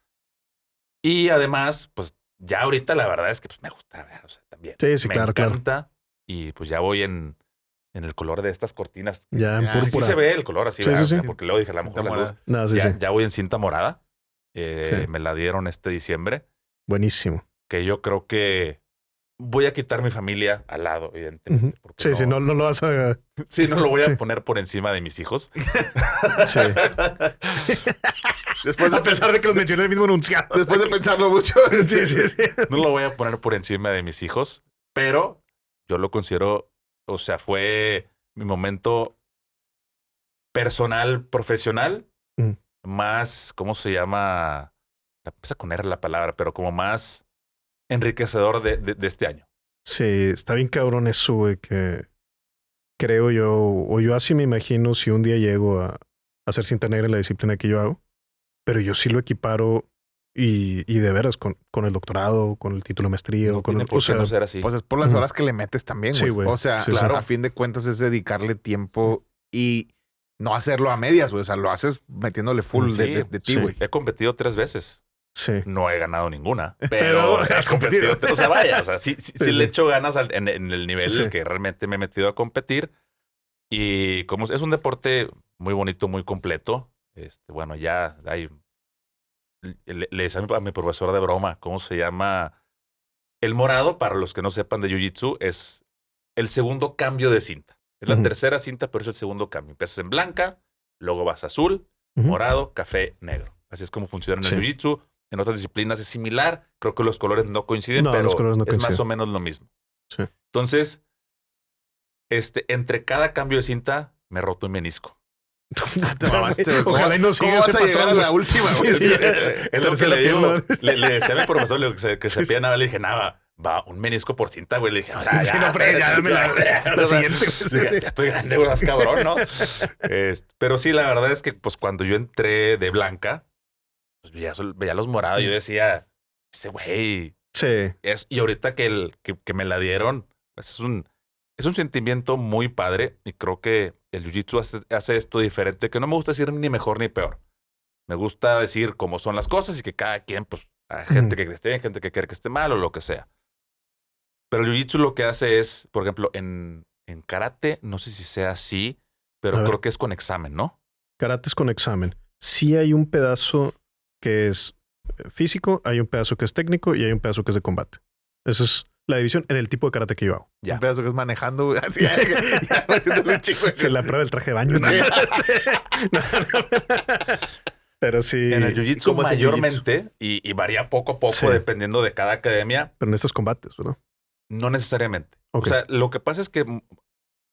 Speaker 3: Y además, pues ya ahorita la verdad es que pues, me gusta, o sea, también.
Speaker 1: Sí, sí,
Speaker 3: me
Speaker 1: claro, claro.
Speaker 3: encanta y pues ya voy en el color de estas cortinas.
Speaker 1: Ya en
Speaker 2: Ya, sí
Speaker 3: Sí
Speaker 1: púrpura.
Speaker 3: se ve el color así,
Speaker 1: Sí,
Speaker 3: ¿verdad?
Speaker 1: sí, sí.
Speaker 3: Porque luego dije, a lo
Speaker 2: Cinta
Speaker 3: mejor la luz.
Speaker 2: morada.
Speaker 1: No, sí,
Speaker 3: ya,
Speaker 1: sí.
Speaker 3: ya voy en cinta morada.
Speaker 1: Sí.
Speaker 3: Me la dieron este diciembre.
Speaker 1: Buenísimo.
Speaker 3: Que yo creo que voy a quitar mi familia al lado, evidentemente.
Speaker 1: Ujú.
Speaker 3: Porque
Speaker 1: Sí, sí, no lo vas a...
Speaker 3: Sí, no lo voy a
Speaker 1: Sí.
Speaker 3: poner por encima de mis hijos.
Speaker 1: Sí.
Speaker 2: Después de,
Speaker 1: A pesar de que los mencioné en el mismo enunciado.
Speaker 2: después de pensarlo mucho.
Speaker 1: Sí, sí, sí.
Speaker 3: No lo voy a poner por encima de mis hijos, pero yo lo considero, o sea, fue mi momento personal, profesional,
Speaker 1: Mm.
Speaker 3: más, ¿cómo se llama? Empieza con R la palabra, pero como más enriquecedor de este año.
Speaker 1: Sí, está bien cabrón eso, güey, que creo yo, o yo así me imagino si un día llego a hacer cinta negra en la disciplina que yo hago, pero yo sí lo equiparo y de veras con el doctorado, con el título de maestría,
Speaker 3: No
Speaker 1: o con
Speaker 3: tiene
Speaker 1: el,
Speaker 3: por
Speaker 1: o
Speaker 3: qué
Speaker 1: sea,
Speaker 3: no ser así.
Speaker 2: Pues es por las
Speaker 1: Ujú.
Speaker 2: horas que le metes también,
Speaker 1: Sí,
Speaker 2: güey.
Speaker 1: güey.
Speaker 2: O sea,
Speaker 1: Sí,
Speaker 3: claro.
Speaker 2: a fin de cuentas es dedicarle tiempo y no hacerlo a medias, güey. O sea, lo haces metiéndole full
Speaker 3: Sí,
Speaker 2: de ti,
Speaker 1: sí.
Speaker 2: güey.
Speaker 3: He competido 3 veces.
Speaker 1: sí.
Speaker 3: No he ganado ninguna,
Speaker 1: Pero
Speaker 3: pero
Speaker 1: has
Speaker 3: he competido.
Speaker 1: competido.
Speaker 3: O sea, vaya, o sea, sí
Speaker 1: Sí,
Speaker 3: le
Speaker 1: sí.
Speaker 3: echo ganas en el nivel
Speaker 1: Sí.
Speaker 3: que realmente me he metido a competir. Y como es un deporte muy bonito, muy completo, bueno, ya hay, le decía a mi profesor de broma, ¿cómo se llama? El morado, para los que no sepan de Jiu-Jitsu, es el segundo cambio de cinta. Es la
Speaker 1: Ujú.
Speaker 3: tercera cinta, pero es el segundo cambio. Empiezas en blanca, luego vas a azul,
Speaker 1: Ujú.
Speaker 3: morado, café, negro. Así es como funciona en el
Speaker 1: Sí.
Speaker 3: Jiu-Jitsu. En otras disciplinas es similar. Creo que los colores no coinciden,
Speaker 1: No,
Speaker 3: pero
Speaker 1: los colores no
Speaker 3: es más
Speaker 1: coinciden.
Speaker 3: o menos lo mismo.
Speaker 1: Sí.
Speaker 3: Entonces, entre cada cambio de cinta, me roto un menisco.
Speaker 2: Te mamaste, güey.
Speaker 1: Ojalá y no siga
Speaker 2: ¿Cómo vas
Speaker 1: ese
Speaker 2: a llegar a
Speaker 1: patrón,
Speaker 2: la
Speaker 1: güey?
Speaker 2: última,
Speaker 1: Sí,
Speaker 2: güey?
Speaker 1: sí.
Speaker 3: Es lo que
Speaker 1: Tercera
Speaker 3: le digo.
Speaker 1: pierna.
Speaker 3: Le decía a mi profesor le digo, que se
Speaker 1: Sí, sí.
Speaker 3: hacía nada. Le dije, nada, va un menisco por cinta, güey. Le dije, o sea,
Speaker 1: Sí, no, Fred, ya dame la
Speaker 3: O sea,
Speaker 1: siguiente.
Speaker 3: dije, ya estoy grande, güey, más cabrón, ¿no? Pero sí, la verdad es que pues cuando yo entré de blanca, pues veía los morados y yo decía, ese güey
Speaker 1: Sí.
Speaker 3: y ahorita que me la dieron, pues es un sentimiento muy padre y creo que el Jiu-Jitsu hace esto diferente, que no me gusta decir ni mejor ni peor. Me gusta decir cómo son las cosas y que cada quien, pues, hay gente que esté bien, gente que quiere que esté mal o lo que sea. Pero el Jiu-Jitsu lo que hace es, por ejemplo, en karate, no sé si sea así, pero
Speaker 1: A ver.
Speaker 3: creo que es con examen, ¿no?
Speaker 1: Karate es con examen. Sí hay un pedazo que es físico, hay un pedazo que es técnico y hay un pedazo que es de combate. Esa es la división en el tipo de karate que yo hago.
Speaker 3: Ya.
Speaker 2: Un pedazo que es manejando, güey. Así, ya metiéndole un chico.
Speaker 1: Se la prueba del traje de baño. ¿no?
Speaker 2: Sí.
Speaker 1: No, no. Pero sí.
Speaker 3: En el Jiu-Jitsu
Speaker 2: ¿Cómo es el
Speaker 3: mayormente, y varía poco a poco
Speaker 1: Sí.
Speaker 3: dependiendo de cada academia,
Speaker 1: Pero en estos combates, ¿verdad?
Speaker 3: no necesariamente.
Speaker 1: Ok.
Speaker 3: O sea, lo que pasa es que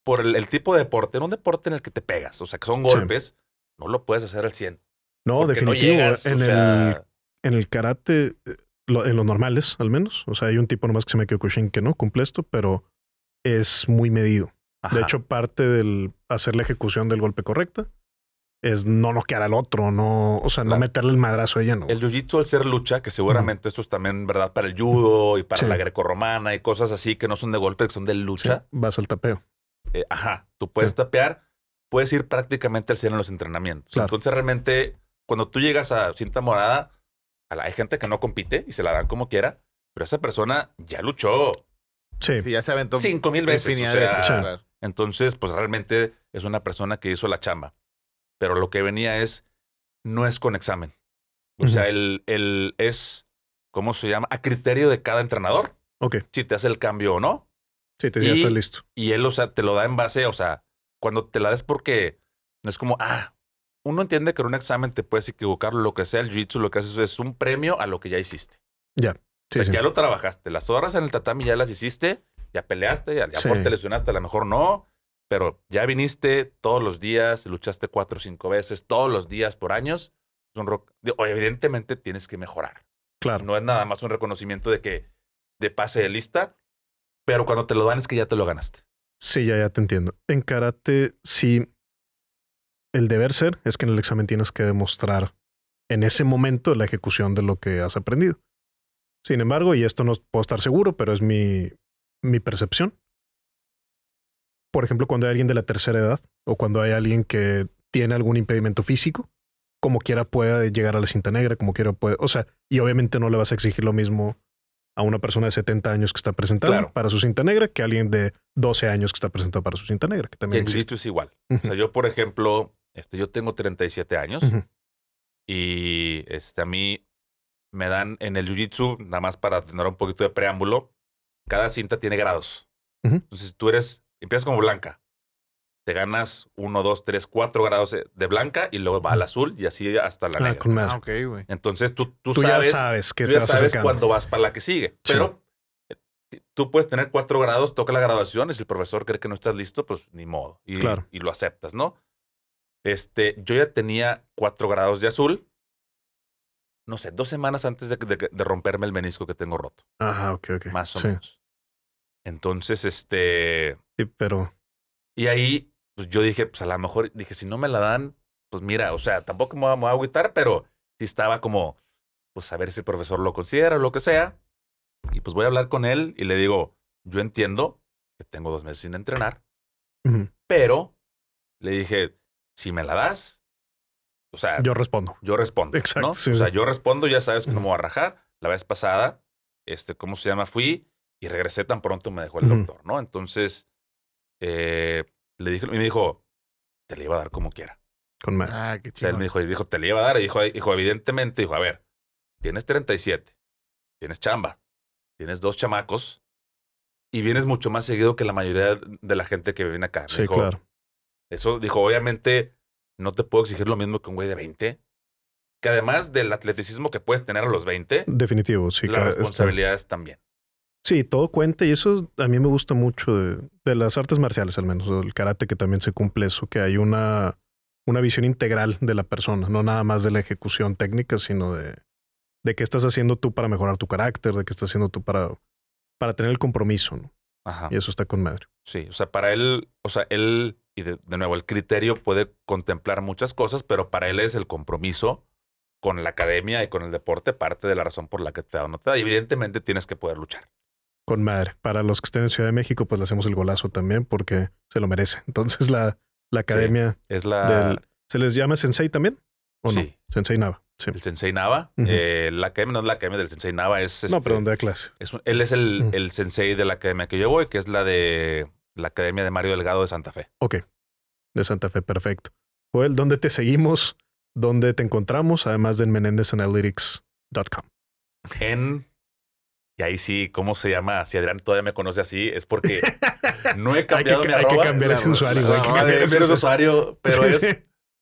Speaker 3: por el tipo de deporte, en un deporte en el que te pegas, o sea, que son
Speaker 1: Sí.
Speaker 3: golpes, no lo puedes hacer al 100.
Speaker 1: No,
Speaker 3: Porque
Speaker 1: definitivo.
Speaker 3: no llegas,
Speaker 1: en,
Speaker 3: o sea,
Speaker 1: en el karate, en los normales, al menos. O sea, hay un tipo nomás que se llama Kyokushin que no cumple esto, pero es muy medido.
Speaker 3: ajá.
Speaker 1: De hecho, parte del hacer la ejecución del golpe correcta es no noquear al otro, no, o sea, no
Speaker 3: Claro.
Speaker 1: meterle el madrazo a ella, ¿no?
Speaker 3: El jiu-jitsu al ser lucha, que seguramente esto es también verdad para el judo y para
Speaker 1: Sí.
Speaker 3: la grecorromana y cosas así que no son de golpe, que son de
Speaker 1: Sí,
Speaker 3: lucha.
Speaker 1: vas al tapeo.
Speaker 3: Ajá, tú puedes
Speaker 1: Sí.
Speaker 3: tapear, puedes ir prácticamente al 100 en los entrenamientos.
Speaker 1: Claro.
Speaker 3: Entonces realmente cuando tú llegas a cinta morada, hay gente que no compite y se la dan como quiera, pero esa persona ya luchó
Speaker 1: Sí,
Speaker 2: Sí, ya se aventó
Speaker 3: 5,000 veces.
Speaker 2: infinidad
Speaker 3: O
Speaker 2: de
Speaker 3: sea,
Speaker 2: veces,
Speaker 1: Sí.
Speaker 2: claro.
Speaker 3: entonces, pues realmente es una persona que hizo la chamba. Pero lo que venía no es con examen. O sea, el es, ¿cómo se llama? A criterio de cada entrenador,
Speaker 1: ok.
Speaker 3: si te hace el cambio o no.
Speaker 1: Sí, ya estás listo.
Speaker 3: Y él, o sea, te lo da en base, o sea, cuando te la des porque no es como, uno entiende que en un examen te puedes equivocar, lo que sea, el jiu-jitsu lo que haces es un premio a lo que ya hiciste.
Speaker 1: Ya.
Speaker 3: O
Speaker 1: Sí,
Speaker 3: sea,
Speaker 1: sí.
Speaker 3: ya lo trabajaste, las horas en el tatami ya las hiciste, ya peleaste, ya
Speaker 1: Sí.
Speaker 3: te lesionaste, a lo mejor no, pero ya viniste todos los días, luchaste 4 o 5 veces, todos los días por años. Evidentemente tienes que mejorar.
Speaker 1: Claro.
Speaker 3: No es nada más un reconocimiento de pase de lista, pero cuando te lo dan es que ya te lo ganaste.
Speaker 1: Sí, ya te entiendo. En karate, sí, el deber ser es que en el examen tienes que demostrar en ese momento la ejecución de lo que has aprendido. Sin embargo, y esto no puedo estar seguro, pero es mi percepción. Por ejemplo, cuando hay alguien de la tercera edad o cuando hay alguien que tiene algún impedimento físico, como quiera puede llegar a la cinta negra, como quiera puede. O sea, y obviamente no le vas a exigir lo mismo a una persona de 70 años que está presentando
Speaker 3: Claro.
Speaker 1: para su cinta negra que alguien de 12 años que está presentando para su cinta negra, que
Speaker 3: Y
Speaker 1: también
Speaker 3: el
Speaker 1: existe.
Speaker 3: jiu-jitsu es igual.
Speaker 1: Ujú.
Speaker 3: O sea, yo, por ejemplo, yo tengo 37 años
Speaker 1: Ujú.
Speaker 3: y a mí me dan en el jiu-jitsu, nada más para tener un poquito de preámbulo, cada cinta tiene grados.
Speaker 1: Ujú.
Speaker 3: Entonces, empiezas como blanca. Te ganas 1, 2, 3, 4 grados de blanca y luego va al azul y así hasta la negra.
Speaker 1: Con madre.
Speaker 2: Ah, ok, güey.
Speaker 3: Entonces, tú
Speaker 1: Tú
Speaker 3: sabes,
Speaker 1: ya sabes que
Speaker 3: tú
Speaker 1: te
Speaker 3: ya
Speaker 1: vas
Speaker 3: sabes
Speaker 1: acercando.
Speaker 3: cuándo vas para la que sigue.
Speaker 1: Sí.
Speaker 3: Pero tú puedes tener 4 grados, toca la graduación y si el profesor cree que no estás listo, pues ni modo.
Speaker 1: Claro.
Speaker 3: Y lo aceptas, ¿no? Yo ya tenía 4 grados de azul, no sé, 2 semanas antes de romperme el menisco que tengo roto,
Speaker 1: Ajá, ok.
Speaker 3: más o
Speaker 1: Sí.
Speaker 3: menos. Entonces,
Speaker 1: Sí, pero
Speaker 3: y ahí, pues yo dije, pues a lo mejor, dije, si no me la dan, pues mira, o sea, tampoco me voy a agüitar, pero sí estaba como, pues a ver si el profesor lo considera o lo que sea. Y pues voy a hablar con él y le digo, yo entiendo que tengo 2 meses sin entrenar,
Speaker 1: ujú,
Speaker 3: pero le dije, si me la das, o sea,
Speaker 1: yo respondo.
Speaker 3: yo respondo,
Speaker 1: Exacto,
Speaker 3: ¿no?
Speaker 1: sí,
Speaker 3: O sea,
Speaker 1: sí.
Speaker 3: yo respondo, ya sabes que no me
Speaker 1: Ujú.
Speaker 3: voy a rajar. La vez pasada, ¿cómo se llama? Fui y regresé tan pronto me dejó el
Speaker 1: Ujú.
Speaker 3: doctor, ¿no? Entonces, le dije, y me dijo, te la iba a dar como quiera.
Speaker 1: Con madre.
Speaker 2: Ah, qué
Speaker 3: O sea, él
Speaker 2: chido.
Speaker 3: me dijo, te la iba a dar. Y dijo, evidentemente, dijo, a ver, tienes 37, tienes chamba, tienes 2 chamacos y vienes mucho más seguido que la mayoría de la gente que viene acá. Me
Speaker 1: Sí,
Speaker 3: dijo,
Speaker 1: claro.
Speaker 3: eso dijo, obviamente, no te puedo exigir lo mismo que un güey de 20, que además del atleticismo que puedes tener a los 20,
Speaker 1: Definitivo, sí.
Speaker 3: las responsabilidades también.
Speaker 1: Sí, todo cuenta y eso a mí me gusta mucho de las artes marciales, al menos, o el karate, que también se cumple eso, que hay una visión integral de la persona, no nada más de la ejecución técnica, sino de qué estás haciendo tú para mejorar tu carácter, de qué estás haciendo tú para tener el compromiso, ¿no?
Speaker 3: Ajá.
Speaker 1: Y eso está con madre.
Speaker 3: Sí, o sea, para él, y de nuevo, el criterio puede contemplar muchas cosas, pero para él es el compromiso con la academia y con el deporte parte de la razón por la que te da o no te da. Y evidentemente tienes que poder luchar.
Speaker 1: Con madre. Para los que estén en Ciudad de México, pues le hacemos el golazo también porque se lo merece. Entonces la academia
Speaker 3: Es la...
Speaker 1: ¿se les llama Sensei también? ¿O no?
Speaker 3: Sí.
Speaker 1: Sensei Nava. Sí.
Speaker 3: El Sensei Nava.
Speaker 1: Ujú.
Speaker 3: La academia no es la academia del Sensei Nava, es...
Speaker 1: No, pero donde da clase.
Speaker 3: Él es
Speaker 1: Ujú.
Speaker 3: el Sensei de la academia que yo voy, que es la academia de Mario Delgado de Santa Fe.
Speaker 1: Ok. De Santa Fe, perfecto. Joel, ¿dónde te seguimos? ¿Dónde te encontramos? Además de en menendezanalytics.com.
Speaker 3: Y ahí sí, ¿cómo se llama? Si Adrián todavía me conoce así, es porque no he cambiado mi
Speaker 1: Hay que
Speaker 3: arroba.
Speaker 1: cambiar ese usuario. Hay que
Speaker 2: arroba
Speaker 1: cambiar
Speaker 2: de
Speaker 1: ese
Speaker 3: Cambiar
Speaker 1: usuario.
Speaker 3: de usuario, pero
Speaker 1: Sí,
Speaker 3: es
Speaker 1: sí.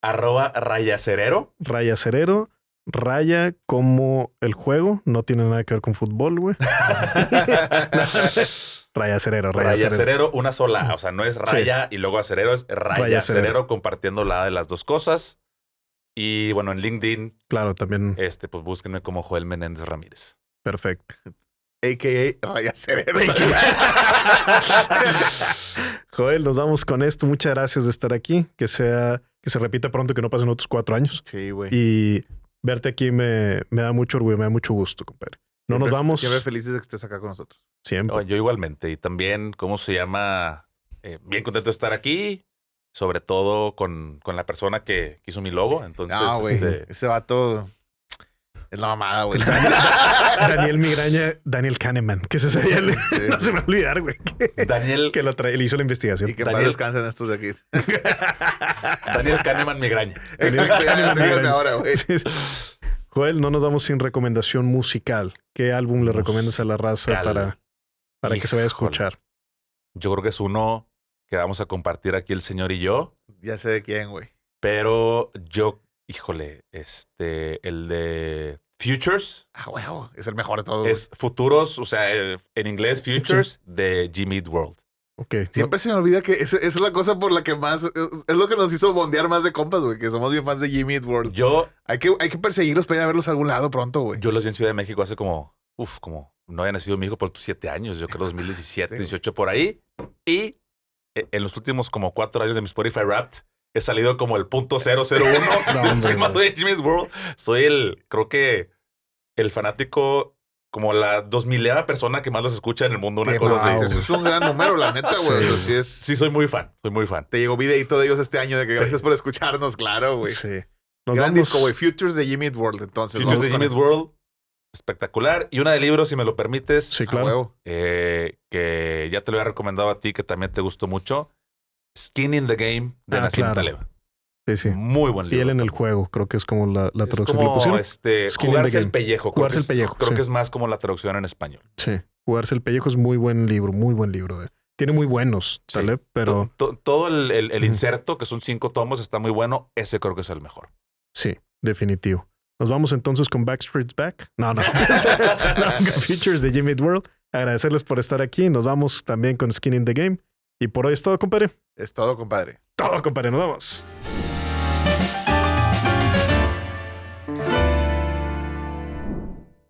Speaker 3: @rayacerero.
Speaker 1: Raya Cerero. Raya como el juego. No tiene nada que ver con fútbol, güey. Raya Cerero.
Speaker 3: Rayacerero, una sola. O sea, no es raya y luego acerero, es
Speaker 1: Rayacerero.
Speaker 3: rayacerero compartiendo la de las dos cosas. Y bueno, en LinkedIn,
Speaker 1: Claro, también.
Speaker 3: pues búsquenme como Joel Menéndez Ramírez.
Speaker 1: Perfecto.
Speaker 2: A.K.A. Raya Cerero.
Speaker 1: Joel, nos vamos con esto. Muchas gracias de estar aquí. Que se repita pronto, que no pasen otros 4 años.
Speaker 2: Sí, güey.
Speaker 1: Y verte aquí me da mucho orgullo, me da mucho gusto, compadre. No nos vamos.
Speaker 2: Siempre felices de que estés acá con nosotros.
Speaker 1: Siempre.
Speaker 3: No, yo igualmente. Y también, ¿cómo se llama? Bien contento de estar aquí. Sobre todo con la persona que hizo mi logo. Entonces,
Speaker 2: No, güey. Ese vato es la mamada, güey.
Speaker 1: Daniel Migraña, Daniel Kahneman, que se sabía, no se me va a olvidar, güey.
Speaker 3: Daniel
Speaker 1: Que le hizo la investigación.
Speaker 2: Y que más
Speaker 3: Daniel-
Speaker 2: descansen estos de aquí.
Speaker 3: Daniel Kahneman Migraña.
Speaker 2: Exacto, ya
Speaker 1: Kahneman,
Speaker 2: síganme
Speaker 1: Migraña.
Speaker 2: ahora, güey.
Speaker 1: Sí, sí. Joel, no nos vamos sin recomendación musical. ¿Qué álbum le recomiendas a la raza
Speaker 3: Musical.
Speaker 1: para que se vaya a
Speaker 3: Híjole.
Speaker 1: escuchar?
Speaker 3: Yo creo que es uno que vamos a compartir aquí el señor y yo.
Speaker 2: Ya sé de quién, güey.
Speaker 3: Pero yo, híjole, el de Futures
Speaker 2: Ah, güey, es el mejor de todos.
Speaker 3: es futuros, o sea, en inglés Futures de Jimmy Eat World.
Speaker 1: Ok.
Speaker 2: Siempre se me olvida que esa es la cosa por la que más... Es lo que nos hizo bondear más de compas, güey. Que somos bien fans de Jimmy Eat World.
Speaker 3: Yo
Speaker 2: Hay que perseguirlos para ir a verlos a algún lado pronto, güey.
Speaker 3: los vi en Ciudad de México hace como no había nacido mi hijo por 7 años, yo creo 2017, 18 por ahí. Y en los últimos como 4 años de mi Spotify Wrapped, he salido como el .001
Speaker 1: No,
Speaker 3: de los
Speaker 1: hombre,
Speaker 3: que más
Speaker 1: no.
Speaker 3: soy de Jimmy Eat World. Soy creo que el fanático, como la 2000ª persona que más los escucha en el mundo, una
Speaker 2: Que
Speaker 3: cosa
Speaker 2: más,
Speaker 3: así.
Speaker 2: Eso es un gran número, la neta, güey.
Speaker 1: Sí.
Speaker 2: O sea, sí es...
Speaker 3: Sí, soy muy fan.
Speaker 2: Te llegó videito de ellos este año de que
Speaker 3: Sí.
Speaker 2: gracias por escucharnos, claro, güey.
Speaker 1: Sí. Nos
Speaker 2: Gran
Speaker 1: vamos-
Speaker 2: disco, güey. Futures de Jimmy Eat World, entonces.
Speaker 3: Futures
Speaker 2: vamos
Speaker 3: de
Speaker 2: con
Speaker 3: Jimmy Eat
Speaker 2: eso.
Speaker 3: World. espectacular. Y una de libros, si me lo permites,
Speaker 1: Sí,
Speaker 2: A
Speaker 1: claro.
Speaker 2: huevo.
Speaker 3: que ya te lo había recomendado a ti, que también te gustó mucho. Skin in the Game de
Speaker 1: Ah,
Speaker 3: Nassim
Speaker 1: claro.
Speaker 3: Taleb.
Speaker 1: Sí, sí.
Speaker 3: Muy buen libro.
Speaker 1: Piel en el juego, creo que es como la
Speaker 3: Es
Speaker 1: traducción que le
Speaker 3: como
Speaker 1: pusieron. Skin in
Speaker 3: jugarse
Speaker 1: the
Speaker 3: el
Speaker 1: game.
Speaker 3: pellejo.
Speaker 1: Jugarse
Speaker 3: Creo
Speaker 1: el
Speaker 3: que
Speaker 1: pellejo,
Speaker 3: Creo
Speaker 1: sí.
Speaker 3: que es más como la traducción en español.
Speaker 1: Sí, Jugarse el pellejo es muy buen libro, muy buen libro. Tiene muy buenos,
Speaker 3: Sí.
Speaker 1: Taleb, pero
Speaker 3: Todo el
Speaker 1: Ujú.
Speaker 3: inserto, que son 5 tomos, está muy bueno. Ese creo que es el mejor.
Speaker 1: sí, definitivo. Nos vamos entonces con Backstreet's Back. No. No, con Features de Jimmy Eat World. Agradecerles por estar aquí. Nos vamos también con Skin in the Game. Y por hoy es todo, compadre.
Speaker 2: Es todo, compadre.
Speaker 1: Todo, compadre. Nos vamos.